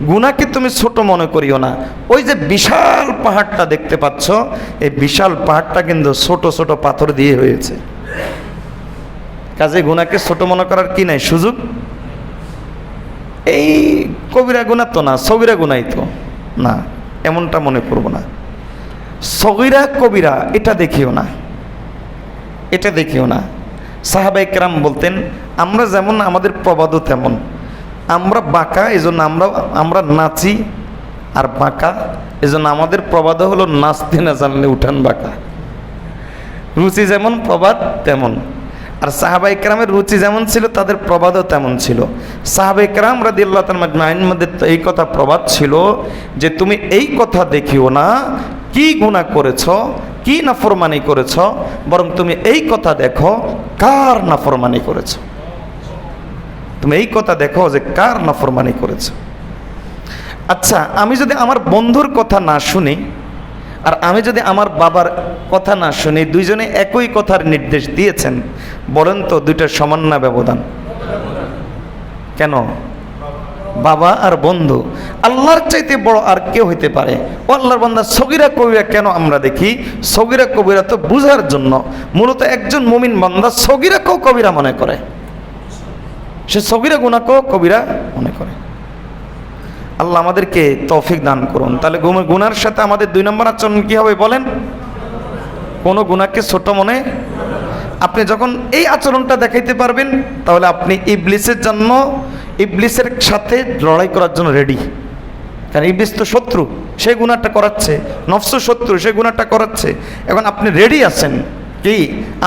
গুনাহকে তুমি ছোট মনে করিও না, ওই যে বিশাল পাহাড়টা দেখতে পাচ্ছ, এই বিশাল পাহাড়টা কিন্তু ছোট ছোট পাথর দিয়ে হয়েছে। কাজে গুনাহকে ছোট মনে করার কি নাই সুযোগ? এই কবিরা গুনাহ তো না, সগীরা গুনাহই তো না, এমনটা মনে করব না। সগীরা কবিরা এটা দেখিও না, এটা দেখিও না। সাহাবায়ে কেরাম বলতেন, আমরা যেমন আমাদের প্রবাদও তেমন, আমরা বাঁকা এজন্য আমরা নাচি আর বাঁকা, এজন্য আমাদের প্রবাদ হলো নাচতে না জানলে উঠান বাঁকা। রুচি যেমন প্রবাদ তেমন। আর সাহাবায়ে কেরামের রুচি যেমন ছিল তাদের প্রবাদও তেমন ছিল। সাহাবায়ে কেরাম রাদিয়াল্লাহু তাআলা আজমাইন মধ্যে এই কথা প্রবাদ ছিল যে তুমি এই কথা দেখিও না কি গুনাহ করেছ, কি নাফরমানি করেছ, বরং তুমি এই কথা দেখো কার নাফরমানি করেছ। তুমি এই কথা দেখো যে কার নাফরমানি করেছ। আচ্ছা, আমি যদি আমার বন্ধুর কথা না শুনি আর আমি যদি আমার বাবার কথা না শুনি, দুইজনে একই কথার নির্দেশ দিয়েছেন, বলেন তো দুইটার সমান না ব্যবধান? কেন? বাবা আর বন্ধু আল্লাহর চাইতে বড় আর কেউ হইতে পারে? ও আল্লাহর বান্দা, সগীরা কবিরা কেন আমরা দেখি? সগীরা কবিরা তো বুঝার জন্য। মূলত একজন মুমিন বান্দা সগীরাকেও কবিরা মনে করে, সে সগীরা গুনাহকেও কবিরা মনে করে। আল্লাহ আমাদেরকে তৌফিক দান করুন। তাহলে গুনার সাথে আমাদের 2 নম্বর আচরণ কি হবে বলেন? কোনো গুনাহকে ছোট মনে। আপনি যখন এই আচরণটা দেখাইতে পারবেন, তাহলে আপনি ইবলিসের সাথে লড়াই করার জন্য রেডি। কারণ ইবলিস তো শত্রু, সে গুনাহটা করাচ্ছে, নফস শত্রু, সে গুনাহটা করাচ্ছে। এখন আপনি রেডি আছেন কি?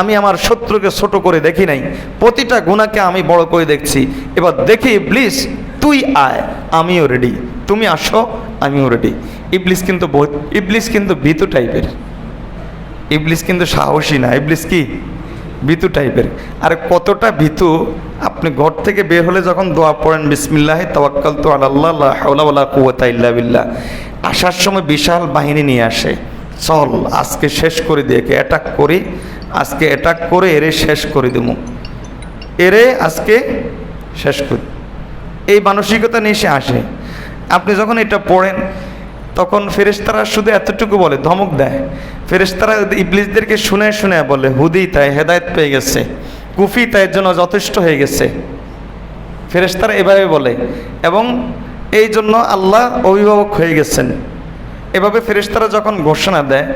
আমি আমার শত্রুকে ছোট করে দেখি নাই, প্রতিটা গুনাহকে আমি বড় করে দেখছি। এবার দেখি ইবলিস, তুই আয়, আমিও রেডি, তুমি আসো, আমিও রেডি। ইবলিস কিন্তু ভীতু টাইপের, ইবলিস কিন্তু সাহসী না, ইবলিস কি ভীতু টাইপের। আর কতটা ভীতু, আপনি ঘর থেকে বের হলে যখন দোয়া পড়েন বিসমিল্লাহি তাওয়াক্কালতু আলাল্লাহ লা হাওলা ওয়ালা কুওয়াতা ইল্লা বিল্লাহ, আসার সময় বিশাল বাহিনী নিয়ে আসে, চল আজকে শেষ করে দিয়ে অ্যাটাক করি, আজকে অ্যাটাক করে এরে শেষ করে দেবো, এরে আজকে শেষ করি, এই মানসিকতা নিয়ে সে আসে। আপনি যখন এটা পড়েন তখন ফেরেশতারা শুধু এতটুকু বলে, ধমক দেয়। ফেরেশতারা ইবলিসদেরকে শুনে শুনে বলে, হুদি তাই হেদায়েত পেয়ে গেছে, কুফি তাই জন্য যথেষ্ট হয়ে গেছে। ফেরেশতারা এভাবে বলে, এবং এই জন্য আল্লাহ অভিভাবক হয়ে গেছেন। এভাবে ফেরেশতারা যখন ঘোষণা দেয়,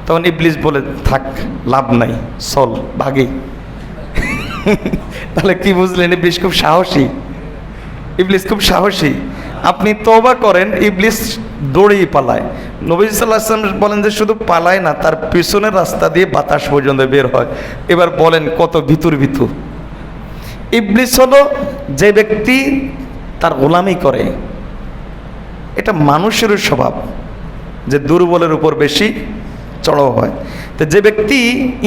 তখন ইবলিস বলে, থাক লাভ নাই, চল ভাগি। তাহলে কি বুঝলেন? ইবলিস খুব সাহসী, ইবলিস খুব সাহসী। আপনি তওবা করেন, ইবলিস দৌড়েই পালায়। নবী সাল্লাল্লাহু আলাইহি ওয়াসাল্লাম বলেন যে শুধু পালায় না, তার পিছনের রাস্তা দিয়ে বাতাস পর্যন্ত বের হয়। এবার বলেন কত ভিতুর ভিতু। ইবলিস হলো যে ব্যক্তি তার গোলামি করে, এটা মানুষের স্বভাব যে দুর্বলের উপর বেশি চড়াও হয়। তো যে ব্যক্তি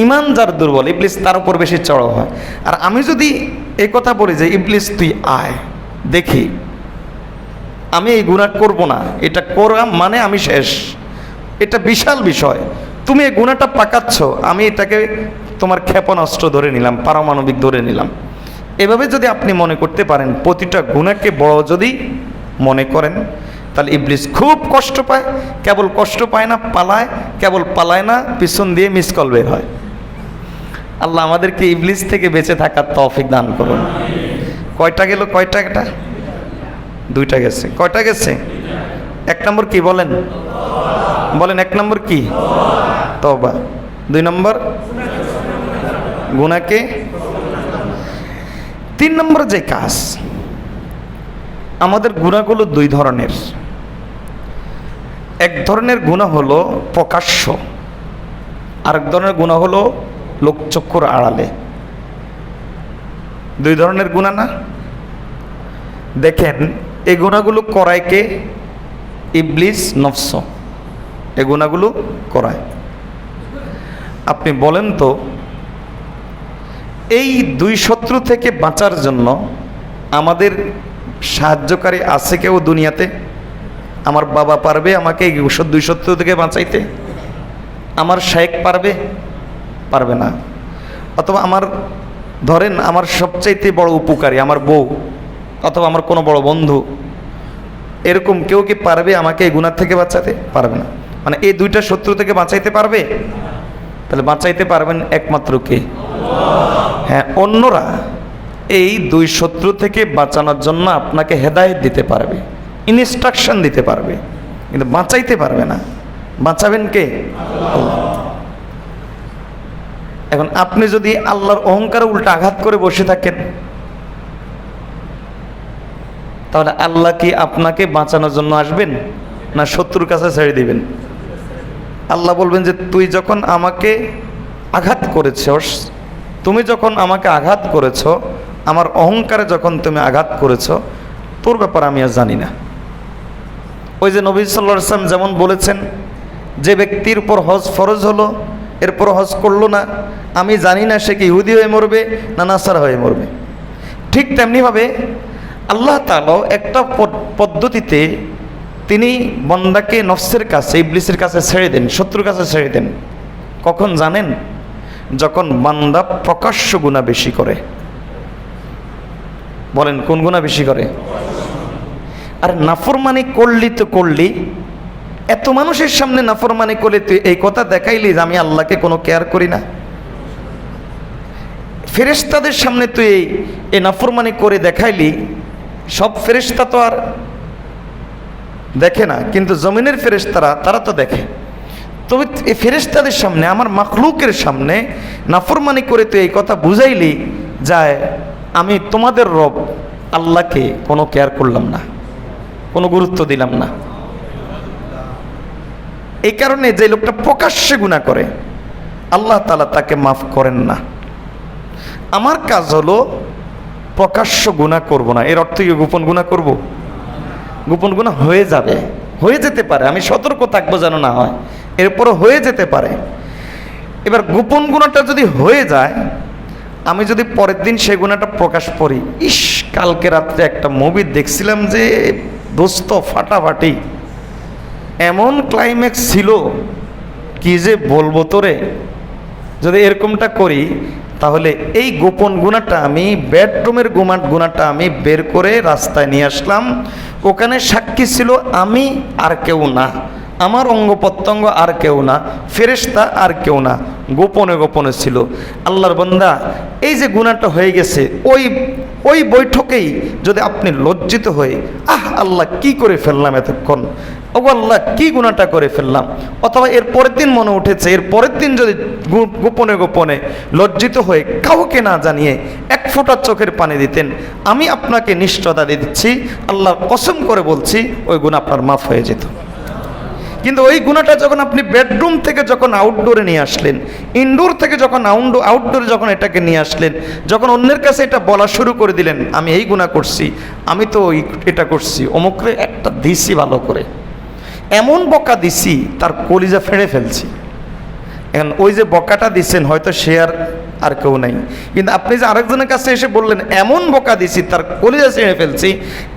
ইমান যার দুর্বল, ইবলিস তার উপর বেশি চড়াও হয়। আর আমি যদি এই কথা বলি যে ইবলিস তুই আয় দেখি, আমি এই গুনাহ করব না, এটা করা মানে আমি শেষ, এটা বিশাল বিষয়, তুমি এই গুনাহটা পাকাচ্ছ, আমি এটাকে তোমার ক্ষেপণাস্ত্র ধরে নিলাম, পারমাণবিক ধরে নিলাম। এভাবে যদি আপনি মনে করতে পারেন, প্রতিটা গুনাহকে বড় যদি মনে করেন, তাহলে ইবলিস খুব কষ্ট পায়। কেবল কষ্ট পায় না, পালায়। কেবল পালায় না, পিছন দিয়ে মিস কল বের হয়। আল্লাহ আমাদেরকে ইবলিস থেকে বেঁচে থাকার তৌফিক দান করুন। কয়টা গেল? কয়টা? এটা দুইটা গেছে। কয়টা গেছে? এক নম্বর কি বলেন? বলেন এক নম্বর কি? তওবা। দুই নম্বর গুনাহকে। তিন নম্বর যে কাজ, আমাদের গুনাহগুলো দুই ধরনের। এক ধরনের গুনাহ হলো প্রকাশ্য, আরেক ধরনের গুনাহ হলো লোকচক্ষুর আড়ালে। দুই ধরনের গুনাহ না? দেখেন, এই গুনাহগুলো করায় কে? ইবলিস, নফস। এই গুনাহগুলো করায়। আপনি বলেন তো, এই দুই শত্রু থেকে বাঁচার জন্য আমাদের সাহায্যকারী আছে কেউ দুনিয়াতে? আমার বাবা পারবে আমাকে এই দুই শত্রু থেকে বাঁচাইতে? আমার শায়েখ পারবে? পারবে না। অথবা আমার ধরেন আমার সবচাইতে বড় উপকারী আমার বউ, অথবা আমার কোনো বড় বন্ধু, এরকম কেউ কি পারবে আমাকে এই গুনাহ থেকে বাঁচাতে? পারবে না। মানে এই দুইটা শত্রু থেকে বাঁচাইতে পারবে? তাহলে বাঁচাইতে পারবেন একমাত্র কে? হ্যাঁ, অন্যরা এই দুই শত্রু থেকে বাঁচানোর জন্য আপনাকে হেদায়েত দিতে পারবে, ইনস্ট্রাকশন দিতে পারবে, কিন্তু বাঁচাইতে পারবে না। বাঁচাবেন কে? আল্লাহ। এখন আপনি যদি আল্লাহর অহংকারে উল্টা আঘাত করে বসে থাকেন, তাহলে আল্লাহ কি আপনাকে বাঁচানোর জন্য আসবেন, না শত্রুর কাছে ছেড়ে দিবেন? আল্লাহ বলবেন যে তুই যখন আমাকে আঘাত করেছস, তুমি যখন আমাকে আঘাত করেছ, আমার অহংকারে যখন তুমি আঘাত করেছ, তোর ব্যাপার আমি আর জানি না। ওই যে নবী সাল্লাল্লাহু আলাইহি ওয়াসাল্লাম যেমন বলেছেন, যে ব্যক্তির উপর হজ ফরজ হলো, এরপর হজ করলো না, আমি জানি না সে কি ইহুদি হয়ে মরবে না নাসারা হয়ে মরবে। ঠিক তেমনিভাবে আল্লাহ তাআলা একটা পদ্ধতিতে তিনি বান্দাকে নফসের কাছে, ইবলিসের কাছে ছেড়ে দেন, শত্রুর কাছে ছেড়ে দেন। কখন জানেন? যখন বান্দা প্রকাশ্য গুনাহ বেশি করে। বলেন কোন গুনাহ বেশি করে? আর নাফরমানি করলি তো করলি, এত মানুষের সামনে নাফরমানি করলে তুই এই কথা দেখাইলি যে আমি আল্লাহকে কোনো কেয়ার করি না। ফেরেশতাদের সামনে তুই এই নাফরমানি করে দেখাইলি। সব ফেরেশতা তো আর দেখে না, কিন্তু জমিনের ফেরেশতারা তারা তো দেখে। তবে এই ফেরেশতাদের সামনে, আমার মাখলুকের সামনে নাফরমানি করে তুই এই কথা বুঝাইলি যায় আমি তোমাদের রব আল্লাহকে কোনো কেয়ার করলাম না, কোনো গুরুত্ব দিলাম না। এই কারণে যে লোকটা প্রকাশ্যে গুনাহ করে, আল্লাহ তাআলা তাকে মাফ করেন না। আমার কাজ হলো প্রকাশ্য গুনাহ করব না। এর অর্থ কি গোপন গুনাহ করব? গোপন গুনাহ হয়ে যাবে, হয়ে যেতে পারে, আমি সতর্ক থাকবো যেন না হয়, এরপরও হয়ে যেতে পারে। এবার গোপন গুনাহটা যদি হয়ে যায়, আমি যদি পরের দিন সেই গুনাহটা প্রকাশ করি, ইস কালকে রাত্রে একটা মুভি দেখছিলাম যে দোস্ত ফাটাফাটি, এমন ক্লাইম্যাক্স ছিল, কি যে বলবো তোরে, যদি এরকমটা করি, তাহলে এই গোপন গুনাহটা আমি, বেডরুমের গুনাহটা আমি বের করে রাস্তায় নিয়ে আসলাম। ওখানে সাক্ষী ছিল আমি আর কেউ না, আমার অঙ্গ প্রত্যঙ্গ আর কেউ না, ফেরেশতা আর কেউ না, গোপনে গোপনে ছিল। আল্লাহর বান্দা, এই যে গুনাহটা হয়ে গেছে, ওই বৈঠকেই যদি আপনি লজ্জিত হয়ে আল্লাহ কি করে ফেললাম এতক্ষণ, ও আল্লাহ কি গুনাহটা করে ফেললাম। অথবা এর পরের দিন মনে উঠেছে, এর পরের দিন যদি গোপনে গোপনে লজ্জিত হয়ে কাউকে না জানিয়ে এক ফোঁটা চোখের পানি দিতেন, আমি আপনাকে নিশ্চয়তা দিচ্ছি, আল্লাহর কসম করে বলছি, ওই গুনাহ আপনার মাফ হয়ে যেত। কিন্তু ওই গুনাহটা যখন আপনি বেডরুম থেকে যখন আউটডোরে নিয়ে আসলেন, ইনডোর থেকে যখন আউটডোরে যখন এটাকে নিয়ে আসলেন, যখন অন্যের কাছে এটা বলা শুরু করে দিলেন, আমি এই গুনাহ করছি, আমি তো এটা করছি, অমুকরে একটা দিছি ভালো করে, এমন বকা দিছি তার কলিজা ফেড়ে ফেলছি। এখন ওই যে বকাটা দিচ্ছেন হয়তো সে আর কেউ নাই, কিন্তু আপনি যে আরেকজনের কাছে এসে বললেন এমন বকা দিছি তার কলিজা ছিঁড়ে ফেলছি,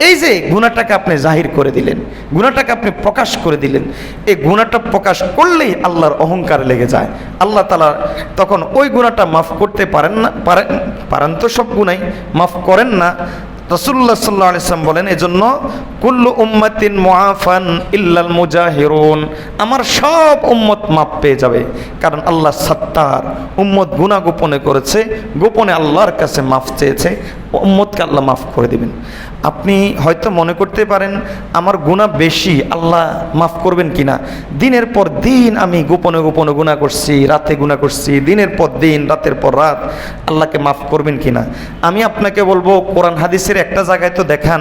এই যে গুনাহটাকে আপনি জাহির করে দিলেন, গুনাহটাকে আপনি প্রকাশ করে দিলেন, এই গুনাহটা প্রকাশ করলেই আল্লাহর অহংকার লেগে যায়। আল্লাহ তাআলা তখন ওই গুনাহটা মাফ করতে পারেন না, পারেন তো সব গুনাই, মাফ করেন না। রাসূলুল্লাহ সাল্লাল্লাহু আলাইহি ওয়াসাল্লাম বলেন, এজন্য কুল্লু উম্মাতিন মুআফান ইল্লাল মুজাহিরুন, আমার সব উম্মত মাপ পেয়ে যাবে, কারণ আল্লাহ সাত্তার, উম্মত গুনাহ গোপনে করেছে, গোপনে আল্লাহর কাছে মাফ চেয়েছে, উম্মতকে আল্লাহ মাফ করে দিবেন। আপনি হয়তো মনে করতে পারেন আমার গুনাহ বেশি, আল্লাহ মাফ করবেন কিনা। দিনের পর দিন আমি গোপনে গোপনে গুনাহ করছি, রাতে গুনাহ করছি, দিনের পর দিন, রাতের পর রাত, আল্লাহকে মাফ করবেন কিনা। আমি আপনাকে বলবো, কোরআন হাদিসের একটা জায়গায় তো দেখান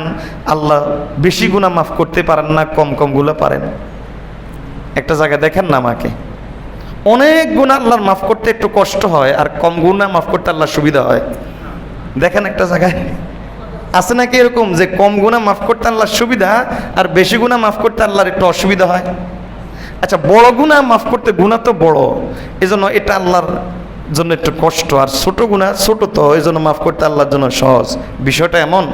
আল্লাহ বেশি গুনাহ মাফ করতে পারেন না, কম কম গুনাহ পারেন। একটা জায়গায় দেখেন না আমাকে, অনেক গুনাহ আল্লাহর মাফ করতে একটু কষ্ট হয়, আর কম গুনাহ মাফ করতে আল্লাহর সুবিধা হয়। দেখেন একটা জায়গায় আছে নাকি এরকম যে কম গুনাহ মাফ করতে আল্লাহর সুবিধা, আর বেশি গুনাহ মাফ করতে আল্লাহর একটু অসুবিধা হয়? আচ্ছা, বড় গুনাহ মাফ করতে, গুনাহ তো বড়, এজন্য এটা আল্লাহর জন্য একটু কষ্ট, আর ছোট গুনাহ ছোট তো, এই জন্য মাফ করতে আল্লাহর জন্য সহজ। বিষয়টা এমন,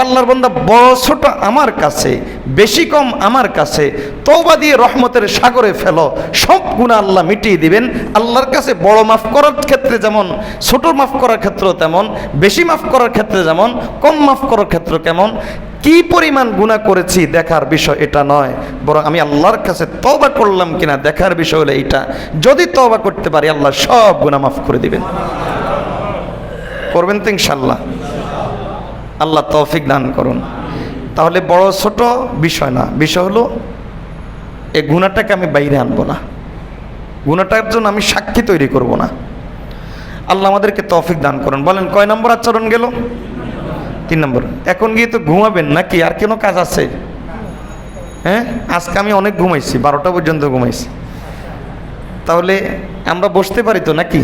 আল্লাহর বান্দা বড় ছোট আমার কাছে, বেশি কম আমার কাছে, তওবা দিয়ে রহমতের সাগরে ফেলো, সব গুনাহ আল্লাহ মিটিয়ে দিবেন। আল্লাহর কাছে বড় মাফ করার ক্ষেত্রে যেমন, ছোট মাফ করার ক্ষেত্রেও তেমন, বেশি মাফ করার ক্ষেত্রে যেমন, কম মাফ করার ক্ষেত্রে কেমন। কি পরিমাণ গুনাহ করেছি দেখার বিষয় এটা নয়, বরং আমি আল্লাহর কাছে তওবা করলাম কিনা দেখার বিষয় হলো এইটা। যদি তওবা করতে পারি আল্লাহ সব গুনাহ মাফ করে দিবেন। করবেন তো ইনশাআল্লাহ? আল্লাহ তৌফিক দান করুন। তাহলে বড় ছোট বিষয় না, বিষয় হলো এই গুনাহটাকে আমি বাইরে আনবো না, গুনাহটার জন্য আমি সাক্ষী তৈরি করব না। আল্লাহ আমাদেরকে তৌফিক দান করুন। বলেন কয় নম্বর আচরণ গেল? 3 নম্বর। এখন গিয়ে তো ঘুমাবেন নাকি আর কোনো কাজ আছে? হ্যাঁ, আজকে আমি অনেক ঘুমাইছি, 12টা পর্যন্ত ঘুমাইছি। তাহলে আমরা বসতে পারি তো নাকি?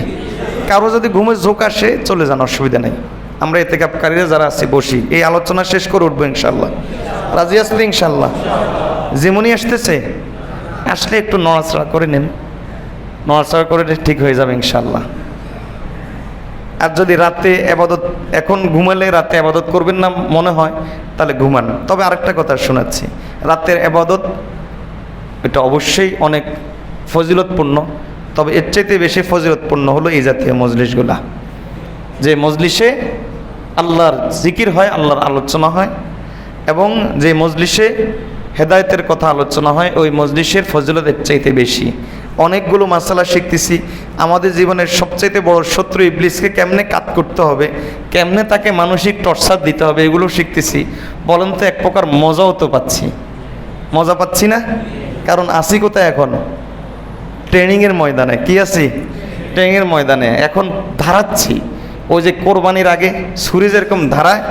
কারো যদি ঘুমের ঝোঁক আসে চলে যান, অসুবিধা নেই। আমরা ইতিকাফকারীরা যারা আছি বসি, এই আলোচনা শেষ করে উঠবো ইনশাল্লাহ। রাজি আসলে ইনশাল্লাহ? যেমনই আসতেছে, আসলে একটু নড়াচড়া করে নেন, নড়াচড়া করে ঠিক হয়ে যাবে ইনশাল্লাহ। আর যদি রাতে ইবাদত, এখন ঘুমালে রাতে ইবাদত করবেন না মনে হয়, তাহলে ঘুমান। তবে আরেকটা কথা শোনাচ্ছি, রাতের ইবাদত এটা অবশ্যই অনেক ফজিলতপূর্ণ, তবে এর চাইতে বেশি ফজিলতপূর্ণ হলো এই জাতীয় মজলিসগুলা, যে মজলিসে আল্লাহর জিকির হয়, আল্লাহর আলোচনা হয়, এবং যে মজলিসে হেদায়েতের কথা আলোচনা হয়, ওই মজলিসের ফজিলত এর চাইতে বেশি। অনেকগুলো মাসালা শিখতেছি। আমাদের জীবনের সবচাইতে বড় শত্রু ইবলিসকে কেমনে কাট করতে হবে, কেমনে তাকে মানসিক টর্চার দিতে হবে, এগুলো শিখতেছি। বলেন তো, এক প্রকার মজাও তো পাচ্ছি। মজা পাচ্ছি না? কারণ আসি কোথায় এখন? ট্রেনিংয়ের ময়দানে। কি আছি? ট্রেনিংয়ের ময়দানে। এখন ধারাচ্ছি, ওই যে কোরবানির আগে ছুরি যেরকম ধারায়,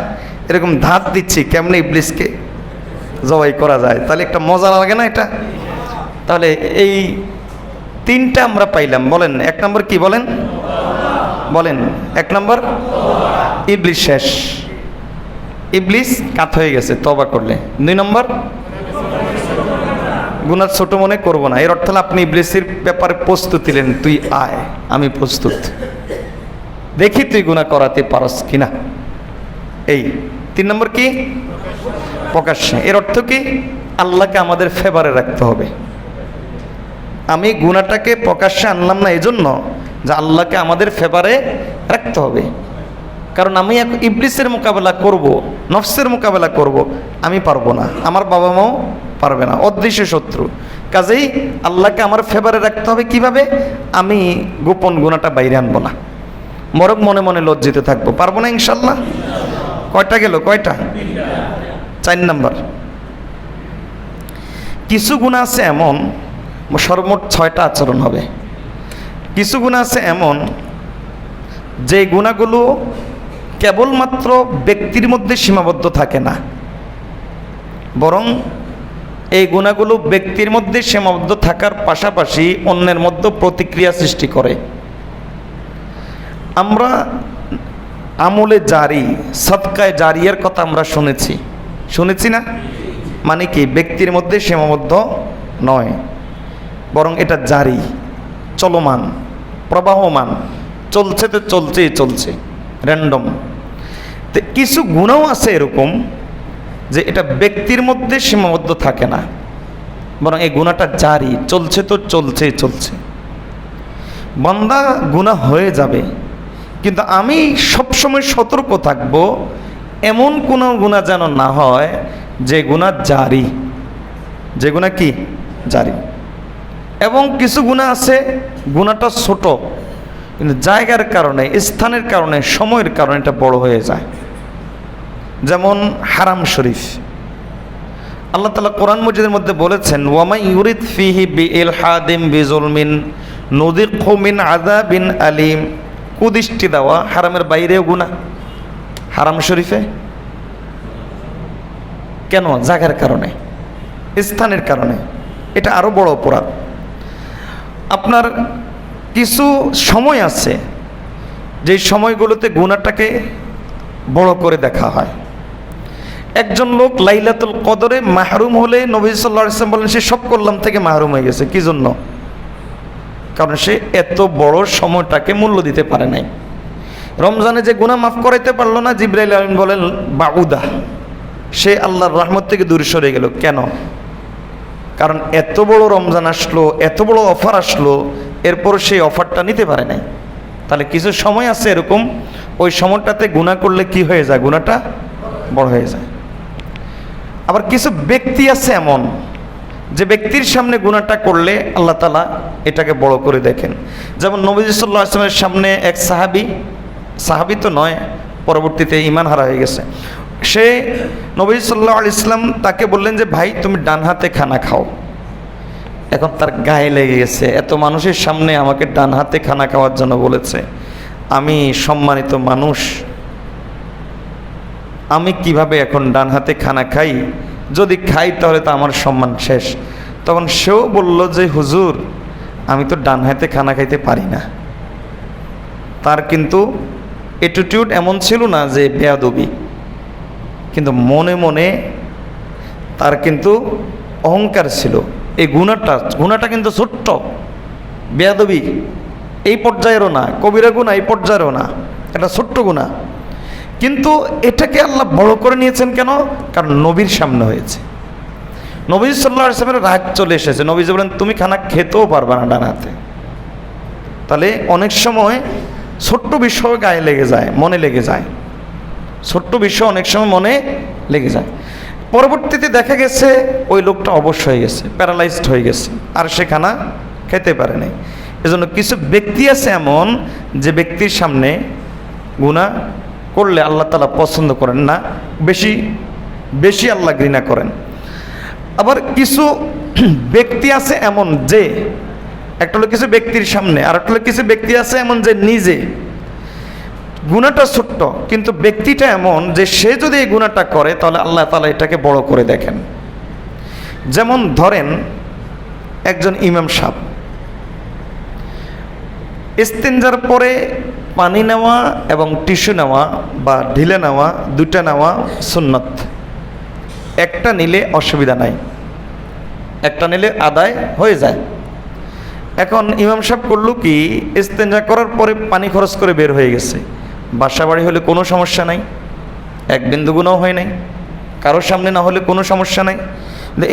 এরকম ধার দিচ্ছি কেমনে ইবলিসকে জবাই করা যায়। তাহলে একটা মজা লাগে না এটা? তাহলে এই 3টা আমরা পাইলাম। বলেন 1 নম্বর কি? বলেন বলেন 1 নম্বর, ইবলিস শেষ, ইবলিস কাত হয়ে গেছে তওবা করলে। 2 নম্বর, গুনাহ ছোট মনে করব না। এর অর্থ হলো আপনি ইবলিসের ব্যাপারে প্রস্তুতি নেন, তুই আয়, আমি প্রস্তুত, দেখি তুই গুনাহ করাতে পারস কিনা। এই 3 নম্বর কি? প্রকাশ্যে। এর অর্থ কি? আল্লাহকে আমাদের ফেভারে রাখতে হবে। আমি গুনাহটাকে প্রকাশ্যে আনলাম না এজন্য যে আল্লাহকে আমাদের ফেভারে রাখতে হবে। কারণ আমি ইবলিসের মোকাবেলা করব, নফসের মোকাবেলা করব, আমি পারবো না, আমার বাবা মাও পারবে না, অদৃশ্য শত্রু। কাজেই আল্লাহকে আমার ফেভারে রাখতে হবে। কিভাবে? আমি গোপন গুনাহটা বাইরে আনবো না, বরং মনে মনে লজ্জিত থাকবো। পারবো না ইনশাল্লাহ? কয়টা গেল? কয়টা? 4 নাম্বার, কিছু গুনাহ আছে এমন, সর্বমোট 6টা আচরণ হবে। কিছু গুনাহ আছে এমন যে গুনাহগুলো কেবলমাত্র ব্যক্তির মধ্যে সীমাবদ্ধ থাকে না, বরং এই গুনাহগুলো ব্যক্তির মধ্যে সীমাবদ্ধ থাকার পাশাপাশি অন্যের মধ্যে প্রতিক্রিয়া সৃষ্টি করে। আমরা আমলে জারি, সদকায়ে জারিয়ার কথা আমরা শুনেছি না? মানে কি, ব্যক্তির মধ্যে সীমাবদ্ধ নয়, বরং এটা জারি, চলমান, প্রবাহমান, চলছে তো চলছে র্যান্ডম। তো কিছু গুণাও আছে এরকম যে এটা ব্যক্তির মধ্যে সীমাবদ্ধ থাকে না, বরং এই গুণাটা জারি, চলছে তো চলছে। বান্দা গুনাহ হয়ে যাবে, কিন্তু আমি সবসময় সতর্ক থাকব এমন কোনো গুনাহ যেন না হয় যে গুনাহ জারি, যে গুনাহ কি জারি। এবং কিছু গুনাহ আছে গুনাহটা ছোট, কিন্তু জায়গার কারণে, স্থানের কারণে, সময়ের কারণে এটা বড় হয়ে যায়। যেমন হারাম শরীফ, আল্লাহ তাআলা কোরআন মাজিদের মধ্যে বলেছেন, ওয়ামাই ইউরিদ ফিহি বিইলহাদিম বিজুলমিন নুযিকহু মিন আযাবিন আলিম। কুদৃষ্টি দেওয়া হারামের বাইরেও গুনাহ, হারাম শরীফে। কেন? জায়গার কারণে, স্থানের কারণে, এটা আরো বড় অপরাধ। আপনার কিছু সময় আছে যে সময়গুলোতে গুনাহটাকে বড় করে দেখা হয়। একজন লোক লাইলাতুল কদরে মাহরুম হলে নবী সাল্লাল্লাহু আলাইহি ওয়াসাল্লাম বলেন সে সব কল্যাণ থেকে মাহরুম হয়ে গেছে। কি জন্য? কারণ সে এত বড় সময়টাকে মূল্য দিতে পারে নাই। রমজানে যে গুনাহ মাফ করাইতে পারলো না, জিবরাইল আমিন বলেন বাউদা, সে আল্লাহর রহমত থেকে দূরে সরে গেল। কেন? কারণ এত বড় রমজান আসলো, এত বড় অফার আসলো, এরপর সেই অফারটা নিতে পারে নাই। তাহলে কিছু সময় আছে এরকম, ওই সময়টাতে গুনাহ করলে কি হয়ে যায়? গুনাহটা বড় হয়ে যায়। আবার কিছু ব্যক্তি আছে এমন যে ব্যক্তির সামনে গুনাহটা করলে আল্লাহ তাআলা এটাকে বড় করে দেখেন। যেমন নবী সাল্লাল্লাহু আলাইহি ওয়াসাল্লামের সামনে এক সাহাবী তো নয়, পরবর্তীতে ঈমান হারা হয়ে গেছে, সে নবী সাল্লাল্লাহু আলাইহি ওয়াসাল্লাম তাকে বললেন যে ভাই তুমি ডান হাতে খানা খাও। এখন তার গায়ে লেগে গেছে, এত মানুষের সামনে আমাকে ডান হাতে খানা খাওয়ার জন্য বলেছে, আমি সম্মানিত মানুষ, আমি কিভাবে এখন ডান হাতে খানা খাই? যদি খাই তাহলে তো আমার সম্মান শেষ। তখন সেও বলল যে হুজুর, আমি তো ডান হাতে খানা খাইতে পারি না। তার কিন্তু অ্যাটিটিউড এমন ছিল না যে বেয়াদবি, কিন্তু মনে মনে তার কিন্তু অহংকার ছিল। এই গুনাহটা কিন্তু ছোট্ট, বেয়াদবি এই পর্যায়েরও না, কবিরা গুনাহ এই পর্যায়েরও না, এটা ছোট্ট গুনাহ। কিন্তু এটাকে আল্লাহ বড় করে নিয়েছেন কেন? কারণ নবীর সামনে হয়েছে। নবী সাল্লাল্লাহু আলাইহি ওয়াসাল্লামের রাগ চলে এসেছে, নবীজি বলেন তুমি খানা খেতেও পারবে না ডান হাতে। তাহলে অনেক সময় ছোট্ট বিষয় গায়ে লেগে যায়, মনে লেগে যায়, ছোট্ট বিষয় অনেক সময় মনে লেগে যায়। পরবর্তীতে দেখা গেছে ওই লোকটা অবশ হয়ে গেছে, প্যারালাইজড হয়ে গেছে, আর সে খানা খেতে পারে নাই। এজন্য কিছু ব্যক্তি আছে এমন যে ব্যক্তির সামনে গুনাহ করলে আল্লাহ তাআলা পছন্দ করেন না, বেশি আল্লাহ ঘৃণা করেন। আবার কিছু ব্যক্তি আছে এমন যে, একটা হলো কিছু ব্যক্তির সামনে, আর একটা হলো কিছু ব্যক্তি আছে এমন যে নিজে গুনাহটা ছোট্ট, কিন্তু ব্যক্তিটা এমন যে সে যদি এই গুনাহটা করে তাহলে আল্লাহ তাআলা এটাকে বড় করে দেখেন। যেমন ধরেন একজন ইমাম সাহেব, ইস্তেঞ্জার পরে পানি নেওয়া এবং টিস্যু নেওয়া বা ঢিলে নেওয়া, দুটা নেওয়া সুন্নত। একটা নিলে অসুবিধা নাই, একটা নিলে আদায় হয়ে যায়। এখন ইমাম সাহেব করলো কি, ইস্তেঞ্জা করার পরে পানি খরচ করে বের হয়ে গেছে। বাসা বাড়ি হলে কোনো সমস্যা নাই, এক বিন্দু গুনাহ হয় নাই, কারোর সামনে না হলে কোনো সমস্যা নাই।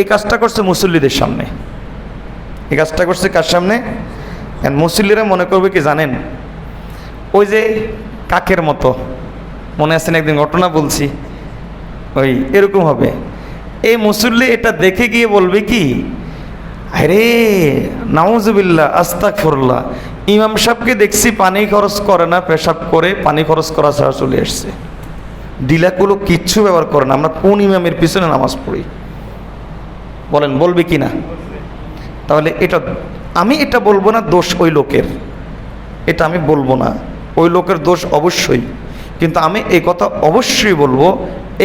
এই কাজটা করছে মুসল্লিদের সামনে, এই কাজটা করছে কার সামনে? মুসল্লিরা মনে করবে কি জানেন, ওই যে কাকের মতো, মনে আছেন একদিন ঘটনা বলছি, ওই এরকম হবে। এই মুসল্লি এটা দেখে গিয়ে বলবে কি, আরে নাউজুবিল্লাহ আস্তাগফিরুল্লাহ, ইমাম সাহেবকে দেখছি পানি খরচ করে না, পেশাব করে পানি খরচ করা ছাড়া চলে আসছে। ডিলাগুলো কিচ্ছু ব্যবহার করে না, আমরা কোন ইমামের পিছনে নামাজ পড়ি বলেন, বলবে কি না? তাহলে আমি এটা বলবো না দোষ ওই লোকের, এটা আমি বলবো না, ওই লোকের দোষ অবশ্যই, কিন্তু আমি এই কথা অবশ্যই বলবো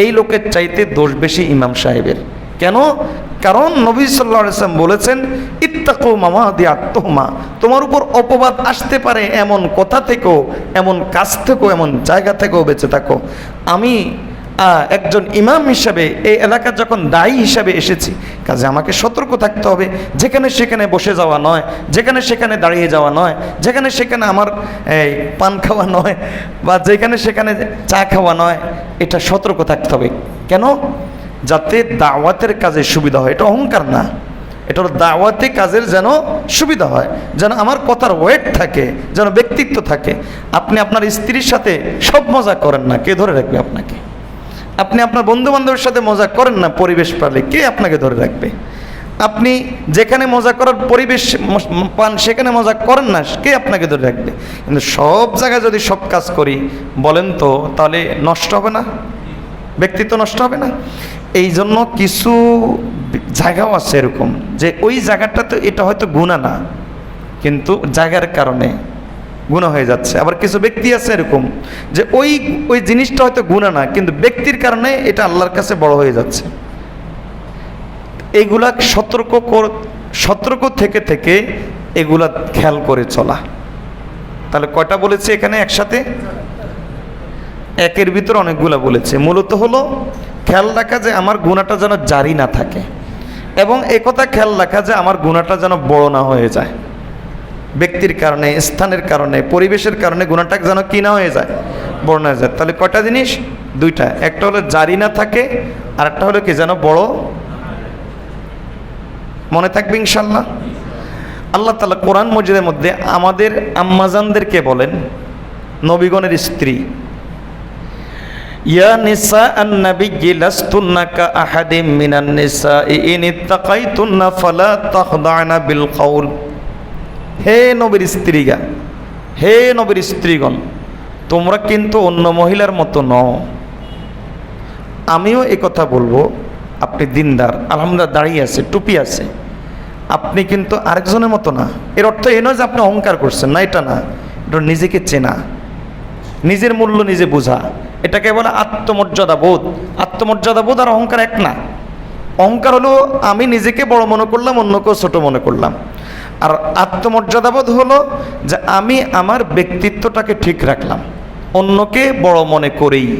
এই লোকের চাইতে দোষ বেশি ইমাম সাহেবের। কেন? কারণ নবী সাল্লাল্লাহু আলাইহি ওয়াসাল্লাম বলেছেন, ইত্তাকু মাওয়াদিআত তুহমা, তোমার উপর অপবাদ আসতে পারে এমন কথা থেকেও, এমন কাজ থেকেও, এমন জায়গা থেকেও বেঁচে থাকো। আমি একজন ইমাম হিসাবে এই এলাকার যখন দায়ী হিসাবে এসেছি, কাজে আমাকে সতর্ক থাকতে হবে। যেখানে সেখানে বসে যাওয়া নয়, যেখানে সেখানে দাঁড়িয়ে যাওয়া নয়, যেখানে সেখানে আমার পান খাওয়া নয়, বা যেখানে সেখানে চা খাওয়া নয়, এটা সতর্ক থাকতে হবে। কেন? যাতে দাওয়াতের কাজে সুবিধা হয়। এটা অহংকার না, এটা হলো দাওয়াতে কাজের যেন সুবিধা হয়, যেন আমার কথার ওয়েট থাকে, যেন ব্যক্তিত্ব থাকে। আপনি আপনার স্ত্রীর সাথে সব মজা করেন না, কে ধরে রাখবে আপনাকে? আপনি আপনার বন্ধু বান্ধবের সাথে মজা করেন না, পরিবেশ পারলে কে আপনাকে ধরে রাখবে? আপনি যেখানে মজা করার পরিবেশ পান সেখানে মজা করেন না, কে আপনাকে ধরে রাখবে? কিন্তু সব জায়গায় যদি সব কাজ করি, বলেন তো তাহলে নষ্ট হবে না? ব্যক্তিত্ব নষ্ট হবে না? এই জন্য কিছু জায়গাও আছে এরকম যে ওই জায়গাটাতে এটা হয়তো গুনাহ না, কিন্তু জায়গার কারণে গুনাহ হয়ে যাচ্ছে। আবার কিছু ব্যক্তি আছে এরকম যে ওই জিনিসটা হয়তো গুনাহ না, কিন্তু ব্যক্তির কারণে এটা আল্লাহর কাছে বড় হয়ে যাচ্ছে। এইগুলা সতর্ক থেকে থেকে এগুলা খেয়াল করে চলা। তাহলে কয়টা বলেছে এখানে একসাথে? একের ভিতরে অনেকগুলা বলেছে। মূলত হলো খেয়াল রাখা যে আমার গুনাহটা যেন জারি না থাকে, এবং একথা খেয়াল রাখা যে আমার গুনাহটা যেন বড় না হয়ে যায়। ব্যক্তির কারণে, স্থানের কারণে, পরিবেশের কারণে গুনাহটা যেন কি না হয়ে যায়, বড় না হয়ে যায়। তাহলে কয়টা জিনিস? দুইটা। একটা হলো জারি না থাকে, আর একটা হলো কি যেন বড়। মনে থাকবে ইনশাল্লাহ। আল্লাহ তাআলা কোরআন মজিদের মধ্যে আমাদের আম্মাজানদেরকে বলেন, নবীগণের স্ত্রী, ইয়া নিসা আন-নাবিয়্যি লাস্তুন্না কা আহাদিম মিনান নিসাই ইন ইত্তাকাইতুন্না ফালা তাখদা'না বিল কাউল। হে নবীর স্ত্রীগা, হে নবীর স্ত্রীগণ, তোমরা কিন্তু অন্য মহিলার মতো নও। আমিও এই কথা বলবো, আপনি দিনদার, আলহামদুলিল্লাহ দাঁড়িয়ে আছে, টুপি আছে, আপনি কিন্তু আরেকজনের মতো না। এর অর্থ এই নয় যে আপনি অহংকার করছেন, না, এটা না। এটা নিজেকে চেনা, নিজের মূল্য নিজে বোঝা, এটাকে বলে আত্মমর্যাদা বোধ। আত্মমর্যাদা বোধ আর অহংকার এক না। অহংকার হলো আমি নিজেকে বড় মনে করলাম, অন্যকেও ছোট মনে করলাম। আর আত্মমর্যাদাবোধ হলো যে আমি আমার ব্যক্তিত্বটাকে ঠিক রাখলাম, অন্যকে বড় মনে করেই।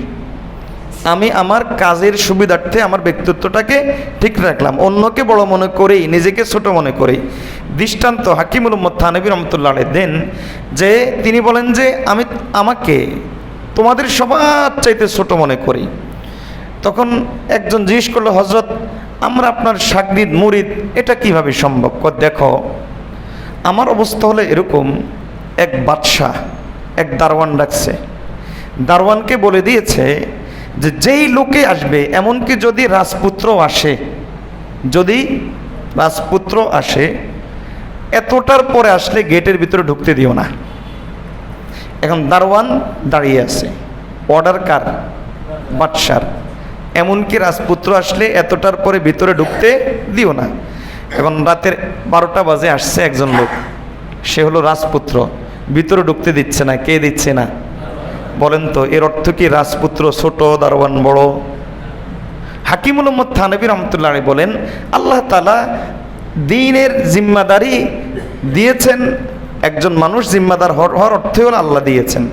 আমি আমার কাজের সুবিধার্থে আমার ব্যক্তিত্বটাকে ঠিক রাখলাম, অন্যকে বড় মনে করেই, নিজেকে ছোট মনে করেই। দৃষ্টান্ত হাকিমুল উম্মত থানভী রহমতুল্লাহ আলাইহি দেন যে তিনি বলেন যে আমাকে তোমাদের সবার চাইতে ছোট মনে করি। তখন একজন জিজ্ঞেস করলো, হযরত, আমরা আপনার শাগরিদ মুরিদ, এটা কিভাবে সম্ভব? দেখো, আমার অবস্থা হলো এরকম, এক বাদশাহ এক দারওয়ান ডাকছে, দারওয়ানকে বলে দিয়েছে যে যেই লোকে আসবে, এমনকি যদি রাজপুত্র আসে, এতটার পরে আসলে গেটের ভিতরে ঢুকতে দিও না। এখন দারওয়ান দাঁড়িয়ে আছে, অর্ডার কার? বাদশার। এমনকি রাজপুত্র আসলে এতটার পরে ভিতরে ঢুকতে দিও না। এখন রাতের 12টা বাজে আসছে একজন লোক, সে হলো রাজপুত্র, ভিতরে ঢুকতে দিচ্ছে না। কে দিচ্ছে না? বলেন তো, এর অর্থ কি রাজপুত্র ছোট, দারওয়ান বড়? হাকিমুল উম্মত থানভী রহমতুল্লাহ আলাইহি বলেন, আল্লাহ তাআলা দ্বীনের জিম্মাদারি দিয়েছেন। একজন মানুষ জিম্মাদার হওয়ার অর্থে হলো আল্লাহ দিয়েছেন।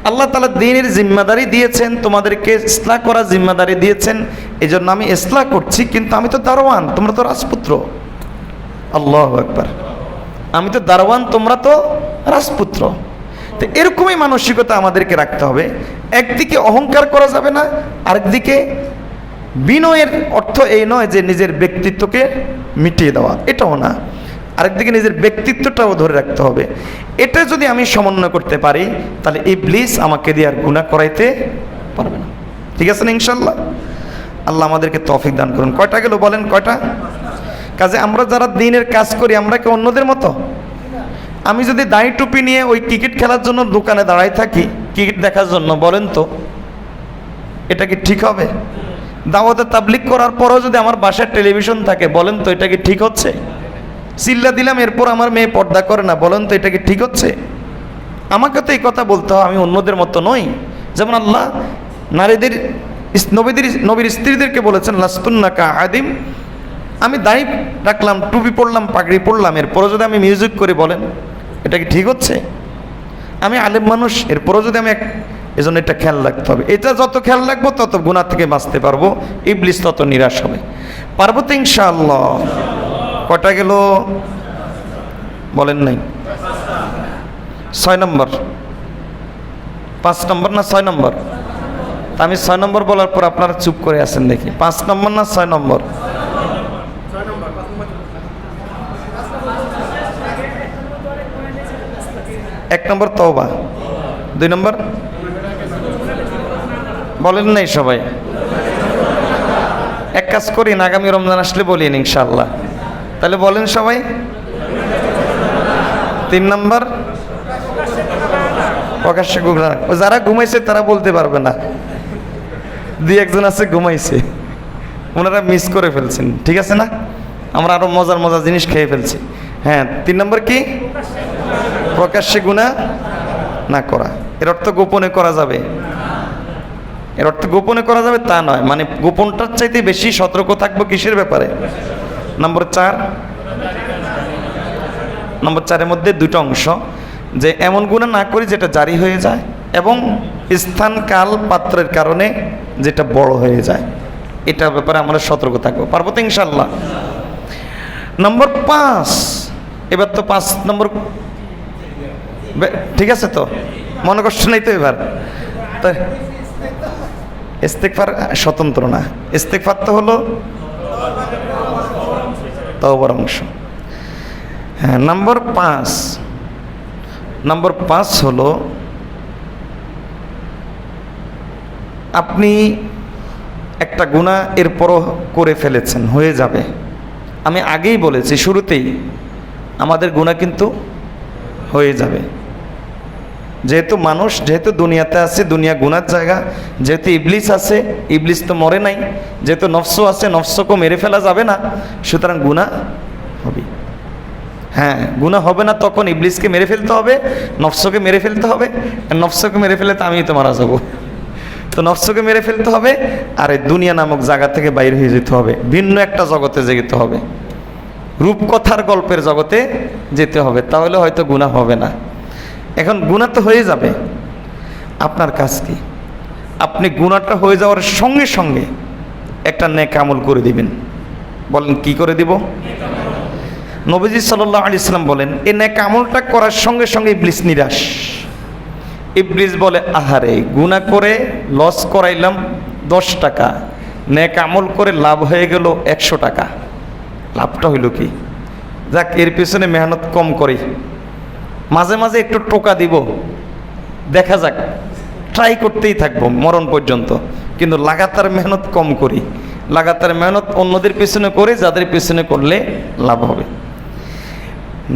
আল্লাহ তাআলা দ্বীনের জিম্মাদারি দিয়েছেন, তোমাদেরকে ইসলাহ করার জিম্মাদারি দিয়েছেন। এই জন্য আমি ইসলাহ করছি, কিন্তু আমি তো দারওয়ান, তোমরা তো রাজপুত্র। আল্লাহু আকবার। আমি তো দারওয়ান, তোমরা তো রাজপুত্র। তো এরকমই মানসিকতা আমাদেরকে রাখতে হবে। একদিকে অহংকার করা যাবে না, আরেকদিকে বিনয়ের অর্থ এই নয় যে নিজের ব্যক্তিত্বকে মিটিয়ে দেওয়া, এটাও না। আরেকদিকে নিজের ব্যক্তিত্বটাও ধরে রাখতে হবে। এটা যদি আমি সমন্বয় করতে পারি, তাহলে ইবলিস আমাকে দিয়ে আর গুনাহ করাইতে পারবে না। ঠিক আছে না ইনশাল্লাহ? আল্লাহ আমাদেরকে তৌফিক দান করুন। কয়টা গেল বলেন? কয়টা? কাজে আমরা যারা দ্বীনের কাজ করি, আমরা কি অন্যদের মতো? আমি যদি দাড়ি টুপি নিয়ে ওই ক্রিকেট খেলার জন্য দোকানে দাঁড়াই থাকি, ক্রিকেট দেখার জন্য, বলেন তো এটা কি ঠিক হবে? দাওয়াতে তাবলিগ করার পরেও যদি আমার বাসায় টেলিভিশন থাকে, বলেন তো এটা কি ঠিক হচ্ছে? চিল্লা দিলাম, এরপর আমার মেয়ে পর্দা করে না, বলেন তো এটা কি ঠিক হচ্ছে? আমাকে তো এই কথা বলতে হবে, আমি অন্যদের মতো নই। যেমন আল্লাহ নারীদের নবীর স্ত্রীদেরকে বলেছেন লাস্তুন্না কা আদিম, আমি দাড়ি রাখলাম, টুপি পরলাম, পাগড়ি পরলাম, এরপরও যদি আমি মিউজিক করি, বলেন এটা কি ঠিক হচ্ছে? আমি আলেম মানুষ, এরপরও যদি আমি এজন্য এটা খেয়াল রাখতে হবে। এটা যত খেয়াল রাখবো তত গুনাহ থেকে বাঁচতে পারবো, ইবলিস তত নিরাশ হবে। পারবো তো ইনশাআল্লাহ? কটা গেল বলেন নাই? 6 নম্বর, 5 নম্বর না 6 নম্বর? তা আমি 6 নম্বর বলার পর আপনারা চুপ করে আছেন দেখি। 5 নম্বর না 6 নম্বর? 1 নম্বর তওবা, 2 নম্বর বলেন নাই সবাই? এক কাজ করি, আগামী রমজান আসলে বলিন ইনশাআল্লাহ। তাহলে বলেন সবাই। 3 নম্বর প্রকাশ্যে ঘুমা। যারা ঘুমাইছে তারা বলতে পারবে না, 2-1 আছে ঘুমাইছে, ওনারা মিস করে ফেলছেন, ঠিক আছে না? আমরা আরো মজার মজার জিনিস খেয়ে ফেলছি। হ্যাঁ, 3 নম্বর কি? প্রকাশ্যে গুনাহ না করা। এর অর্থ গোপনে করা যাবে? এর অর্থ গোপনে করা যাবে তা নয়, মানে গোপনটার চাইতে বেশি সতর্ক থাকবো কিসের ব্যাপারে? নম্বর 4, নম্বর 4-এর মধ্যে 2টা অংশ, যে এমন গুনাহ না করি যেটা জারি হয়ে যায়, এবং স্থান কাল পাত্রের কারণে যেটা বড় হয়ে যায়, এটার ব্যাপারে আমরা সতর্ক থাকবো। পারবো তো ইনশাআল্লাহ? নম্বর 5, এবার তো 5 নম্বর ঠিক আছে তো? মনে কষ্ট নেই তো এবার? তাই ইস্তেগফার স্বতন্ত্র না, ইস্তেগফার তো হলো তওবার অংশ। হ্যাঁ, নম্বর 5 হলো আপনি একটা গুনাহ এরপরও করে ফেলেছেন, হয়ে যাবে। আমি আগেই বলেছি শুরুতেই, আমাদের গুনাহ কিন্তু হয়ে যাবে। যেহেতু মানুষ, যেহেতু দুনিয়াতে আছে, দুনিয়া গুনার জায়গা, যেহেতু ইবলিস আছে, ইবলিস তো মরে নাই, যেহেতু নফস আছে, নফসকে মেরে ফেলা যাবে না, সুতরাং গুনাহ হবে। হ্যাঁ, গুনাহ হবে না তখন ইবলিসকে মেরে ফেলতে হবে, নফসকে মেরে ফেলতে হবে। নফসকে মেরে ফেলে তো আমি তো মারা যাবো, তো নফসকে মেরে ফেলতে হবে, আর এই দুনিয়া নামক জায়গা থেকে বাইর হয়ে যেতে হবে, ভিন্ন একটা জগতে যেতে হবে, রূপকথার গল্পের জগতে যেতে হবে, তাহলে হয়তো গুনাহ হবে না। এখন গুনাহ তো হয়ে যাবে, আপনার কাজ কি? আপনি গুনাহটা হয়ে যাওয়ার সঙ্গে সঙ্গে একটা নেক আমল করে দিবেন। বলেন কি করে দিব? নবীজি সাল্লাল্লাহু আলাইহি সাল্লাম বলেন, এই নেক আমলটা করার সঙ্গে সঙ্গে ইবলিস নিরাশ। ইবলিস বলে, আহারে, গুনাহ করে লস করাইলাম 10 টাকা, নেক আমল করে লাভ হয়ে গেল 100 টাকা। লাভটা হইল কি? যাক, এর পিছনে মেহনত কম করি, মাঝে মাঝে একটু টোকা দিব, দেখা যাক, ট্রাই করতেই থাকবো মরণ পর্যন্ত, কিন্তু লাগাতার মেহনত কম করি, লাগাতার মেহনত অন্যদের পিছনে করে, যাদের পিছনে করলে লাভ হবে।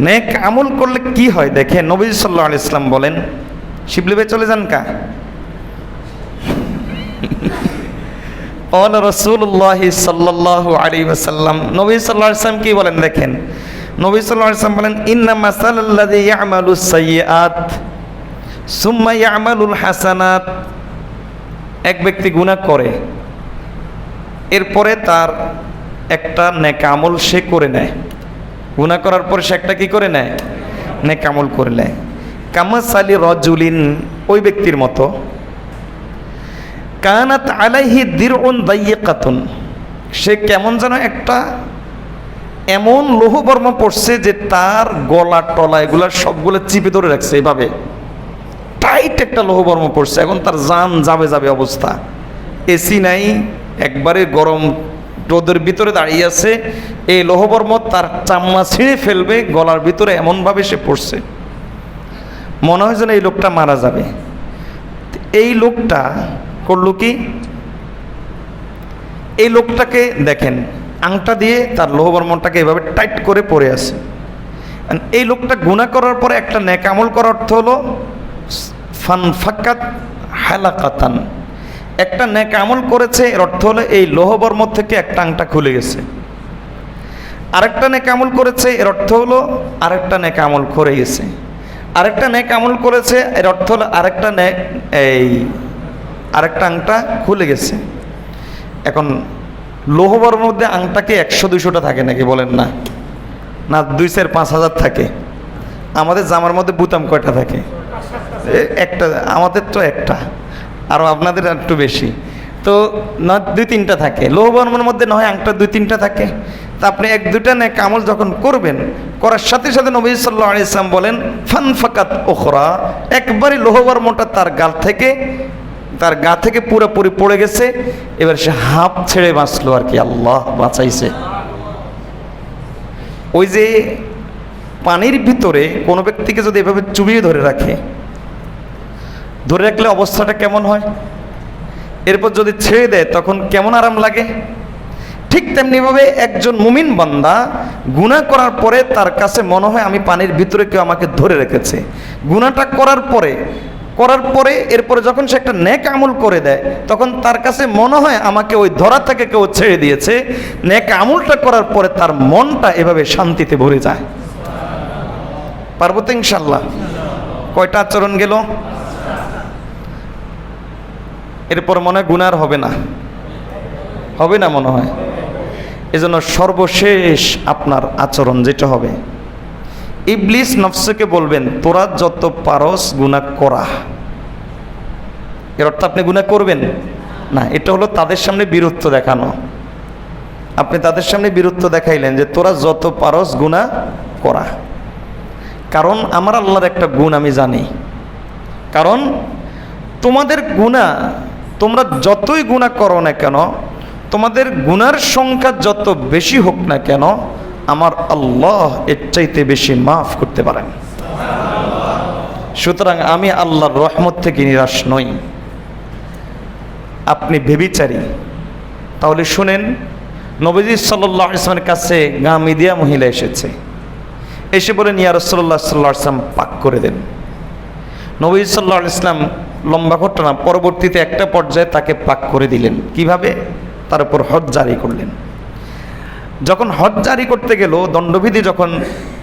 নেক আমল করলে কি হয় দেখেন, নবী সাল্লাল্লাহু আলাইহি সাল্লাম বলেন, শিবলি ভাই চলে যান কা রাসূলুল্লাহ সাল্লাল্লাহু আলাইহি ওয়াসাল্লাম, নবী সাল্লাল্লাহু আলাইহি সাল্লাম কি বলেন দেখেন, নবী সাল্লাল্লাহু আলাইহি ওয়াসাল্লাম বলেন, ইন্না মাসালাল্লাযী ইয়ামালুস সাইয়্যাত সুম্মা ইয়ামালুল হাসানাত। এক ব্যক্তি গুনাহ করে, এরপরে তার একটা নেক আমল সে করে নেয়, গুনাহ করার পরে সে একটা কি করে নেয়? নেক আমল করে নেয়। কামাসালি রাজুলিন, ওই ব্যক্তির মতো, কানাত আলাইহি দিরউন দাইয়িকাতুন, সে কেমন যেন একটা এমন লৌহবর্ম পড়ছে যে তার গলা টলা এগুলা সবগুলো চিপে ধরে রাখছে, এভাবে টাইট একটা লৌহবর্ম পড়ছে, এখন তার জান যাবে যাবে অবস্থা, এসি নাই, একবারে গরম রোদের ভিতরে দাঁড়িয়ে আছে, এই লৌহবর্ম তার চামড়া ছিঁড়ে ফেলবে, গলার ভিতরে এমনভাবে সে পড়ছে, মনে হয় যেন এই লোকটা মারা যাবে। এই লোকটা করলো কি, এই লোকটাকে দেখেন আংটা দিয়ে তার লৌহবর্মটাকে এভাবে টাইট করে পড়ে আছে। এই লোকটা গুনাহ করার পরে একটা নেক আমল করার অর্থ হলো ফানফাকাত হালাকাতান, একটা নেক আমল করেছে, এর অর্থ হলো এই লোহবর্ম থেকে একটা আংটা খুলে গেছে। আরেকটা নেক আমল করেছে, এর অর্থ হলো আরেকটা নেক আমল করে গেছে। আরেকটা নেক আমল করেছে, এর অর্থ হলো আরেকটা আংটা খুলে গেছে। এখন লোহবর্মের মধ্যে আংটাকে 100-200টা থাকে নাকি বলেন? না, না 2-4-5,000 থাকে। আমাদের জামার মধ্যে বুতাম কয়টা থাকে? একটা। আমাদের তো একটা, আর আপনাদের একটু বেশি। তো না 2-3টা থাকে। লোহবর্মের মধ্যে নয় আংটা 2-3টা থাকে। তা আপনি 1-2টা নেক আমল যখন করবেন, করার সাথে সাথে নবী সাল্লাল্লাহু আলাইহি ওয়াসাল্লাম বলেন ফানফাকাত উখরা, একবারই লোহবর্মটা তার গা থেকে পুরোপুরি পড়ে গেছে। এবার সে হাঁপ ছেড়ে বাঁচলো আর কি, আল্লাহ বাঁচাইছে। ওই যে পানির ভিতরে কোনো ব্যক্তিকে যদি এভাবে চুবিয়ে ধরে রাখলে অবস্থাটা কেমন হয়, এরপর যদি ছেড়ে দেয় তখন কেমন আরাম লাগে। ঠিক তেমনিভাবে একজন মুমিন বান্দা গুনাহ করার পরে তার কাছে মনে হয় আমি পানির ভিতরে কেউ আমাকে ধরে রেখেছে। গুনাহটা করার পরে এরপরে যখন সে একটা নেক আমল করে দেয়, তখন তার কাছে মনে হয় আমাকে ওই ধরা থেকে কেউ ছেড়ে দিয়েছে। নেক আমলটা করার পরে তার মনটা এভাবে শান্তিতে ভরে যায়। পারবো তো ইনশাল্লাহ? কয়টা আচরণ গেল? এরপর মনে হয় গুনাহ হবে না মনে হয়। এজন্য সর্বশেষ আপনার আচরণ যেটা হবে, ইবলিস নফসকে বলবেন তোরা যত পারস গুনাহ করা। এর অর্থ আপনি গুনাহ করবেন না, এটা হলো তাদের সামনে বীরত্ব দেখানো। আপনি তাদের সামনে বীরত্ব দেখাইলেন যে তোরা যত পারস গুনাহ করা। কারণ আমার আল্লাহর একটা গুণ আমি জানি। কারণ তোমাদের গুনাহ, তোমরা যতই গুনাহ করো না কেন, তোমাদের গুনার সংখ্যা যত বেশি হোক না কেন, আমার আল্লাহ এর চাইতে বেশি মাফ করতে পারেন। সুতরাং আমি আল্লাহর রহমত থেকে নিরাশ নই। আপনি ব্যভিচারী, তাহলে শুনেন, নবীজি সাল্লাল্লাহু আলাইহি ওয়াসাল্লামের কাছে গামিদিয়া মহিলা এসে বলেন ইয়া রাসূলুল্লাহ সাল্লাল্লাহু আলাইহি ওয়াসাল্লাম পাক করে দেন। নবী সাল্লাল্লাহু আলাইহি ওয়াসাল্লাম, লম্বা ঘটনা, পরবর্তীতে একটা পর্যায়ে তাকে পাক করে দিলেন। কিভাবে? তার উপর হদ জারি করলেন। যখন হদ জারি করতে গেল, দণ্ডবিধি যখন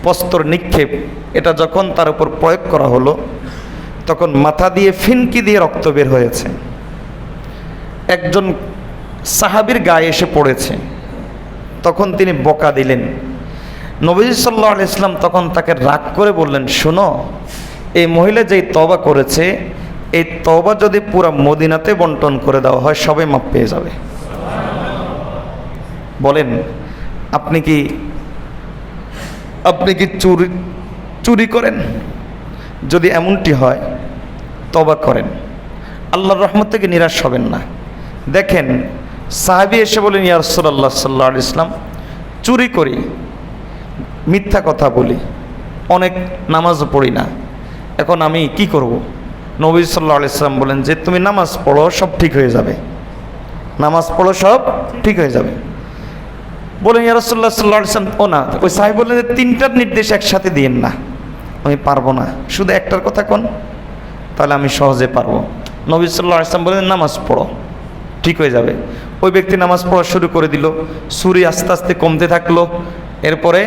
প্রস্তর নিক্ষেপ এটা যখন তার উপর প্রয়োগ করা হলো, তখন মাথা দিয়ে ফিনকি দিয়ে রক্ত বের হয়েছে। একজন সাহাবীর গায়ে এসে পড়েছে, তখন তিনি বকা দিলেন। নবী সাল্লাল্লাহু আলাইহি ওয়াসাল্লাম তখন তাকে রাগ করে বললেন, শোনো, এই মহিলা যেই তওবা করেছে, এই তওবা যদি পুরো মদিনাতে বন্টন করে দেওয়া হয়, সবাই মাপ পেয়ে যাবে। বলেন, আপনি কি চুরি করেন? যদি এমনটি হয়, তওবা করেন, আল্লাহর রহমত থেকে নিরাশ হবেন না। দেখেন, সাহাবী এসে বলেন ইয়া রাসূলুল্লাহ সাল্লাল্লাহু আলাইহি ওয়াসাল্লাম, চুরি করি, মিথ্যা কথা বলি, অনেক নামাজও পড়ি না, এখন আমি কি করব? নবী সাল্লাল্লাহু আলাইহি ওয়াসাল্লাম বলেন যে তুমি নামাজ পড়ো, সব ঠিক হয়ে যাবে। নামাজ পড়ো, সব ঠিক হয়ে যাবে। বলেন ইয়া রাসূলুল্লাহ সাল্লাল্লাহু আলাইহি ওয়াসাল্লাম, ও না, ওই সাহাবী বললেন যে তিনটার নির্দেশ একসাথে দিয়েন না, আমি পারবো না, শুধু একটার কথা কোন, তাহলে আমি সহজে পারবো। নবী সাল্লাল্লাহু আলাইহি ওয়াসাল্লাম বলেন নামাজ পড়ো, ঠিক হয়ে যাবে। ওই ব্যক্তি নামাজ পড়া শুরু করে দিল, চুরি আস্তে আস্তে কমতে থাকলো। এরপরে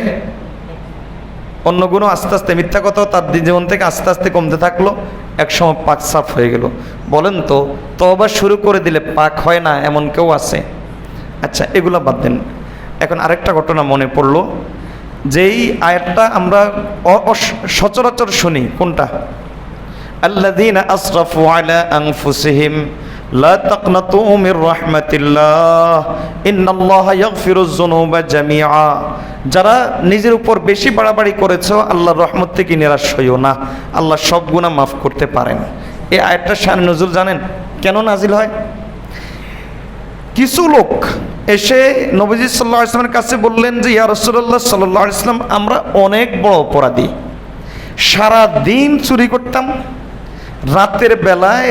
অন্য গুণ আস্তে আস্তে, মিথ্যা কথাও তার জীবন থেকে আস্তে আস্তে কমতে থাকলো। একসময় পাক সাফ হয়ে গেল। বলেন তো, তওবা শুরু করে দিলে পাক হয় না এমন কেউ আছে? আচ্ছা, এগুলো বাদ দেন। এখন আরেকটা ঘটনা মনে পড়লো, যেই আয়াতটা আমরা সচরাচর শুনি, কোনটা? আল্লাযীনা আসরাফু আলা আনফুসিহিম লা তাকনাতু মির রাহমাতিল্লাহ ইন্নাল্লাহা ইয়াগফিরুয যুনুবা জামিআ। যারা নিজের উপর বেশি বাড়াবাড়ি করেছো, আল্লাহর রহমত থেকে নিরাশ হইও না, আল্লাহ সব গুনাহ মাফ করতে পারেন। এই আয়াতটা শান নজুল জানেন কেন নাজিল হয়? কিছু লোক এসে নবীজি সাল্লাল্লাহু আলাইহি ওয়াসাল্লামের কাছে বললেন যে ইয়া রাসূলুল্লাহ সাল্লাল্লাহু আলাইহি ওয়াসাল্লাম, আমরা অনেক বড় অপরাধী, সারা দিন চুরি করতাম, রাতের বেলায়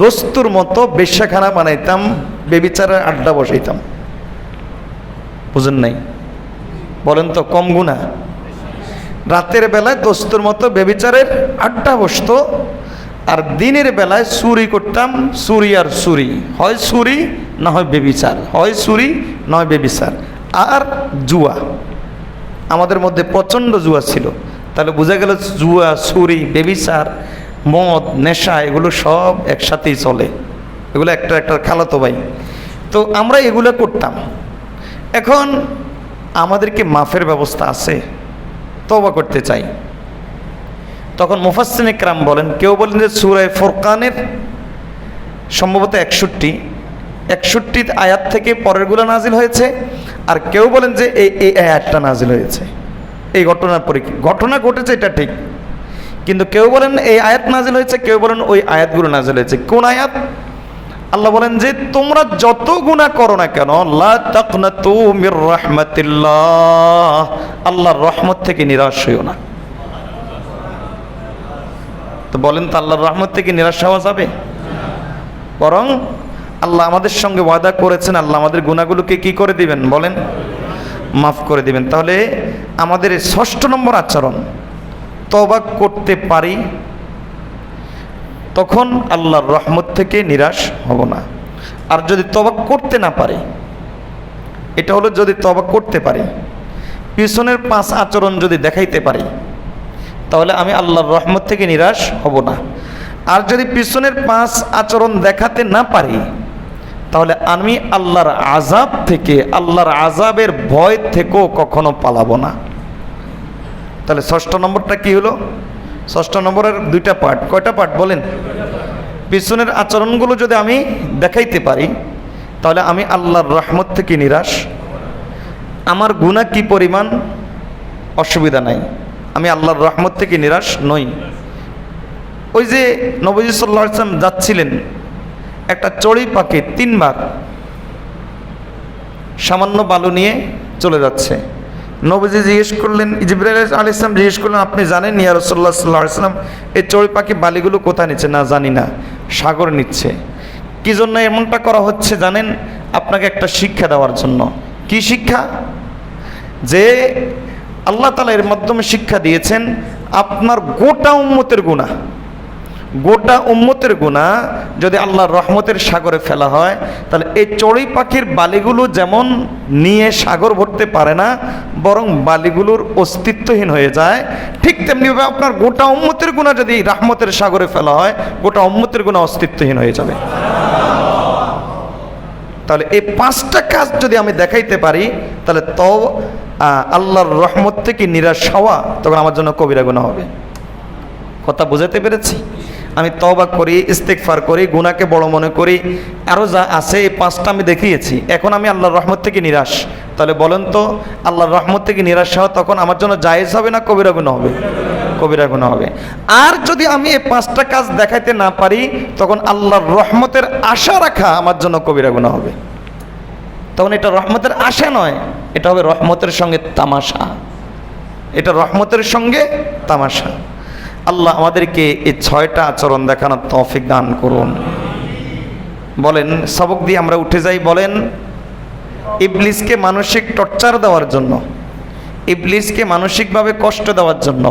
দস্তুর মতো বেশ্যাখানা বানাইতাম, বেবিচারের আড্ডা বসাইতাম। বুঝেন নাই? বলেন তো, কম গুনাহ? রাতের বেলায় দস্তুর মতো বেবিচারের আড্ডা বসতো, আর দিনের বেলায় চুরি করতাম, চুরি আর চুরি, হয় চুরি না হয় বেবিচার, হয় চুরি না হয় বেবিচার। আর জুয়া, আমাদের মধ্যে প্রচণ্ড জুয়া ছিল। তাহলে বোঝা গেল জুয়া, চুরি, বেবিচার, মদ, নেশা এগুলো সব একসাথেই চলে, এগুলো একটা একটা খালাতো ভাই। তো আমরা এগুলো করতাম। এখন আমাদেরকে মাফের ব্যবস্থা আছে, তওবা করতে চাই। তখন মুফাসসির ইকরাম বলেন, কেউ বলেন যে সূরা ফুরকানের সম্ভবত 61 আয়াত থেকে পরেরগুলো নাজিল হয়েছে, আর কেউ বলেন যে এই আয়াতটা নাজিল হয়েছে। এই ঘটনার পরে ঘটনা ঘটেছে এটা ঠিক, কিন্তু কেউ বলেন এই আয়াত নাজিল হয়েছে, কেউ বলেন ওই আয়াতগুলো নাজিল হয়েছে। কোন আয়াত? আল্লাহ বলেন যে তোমরা যত গুনাহ করো না কেন, লা তাকনাতু মির রাহমাতিল্লাহ, আল্লাহর রহমত থেকে নিরাশ হইও না। তো বলেন তো আল্লাহর রহমত থেকে নিরাশ হওয়া যাবে? বরং আল্লাহ আমাদের সঙ্গে ওয়াদা করেছেন, আল্লাহ আমাদের গুনাহগুলোকে কি করে দিবেন বলেন? মাফ করে দিবেন। তাহলে আমাদের ৬ষ্ঠ নম্বর আচরণ, তওবা করতে পারি তখন আল্লাহর রহমত থেকে নিরাশ হব না। আর যদি তওবা করতে না পারি, এটা হলো যদি তওবা করতে পারি, পিছনের 5 আচরণ যদি দেখাইতে পারি, তাহলে আমি আল্লাহর রহমত থেকে নিরাশ হব না। আর যদি পিছনের 5 আচরণ দেখাতে না পারি, তাহলে আমি আল্লাহর আযাব থেকে, আল্লাহর আযাবের ভয় থেকেও কখনো পালাবো না। তাহলে 6ষ্ঠ নম্বরটা কি হলো? 6ষ্ঠ নম্বরের 2টা পার্ট। কয়টা পার্ট বলেন? পিছনের আচরণগুলো যদি আমি দেখাইতে পারি, তাহলে আমি আল্লাহর রহমত থেকে নিরাশ। আমার গুনাহ কি পরিমাণ, অসুবিধা নাই, আমি আল্লাহর রহমত থেকে নিরাশ নই। ওই যে নবীজি সাল্লাল্লাহু আলাইহি ওয়াসাল্লাম যাচ্ছিলেন, একটা চড়ুই পাখি 3 বার সামান্য বালু নিয়ে চলে যাচ্ছে। নবীজি জিজ্ঞেস করলেন, জিবরাইল আলাইহিস সালাম জিজ্ঞেস করলেন, আপনি জানেন ইয়া রাসূলুল্লাহ সাল্লাল্লাহু আলাইহি ওয়াসাল্লাম এই চড়ুই পাখি বালিগুলো কোথায় নিচ্ছে? না, জানি না। সাগর নিচ্ছে। কি জন্য এমনটা করা হচ্ছে জানেন? আপনাকে একটা শিক্ষা দেওয়ার জন্য। কি শিক্ষা? যে আল্লাহ তাআলা এর মাধ্যমে শিক্ষা দিয়েছেন, আপনার গোটা উম্মতের গুনাহ যদি আল্লাহর রহমতের সাগরে ফেলা হয়, তাহলে এই চড়ুই পাখির বালিগুলো যেমন নিয়ে সাগর ভরতে পারে না, বরং বালিগুলোর অস্তিত্বহীন হয়ে যায়, ঠিক তেমনিভাবে আপনার গোটা উম্মতের গুনাহ যদি রহমতের সাগরে ফেলা হয়, গোটা উম্মতের গুনাহ অস্তিত্বহীন হয়ে যাবে। তাহলে এই 5টা কাজ যদি আমি দেখাইতে পারি, তাহলে আল্লাহর রহমত থেকে নিরাশ হওয়া তখন আমার জন্য কবিরা গুনাহ হবে। কথা বুঝাতে পেরেছি? আমি তওবা করি, ইস্তেগফার করি, গুনাহকে বড় মনে করি, আরও যা আছে এই 5টা আমি দেখিয়েছি। এখন আমি আল্লাহর রহমত থেকে নিরাশ। তাহলে বলেন তো আল্লাহর রহমত থেকে নিরাশ হওয়া তখন আমার জন্য জায়েজ হবে না কবিরা গুনাহ হবে? কবিরা গুনাহ হবে। আর যদি আমি এই 5টা কাজ দেখাইতে না পারি, তখন আল্লাহর রহমতের আশা রাখা আমার জন্য কবিরা গুনাহ হবে। তখন এটা রহমতের আশা নয়, এটা হবে রহমতের সঙ্গে তামাশা। এটা রহমতের সঙ্গে তামাশা। আল্লাহ আমাদেরকে এই 6টা আচরণ দেখানোর তৌফিক দান করুন। বলেন, সবক দিয়ে আমরা উঠে যাই। বলেন, ইবলিসকে মানসিক টর্চার দেওয়ার জন্য, ইবলিসকে মানসিকভাবে কষ্ট দেওয়ার জন্য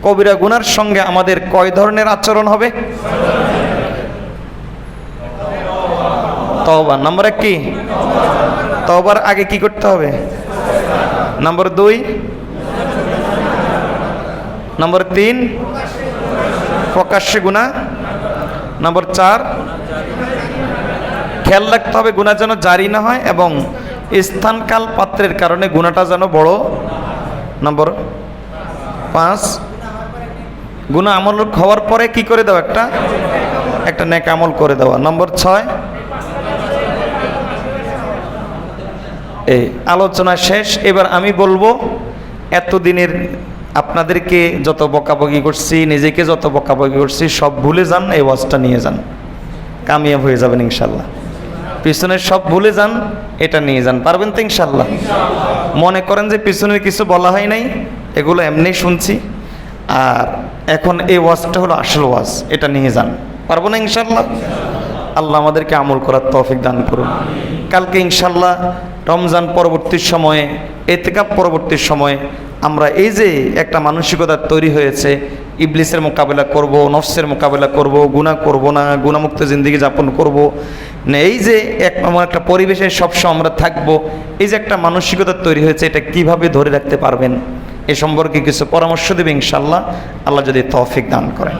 কবিরা গুনার সঙ্গে আমাদের কয় ধরনের আচরণ হবে? তওবা। নাম্বার 1 কি? তওবার আগে কি করতে হবে? নাম্বার 2, নাম্বার 3 প্রকাশ্যে গুনাহ, নাম্বার 4 খেয়াল রাখতে হবে গুনাহ যেন জারি না হয় এবং স্থানকাল পাত্রের কারণে গুনাহটা যেন বড়। নাম্বার 5 গুনাহ আমল হওয়ার পরে কি করে দেওয়া? একটা নেক আমল করে দেওয়া। নাম্বার 6 এই আলোচনা শেষ। এবার আমি বলবো, এতদিনের আপনাদেরকে যত বকাবকি করছি, নিজেকে যত বকাবকি করছি, সব ভুলে যান, এই ওয়াজটা নিয়ে যান, কামিয়াব হয়ে যাবেন ইনশাল্লাহ। পিছনের সব ভুলে যান, এটা নিয়ে যান। পারবেন তো ইনশাল্লাহ? মনে করেন যে পিছনের কিছু বলা হয় নাই, এগুলো এমনি শুনছি, আর এখন এই ওয়াজটা হলো আসল ওয়াজ, এটা নিয়ে যান। পারবো না ইনশাল্লাহ? আল্লাহ আমাদেরকে আমল করার তৌফিক দান করুন। কালকে ইনশাল্লাহ রমজান পরবর্তী সময়ে, ইতিকাফ পরবর্তী সময়ে আমরা এই যে একটা মানসিকতা তৈরি হয়েছে, ইবলিসের মোকাবেলা করব, নফসের মোকাবেলা করব, গুনাহ করব না, গুনাহমুক্ত জিন্দেগি যাপন করব না, এই যে একটা পরিবেশে সবসময় আমরা থাকব, এই যে একটা মানসিকতা তৈরি হয়েছে, এটা কিভাবে ধরে রাখতে পারবেন এ সম্পর্কে কিছু পরামর্শ দেবে ইনশাআল্লাহ, আল্লাহ যদি তৌফিক দান করেন।